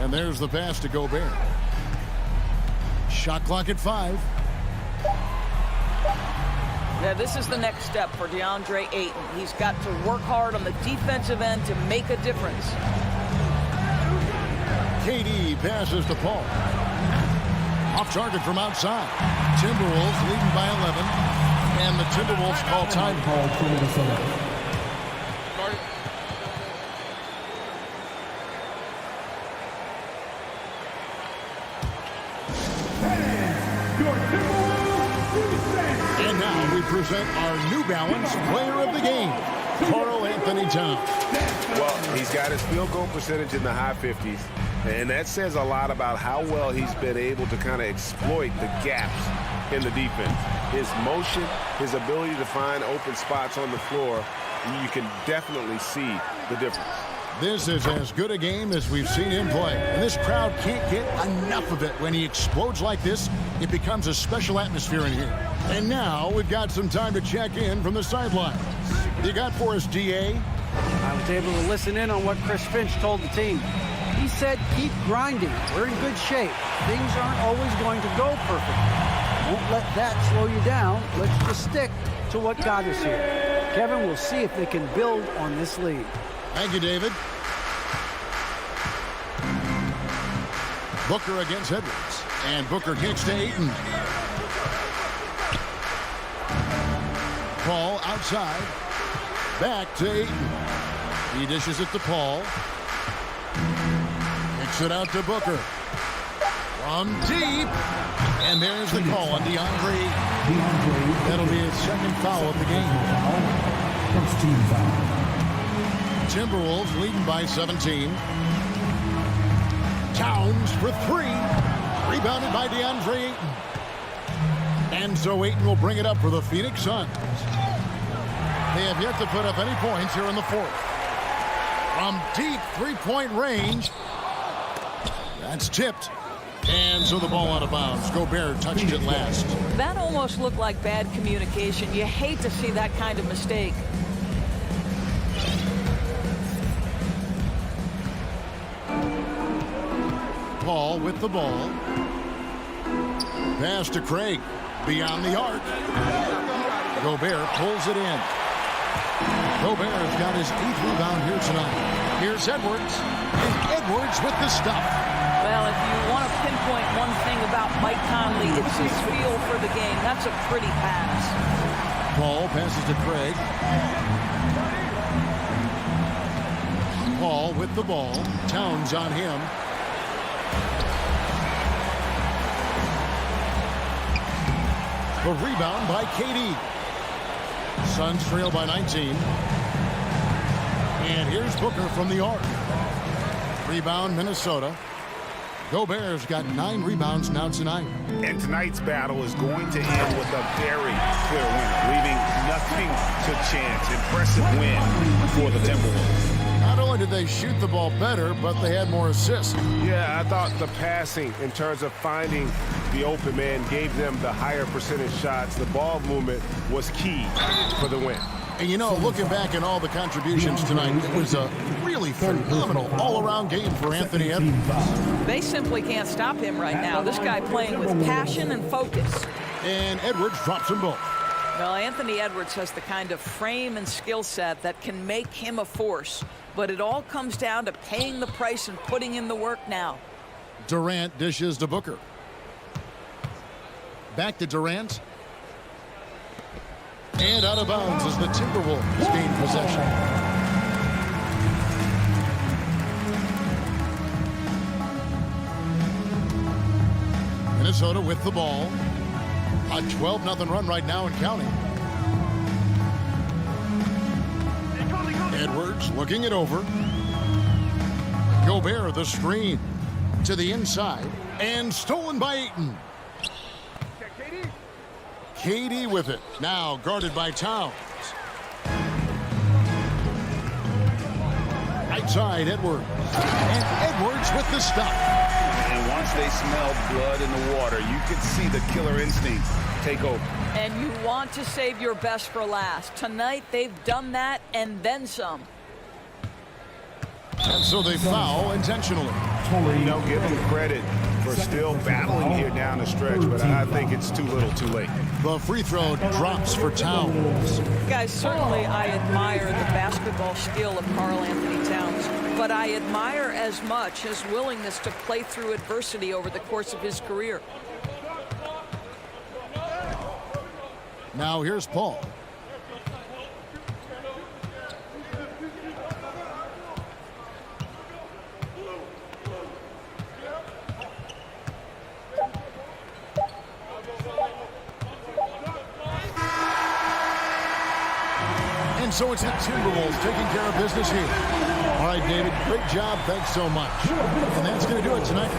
And there's the pass to Gobert. Shot clock at 5. Yeah, this is the next step for DeAndre Ayton. He's got to work hard on the defensive end to make a difference. KD passes to Paul. Off target from outside. Timberwolves leading by 11. And the Timberwolves call time. And now we present our New Balance player of the game, Karl Anthony Towns. Well, he's got his field goal percentage in the high 50s. And that says a lot about how well he's been able to kind of exploit the gaps in the defense. His motion, his ability to find open spots on the floor, you can definitely see the difference. This is as good a game as we've seen him play. And this crowd can't get enough of it. When he explodes like this, it becomes a special atmosphere in here. And now we've got some time to check in from the sidelines. You got for us, DA? I was able to listen in on what Chris Finch told the team. He said, keep grinding. We're in good shape. Things aren't always going to go perfect. Won't let that slow you down. Let's just stick to what got us here. Kevin, we'll see if they can build on this lead. Thank you, David. Booker against Edwards. And Booker kicks to Ayton. Paul outside. Back to Ayton. He dishes it to Paul. Kicks it out to Booker. From deep. And there's the call on DeAndre. That'll be his second foul of the game. First team foul. Timberwolves leading by 17. Towns for 3. Rebounded by DeAndre Ayton. And so Ayton will bring it up for the Phoenix Suns. They have yet to put up any points here in the 4th. From deep three-point range. That's tipped. And so the ball out of bounds. Gobert touched it last. That almost looked like bad communication. You hate to see that kind of mistake. Paul with the ball. Pass to Craig. Beyond the arc. Gobert pulls it in. Gobert's got his 8th rebound here tonight. Here's Edwards. And Edwards with the stuff. Well, if you want to pinpoint one thing about Mike Conley, it's his feel for the game. That's a pretty pass. Paul passes to Craig. Paul with the ball. Towns on him. The rebound by KD. Suns trail by 19. And here's Booker from the arc. Rebound, Minnesota. Gobert's got 9 rebounds now tonight. And tonight's battle is going to end with a very clear winner, leaving nothing to chance. Impressive win for the Timberwolves. Not only did they shoot the ball better, but they had more assists. Yeah, I thought the passing in terms of finding the open man gave them the higher percentage shots. The ball movement was key for the win. And you know, looking back at all the contributions tonight, it was a really phenomenal all-around game for Anthony Edwards. They simply can't stop him right now. This guy playing with passion and focus. And Edwards drops them both. Well, Anthony Edwards has the kind of frame and skill set that can make him a force. But it all comes down to paying the price and putting in the work now. Durant dishes to Booker. Back to Durant. And out of bounds as the Timberwolves gain possession. Minnesota with the ball. A 12-0 run right now and counting. Edwards looking it over. Gobert the screen to the inside and stolen by Ayton. KD with it. Now guarded by Towns. Right side Edwards. And Edwards with the stop. And once they smell blood in the water, you can see the killer instinct take over. And you want to save your best for last. Tonight, they've done that and then some. And so they foul intentionally. You know, give them credit for still battling here down the stretch, but I think it's too little too late. The free throw drops for Towns. Guys, certainly I admire the basketball skill of Karl Anthony Towns, but I admire as much his willingness to play through adversity over the course of his career. Now here's Paul. And so it's the Timberwolves taking care of business here. All right, David, great job. Thanks so much. And that's going to do it tonight.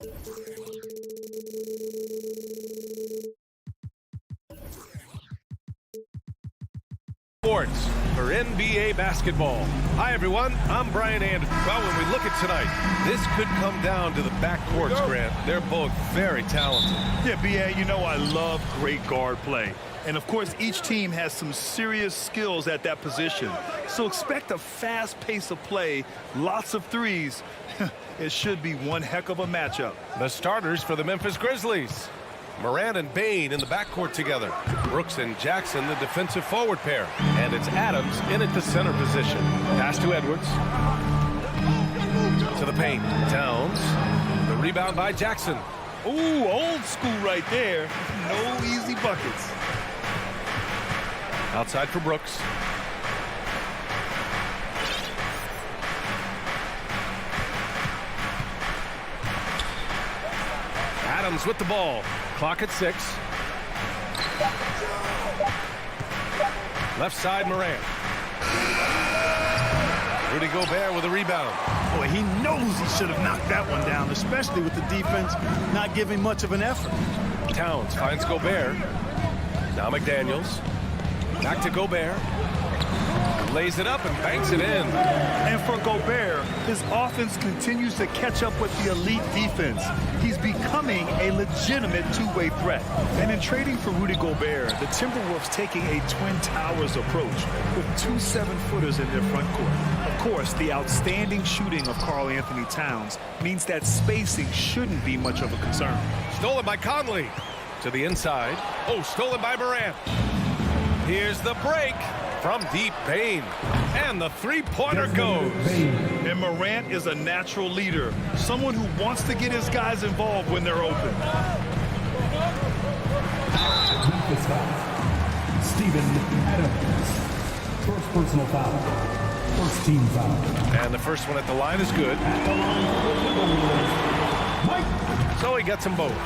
Sports for NBA basketball. Hi, everyone. I'm Brian Anderson. Well, when we look at tonight, this could come down to the backcourts, Grant. They're both very talented. Yeah, B.A., you know I love great guard play. And, of course, each team has some serious skills at that position. So expect a fast pace of play, lots of threes. It should be one heck of a matchup. The starters for the Memphis Grizzlies. Morant and Bane in the backcourt together. Brooks and Jackson, the defensive forward pair. And it's Adams in at the center position. Pass to Edwards. To the paint. Towns. The rebound by Jackson. Ooh, old school right there. No easy buckets. Outside for Brooks. Adams with the ball. Clock at 6. Left side, Morant. Rudy Gobert with a rebound. Boy, he knows he should have knocked that one down, especially with the defense not giving much of an effort. Towns finds Gobert. Now McDaniels. Back to Gobert. Lays it up and banks it in. And for Gobert, his offense continues to catch up with the elite defense. He's becoming a legitimate two-way threat. And in trading for Rudy Gobert, the Timberwolves taking a Twin Towers approach with 2 7-footers in their front court. Of course, the outstanding shooting of Karl Anthony Towns means that spacing shouldn't be much of a concern. Stolen by Conley. To the inside. Oh, stolen by Morant. Here's the break. From deep, Bane. And the three-pointer goes. And Morant is a natural leader. Someone who wants to get his guys involved when they're open. Memphis foul. Steven Adams. First personal foul. First team foul. And the first one at the line is good. So he gets them both.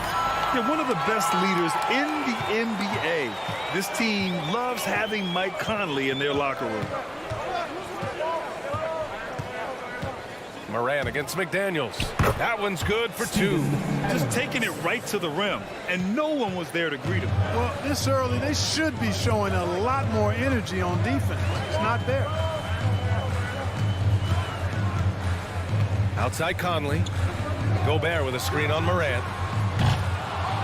Yeah, one of the best leaders in the NBA. This team loves having Mike Conley in their locker room. Morant against McDaniels. That one's good for 2. Just taking it right to the rim, and no one was there to greet him. Well, this early, they should be showing a lot more energy on defense. It's not there. Outside Conley. Gobert with a screen on Morant.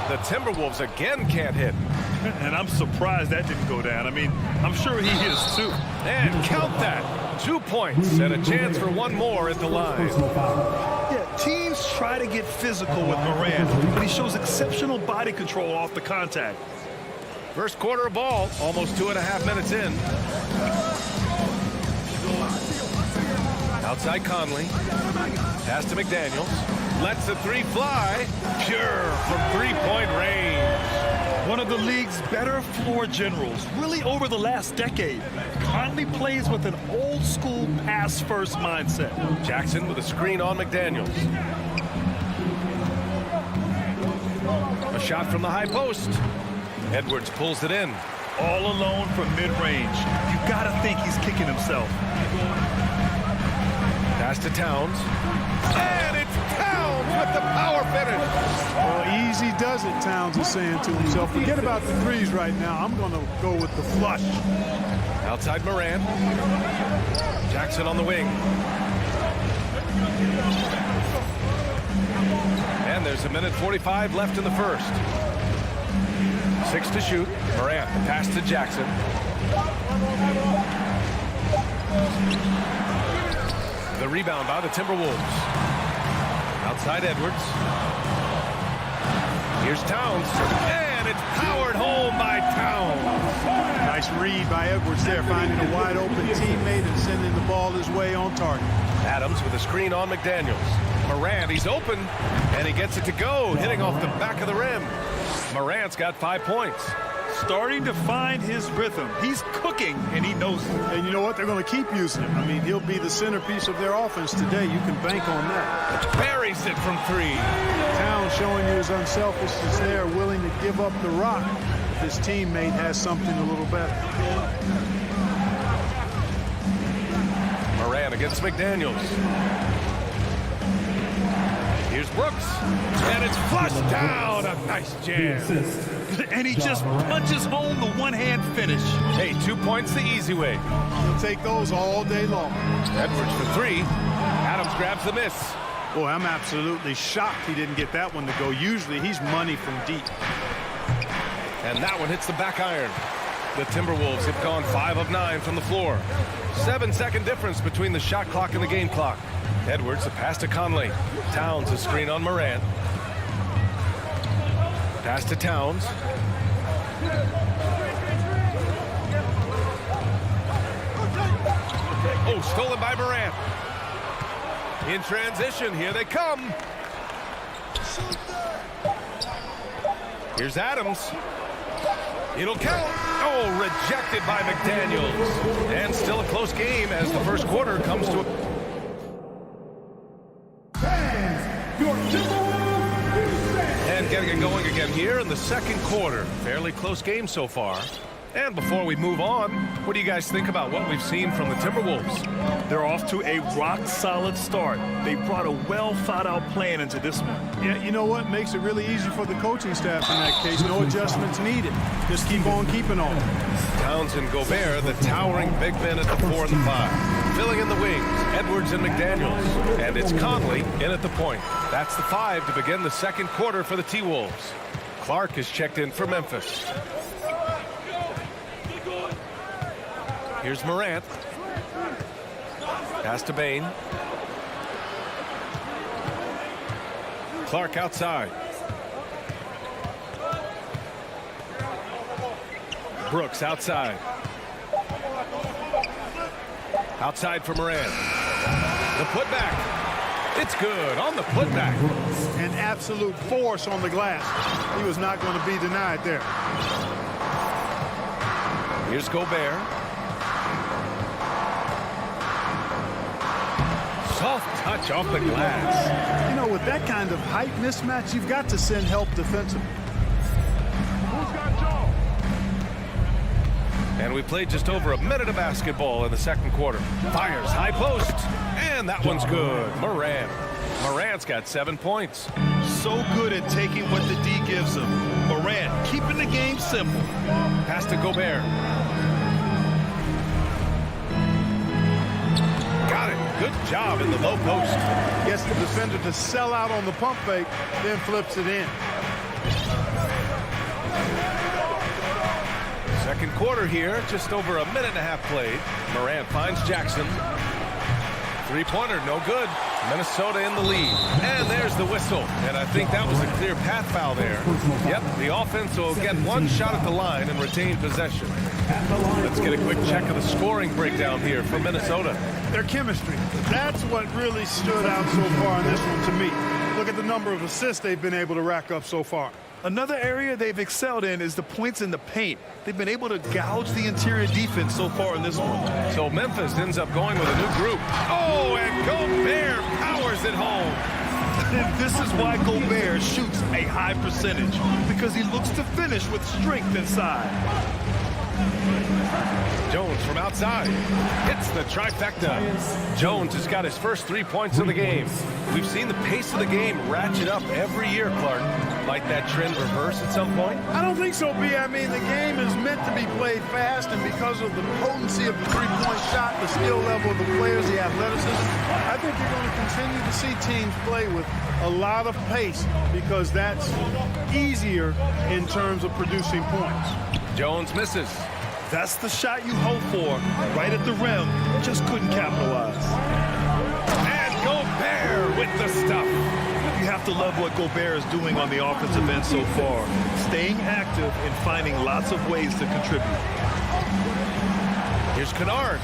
The Timberwolves again can't hit. And I'm surprised that didn't go down. I mean, I'm sure he is too. And count that. 2 points and a chance for one more at the line. Yeah, teams try to get physical with Morant, but he shows exceptional body control off the contact. First quarter of ball, almost 2.5 minutes in. Outside Conley. Pass to McDaniels. Lets the 3 fly. Pure from three-point range. One of the league's better floor generals, really over the last decade. Conley plays with an old-school pass-first mindset. Jackson with a screen on McDaniels. A shot from the high post. Edwards pulls it in. All alone from mid-range. You gotta think he's kicking himself. Pass to Towns. And it's Towns with the power finish. Well, easy does it, Towns is saying to himself. Forget about the threes right now. I'm going to go with the flush. Outside Morant. Jackson on the wing. And there's 1:45 left in the first. 6 to shoot. Morant, pass to Jackson. The rebound by the Timberwolves. Outside Edwards. Here's Towns. And it's powered home by Towns. Nice read by Edwards there, finding a wide open teammate and sending the ball his way on target. Adams with a screen on McDaniels. Morant, he's open, and he gets it to go, hitting off the back of the rim. Morant's got 5 points. Starting to find his rhythm. He's cooking, and he knows it. And you know what? They're going to keep using him. I mean, he'll be the centerpiece of their offense today. You can bank on that. Buries it from 3. Towns showing you his unselfishness there, willing to give up the rock if his teammate has something a little better. Morant against McDaniels. Here's Brooks. And it's flushed down. A nice jam. And he just punches home the one-hand finish. Hey, 2 points the easy way. He'll take those all day long. Edwards for three. Adams grabs the miss. Boy, I'm absolutely shocked he didn't get that one to go. Usually he's money from deep. And that one hits the back iron. The Timberwolves have gone 5 of 9 from the floor. 7-second difference between the shot clock and the game clock. Edwards, a pass to Conley. Towns, a screen on Morant. Pass to Towns. Oh, stolen by Morant. In transition, here they come. Here's Adams. It'll count. Oh, rejected by McDaniels. And still a close game as the first quarter comes to a... And getting it going again here in the second quarter. Fairly close game so far. And before we move on, what do you guys think about what we've seen from the Timberwolves? They're off to a rock-solid start. They brought a well-thought-out plan into this one. Yeah, you know what? Makes it really easy for the coaching staff in that case. No adjustments needed. Just keep on keeping on. Towns and Gobert, the towering big men at the 4 and the 5. Filling in the wings, Edwards and McDaniels. And it's Conley in at the point. That's the 5 to begin the second quarter for the T-Wolves. Clark is checked in for Memphis. Here's Morant. Pass to Bane. Clark outside. Brooks outside. Outside for Morant. The putback. It's good on the putback. An absolute force on the glass. He was not going to be denied there. Here's Gobert. Soft touch off the glass. You know, with that kind of height mismatch, you've got to send help defensively. And we played just over a minute of basketball in the second quarter. Fires high post. And that one's good. Morant's got 7 points. So good at taking what the D gives him. Morant keeping the game simple. Pass to Gobert. Got it. Good job in the low post. Gets the defender to sell out on the pump fake, then flips it in. Second quarter here, just over a minute and a half played. Morant finds Jackson. Three-pointer, no good. Minnesota in the lead. And there's the whistle. And I think that was a clear path foul there. Yep, the offense will get one shot at the line and retain possession. Let's get a quick check of the scoring breakdown here for Minnesota. Their chemistry. That's what really stood out so far in this one to me. Look at the number of assists they've been able to rack up so far. Another area they've excelled in is the points in the paint. They've been able to gouge the interior defense so far in this one. So Memphis ends up going with a new group. Oh, and Gobert powers it home. And this is why Gobert shoots a high percentage, because he looks to finish with strength inside. Jones from outside hits the trifecta. Jones has got his first 3 points of the game. We've seen the pace of the game ratchet up every year, Clark. Might that trend reverse at some point? I don't think so, B. I mean, the game is meant to be played fast, and because of the potency of the three-point shot, the skill level of the players, the athleticism, I think you're going to continue to see teams play with a lot of pace because that's easier in terms of producing points. Jones misses. That's the shot you hope for. Right at the rim. Just couldn't capitalize. And Gobert with the stuff. You have to love what Gobert is doing on the offensive end so far. Staying active and finding lots of ways to contribute. Here's Kennard.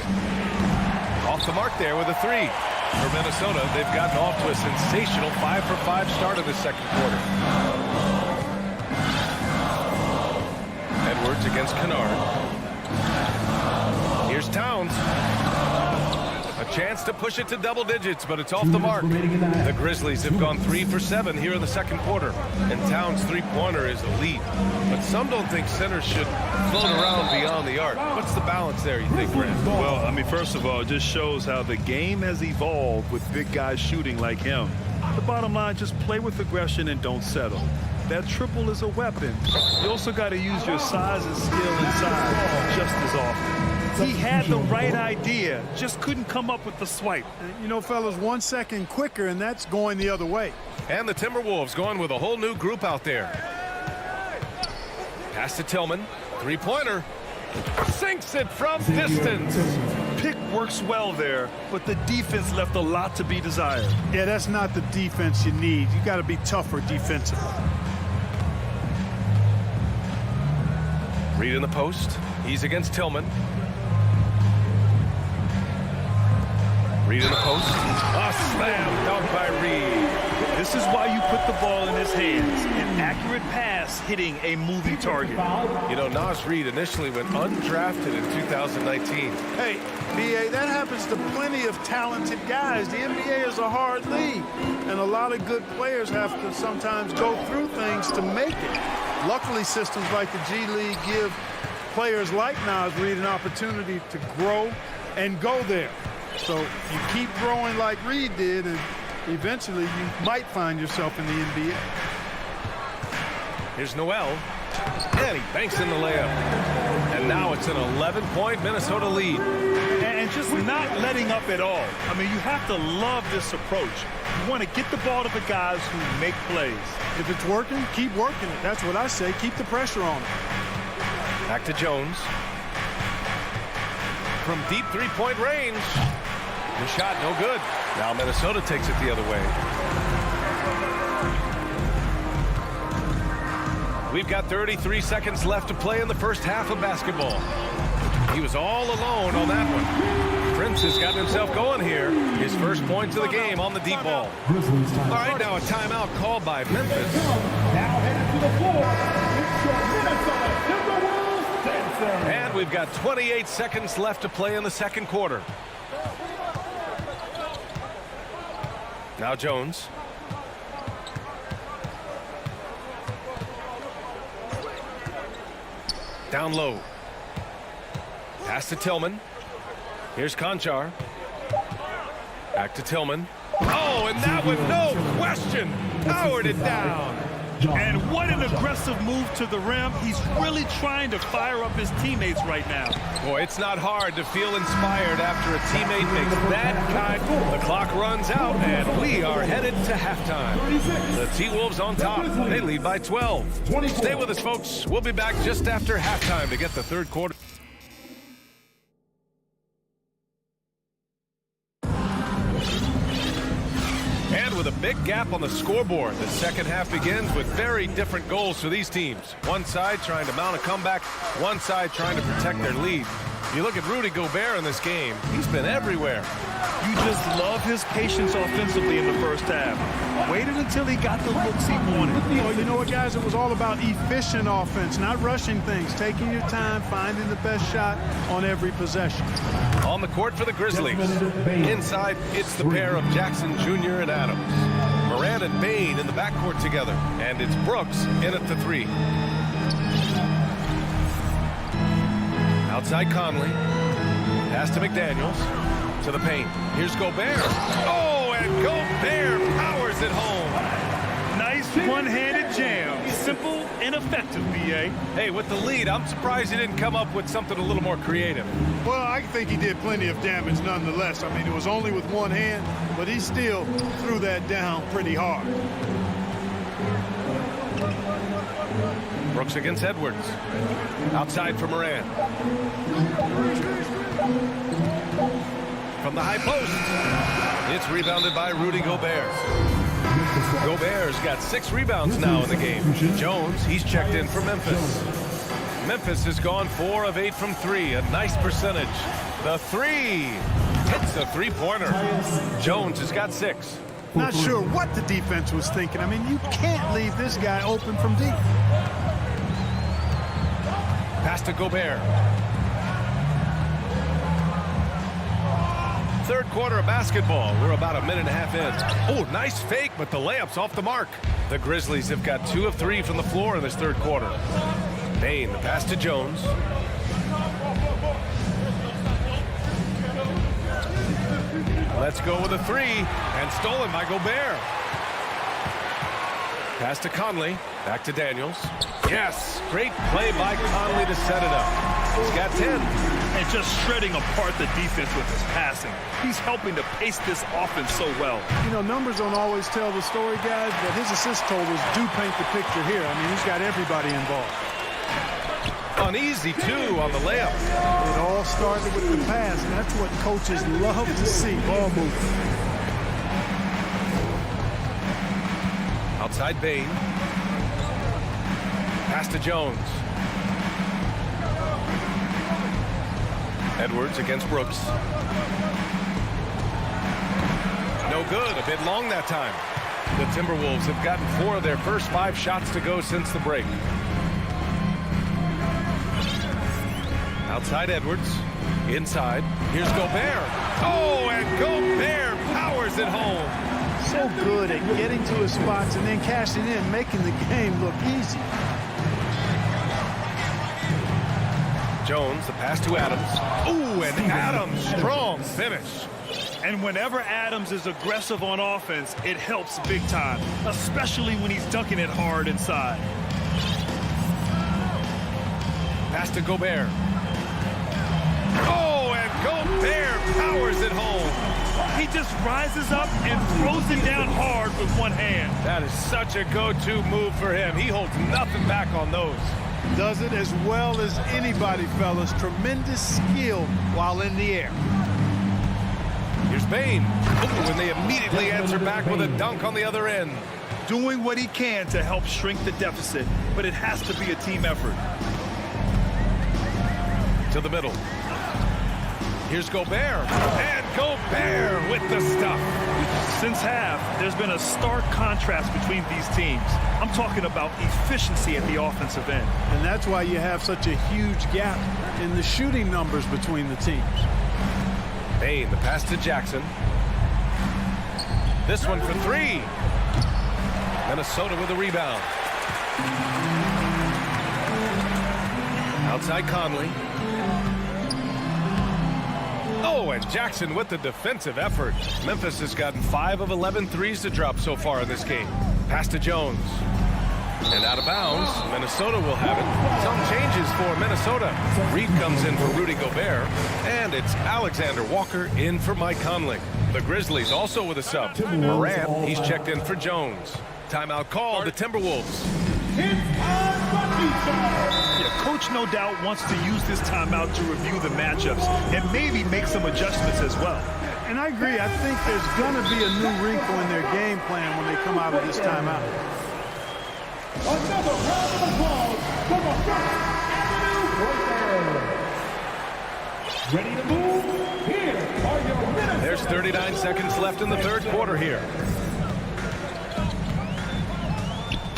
Off the mark there with a 3. For Minnesota, they've gotten off to a sensational 5-for-5 start of the second quarter. Edwards against Kennard. Here's Towns. A chance to push it to double digits, but it's off the mark. The Grizzlies have gone 3 for 7 here in the second quarter, and Towns' three-pointer is the lead. But some don't think centers should float around beyond the arc. What's the balance there, you think, Grant? Well, I mean, first of all, it just shows how the game has evolved with big guys shooting like him. The bottom line, just play with aggression and don't settle. That triple is a weapon. You also got to use your size and skill inside just as often. He had the right idea, just couldn't come up with the swipe. You know, fellas, 1 second quicker, and that's going the other way. And the Timberwolves going with a whole new group out there. Pass to Tillman. Three-pointer. Sinks it from distance. Pick works well there, but the defense left a lot to be desired. Yeah, that's not the defense you need. You got to be tougher defensively. Reed in the post. He's against Tillman. Reed in the post. A slam dunk by Reed. This is why you put the ball in his hands. An accurate pass hitting a moving target. You know, Nas Reed initially went undrafted in 2019. Hey, BA, that happens to plenty of talented guys. The NBA is a hard league, and a lot of good players have to sometimes go through things to make it. Luckily, systems like the G League give players like Nas Reed an opportunity to grow and go there. So you keep growing like Reed did, and eventually you might find yourself in the NBA. Here's Noel. And he banks in the layup. And now it's an 11-point Minnesota lead. And just not letting up at all. I mean, you have to love this approach. You want to get the ball to the guys who make plays. If it's working, keep working it. That's what I say. Keep the pressure on it. Back to Jones. From deep three-point range. The shot no good. Now Minnesota takes it the other way. We've got 33 seconds left to play in the first half of basketball. He was all alone on that one. Prince has gotten himself going here. His first points of the game on the deep ball. All right, now a timeout called by Memphis. Now headed to the floor, it's your Minnesota Timberwolves. And we've got 28 seconds left to play in the second quarter. Now Jones. Down low. Pass to Tillman. Here's Conchar. Back to Tillman. Oh, and that one, no question, powered it down. And what an aggressive move to the rim. He's really trying to fire up his teammates right now. Boy, it's not hard to feel inspired after a teammate makes that kind. The clock runs out, and we are headed to halftime. The T-Wolves on top. They lead by 12. Stay with us, folks. We'll be back just after halftime to get the third quarter. With a big gap on the scoreboard, the second half begins with very different goals for these teams. One side trying to mount a comeback, one side trying to protect their lead. You look at Rudy Gobert in this game, he's been everywhere. You just love his patience offensively in the first half. Waited until he got the looks he wanted. Well, you know what, guys? It was all about efficient offense, not rushing things, taking your time, finding the best shot on every possession. On the court for the Grizzlies. Inside, it's the pair of Jackson Jr. and Adams. Moran and Bain in the backcourt together. And it's Brooks in at the three. Outside Conley. Pass to McDaniels. To the paint. Here's Gobert. Oh, and Gobert powers it home. Nice one-handed jam. Simple and effective, B.A. Hey, with the lead, I'm surprised he didn't come up with something a little more creative. Well, I think he did plenty of damage nonetheless. I mean, it was only with one hand, but he still threw that down pretty hard. Brooks against Edwards. Outside for Moran. From the high post. It's rebounded by Rudy Gobert. Gobert's got 6 rebounds now in the game. Jones, he's checked in for Memphis. Memphis has gone 4 of 8 from 3. A nice percentage. The three. Hits a three-pointer. Jones has got 6. Not sure what the defense was thinking. I mean, you can't leave this guy open from deep. Pass to Gobert. Third quarter of basketball. We're about a minute and a half in. Oh, nice fake, but the layup's off the mark. The Grizzlies have got 2 of 3 from the floor in this third quarter. Bain, the pass to Jones. Let's go with a 3, and stolen by Gobert. Pass to Conley. Back to Daniels. Yes. Great play by Conley to set it up. He's got 10. And just shredding apart the defense with his passing. He's helping to pace this offense so well. You know, numbers don't always tell the story, guys, but his assist totals do paint the picture here. I mean, he's got everybody involved. Uneasy, too, on the layup. It all started with the pass, and that's what coaches love to see. Ball movement. Outside Bain. Pass to Jones. Edwards against Brooks. No good. A bit long that time. The Timberwolves have gotten 4 of their first 5 shots to go since the break. Outside Edwards. Inside. Here's Gobert. Oh, and Gobert powers it home. So good at getting to his spots and then cashing in, making the game look easy. Jones, the pass to Adams. Ooh, and Adams, strong finish. And whenever Adams is aggressive on offense, it helps big time, especially when he's dunking it hard inside. Pass to Gobert. Oh, and Gobert powers it home. He just rises up and throws it down hard with one hand. That is such a go-to move for him. He holds nothing back on those. Does it as well as anybody, fellas. Tremendous skill while in the air. Here's Bain. Ooh, and they immediately answer back with a dunk on the other end. Doing what he can to help shrink the deficit, but it has to be a team effort. To the middle. Here's Gobert. And Gobert with the stuff. Since half, there's been a stark contrast between these teams. I'm talking about efficiency at the offensive end. And that's why you have such a huge gap in the shooting numbers between the teams. Bain, the pass to Jackson. This one for 3. Minnesota with a rebound. Outside Conley. Oh, and Jackson with the defensive effort. Memphis has gotten 5 of 11 threes to drop so far in this game. Pass to Jones. And out of bounds, Minnesota will have it. Some changes for Minnesota. Reed comes in for Rudy Gobert. And it's Alexander Walker in for Mike Conley. The Grizzlies also with a sub. Morant, he's checked in for Jones. Timeout called, the Timberwolves. Yeah, coach no doubt wants to use this timeout to review the matchups and maybe make some adjustments as well. And I agree. I think there's going to be a new wrinkle in their game plan when they come out of this timeout. Another round of applause for the First Avenue Breakers. Ready to move? Here are your winners. There's 39 seconds left in the third quarter here.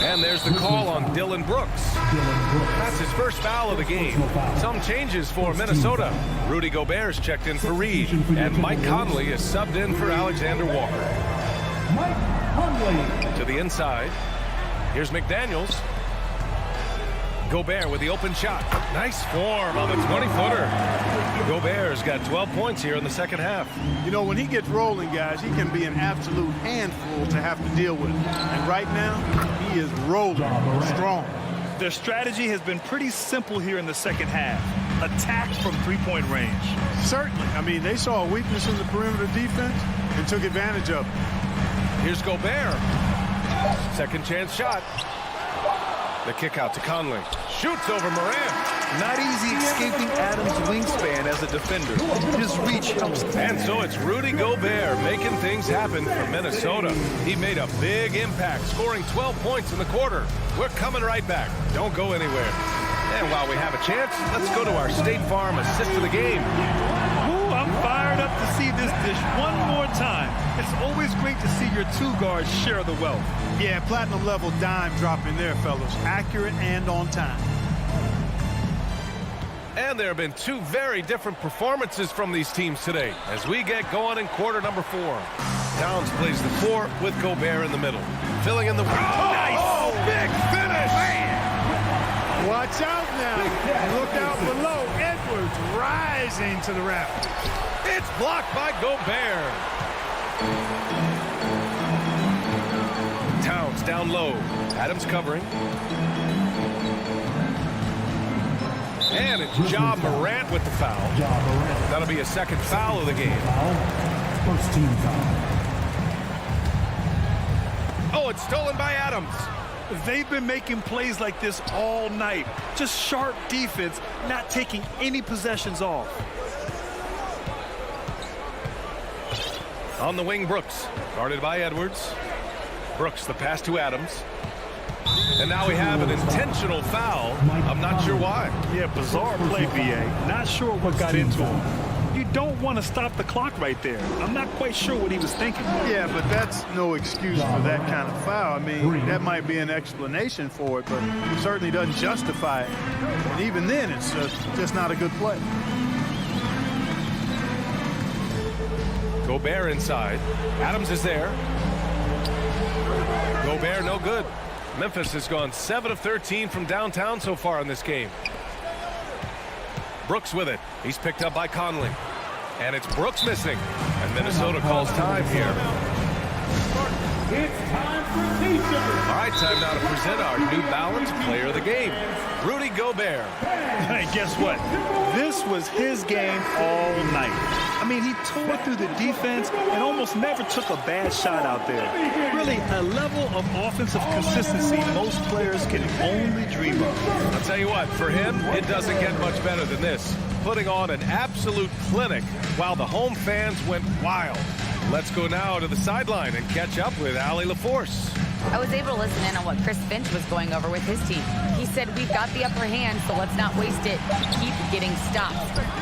And there's the call on Dylan Brooks. That's his first foul of the game. Some changes for Minnesota. Rudy Gobert's checked in for Reed. And Mike Conley is subbed in for Alexander Walker. Mike Conley. To the inside. Here's McDaniels. Gobert with the open shot. Nice form on the 20-footer. Gobert's got 12 points here in the second half. You know, when he gets rolling, guys, he can be an absolute handful to have to deal with. And right now, he is rolling strong. Their strategy has been pretty simple here in the second half. Attack from three-point range. Certainly. I mean, they saw a weakness in the perimeter defense and took advantage of it. Here's Gobert. Second chance shot. The kick out to Conley. Shoots over Morant. Not easy escaping Adams' wingspan as a defender. His reach helps. And so it's Rudy Gobert making things happen for Minnesota. He made a big impact, scoring 12 points in the quarter. We're coming right back. Don't go anywhere. And while we have a chance, let's go to our State Farm assist of the game. Ooh, I'm fired up to see this dish one more time. It's always great to see your two guards share the wealth. Yeah, platinum level dime dropping there, fellas. Accurate and on time. And there have been 2 very different performances from these teams today as we get going in quarter number 4. Towns plays the 4 with Gobert in the middle. Filling in the... Nice! Oh, big finish! Watch out now. Look out below. Edwards rising to the raft. It's blocked by Gobert. Towns down low. Adams covering. And it's Ja Morant with the foul. That'll be a second foul of the game. First team foul. Oh, it's stolen by Adams. They've been making plays like this all night. Just sharp defense, not taking any possessions off. On the wing, Brooks. Guarded by Edwards. Brooks, the pass to Adams. And now we have an intentional foul. I'm not sure why. Yeah, bizarre play, BA. Not sure what got into him. You don't want to stop the clock right there. I'm not quite sure what he was thinking. Yeah, but that's no excuse for that kind of foul. I mean, that might be an explanation for it, but it certainly doesn't justify it. And even then, it's just not a good play. Gobert inside. Adams is there. Gobert no good. Memphis has gone 7 of 13 from downtown so far in this game. Brooks with it. He's picked up by Conley. And it's Brooks missing. And Minnesota calls time here. It's time for features. All right, time now to present our New Balance Player of the Game, Rudy Gobert. Hey, guess what? This was his game all night. I mean, he tore through the defense and almost never took a bad shot out there. Really, a level of offensive consistency most players can only dream of. I'll tell you what, for him, it doesn't get much better than this. Putting on an absolute clinic while the home fans went wild. Let's go now to the sideline and catch up with Allie LaForce. I was able to listen in on what Chris Finch was going over with his team. He said, we've got the upper hand, so let's not waste it. Keep getting stops.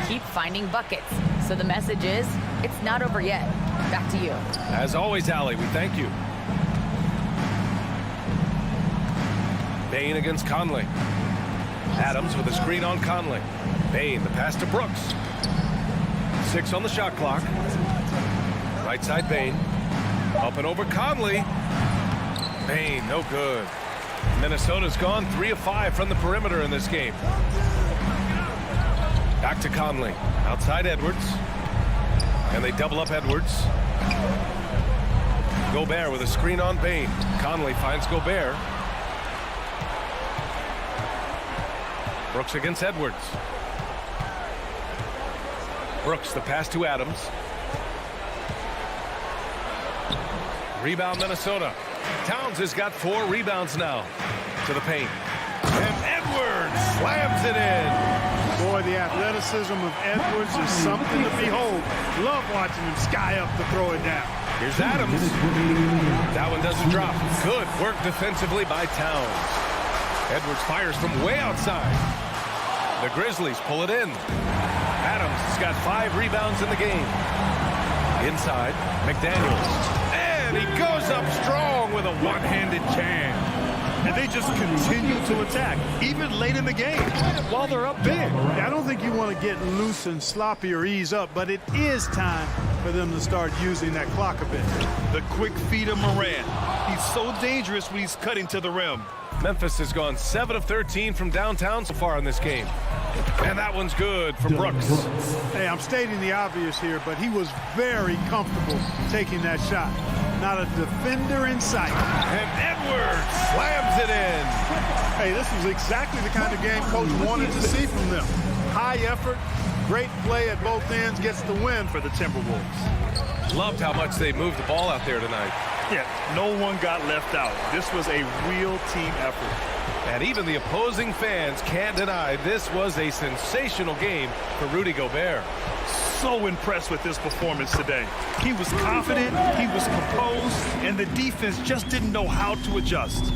Keep finding buckets. So the message is, it's not over yet. Back to you. As always, Allie, we thank you. Bane against Conley. Adams with a screen on Conley. Bane, the pass to Brooks. 6 on the shot clock. Right side, Bane. Up and over Conley. Bane, no good. Minnesota's gone 3 of 5 from the perimeter in this game. Back to Conley. Outside Edwards. And they double up Edwards. Gobert with a screen on Bane. Conley finds Gobert. Brooks against Edwards. Brooks, the pass to Adams. Rebound Minnesota. Towns has got 4 rebounds now. To the paint. And Edwards slams it in. Boy, the athleticism of Edwards is something to behold. Love watching him sky up to throw it down. Here's Adams. That one doesn't drop. Good work defensively by Towns. Edwards fires from way outside. The Grizzlies pull it in. Adams has got 5 rebounds in the game. Inside, McDaniels. And he goes up strong with a one-handed jam. And they just continue to attack, even late in the game, while they're up big. I don't think you want to get loose and sloppy or ease up, but it is time for them to start using that clock a bit. The quick feed of Morant. He's so dangerous when he's cutting to the rim. Memphis has gone 7 of 13 from downtown so far in this game. And that one's good for Brooks. Hey, I'm stating the obvious here, but he was very comfortable taking that shot. Not a defender in sight. And Edwards slams it in. Hey, this was exactly the kind of game Coach wanted to see from them. High effort, great play at both ends, gets the win for the Timberwolves. Loved how much they moved the ball out there tonight. Yeah, no one got left out. This was a real team effort. And even the opposing fans can't deny this was a sensational game for Rudy Gobert. So impressed with this performance today. He was confident, he was composed, and the defense just didn't know how to adjust.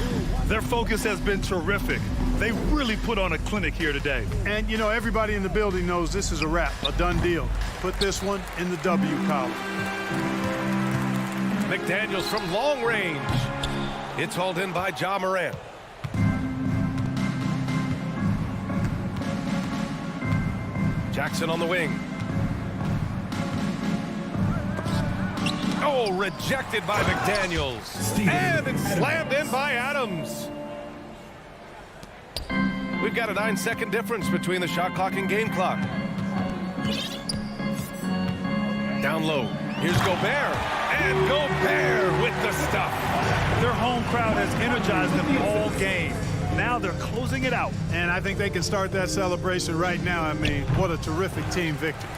Their focus has been terrific. They really put on a clinic here today. And, you know, everybody in the building knows this is a wrap, a done deal. Put this one in the W column. McDaniels from long range. It's hauled in by Ja Morant. Jackson on the wing. Oh, rejected by McDaniels. And it's slammed in by Adams. We've got a 9-second difference between the shot clock and game clock. Down low. Here's Gobert. And Gobert with the stuff. Their home crowd has energized them all game. Now they're closing it out. And I think they can start that celebration right now. I mean, what a terrific team victory.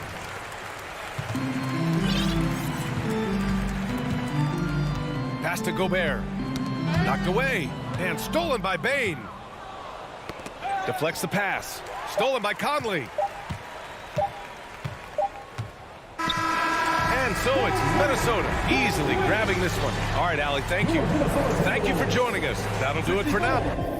Pass to Gobert. Knocked away. And stolen by Bane. Deflects the pass. Stolen by Conley. And so it's Minnesota easily grabbing this one. All right, Allie, thank you. Thank you for joining us. That'll do it for now.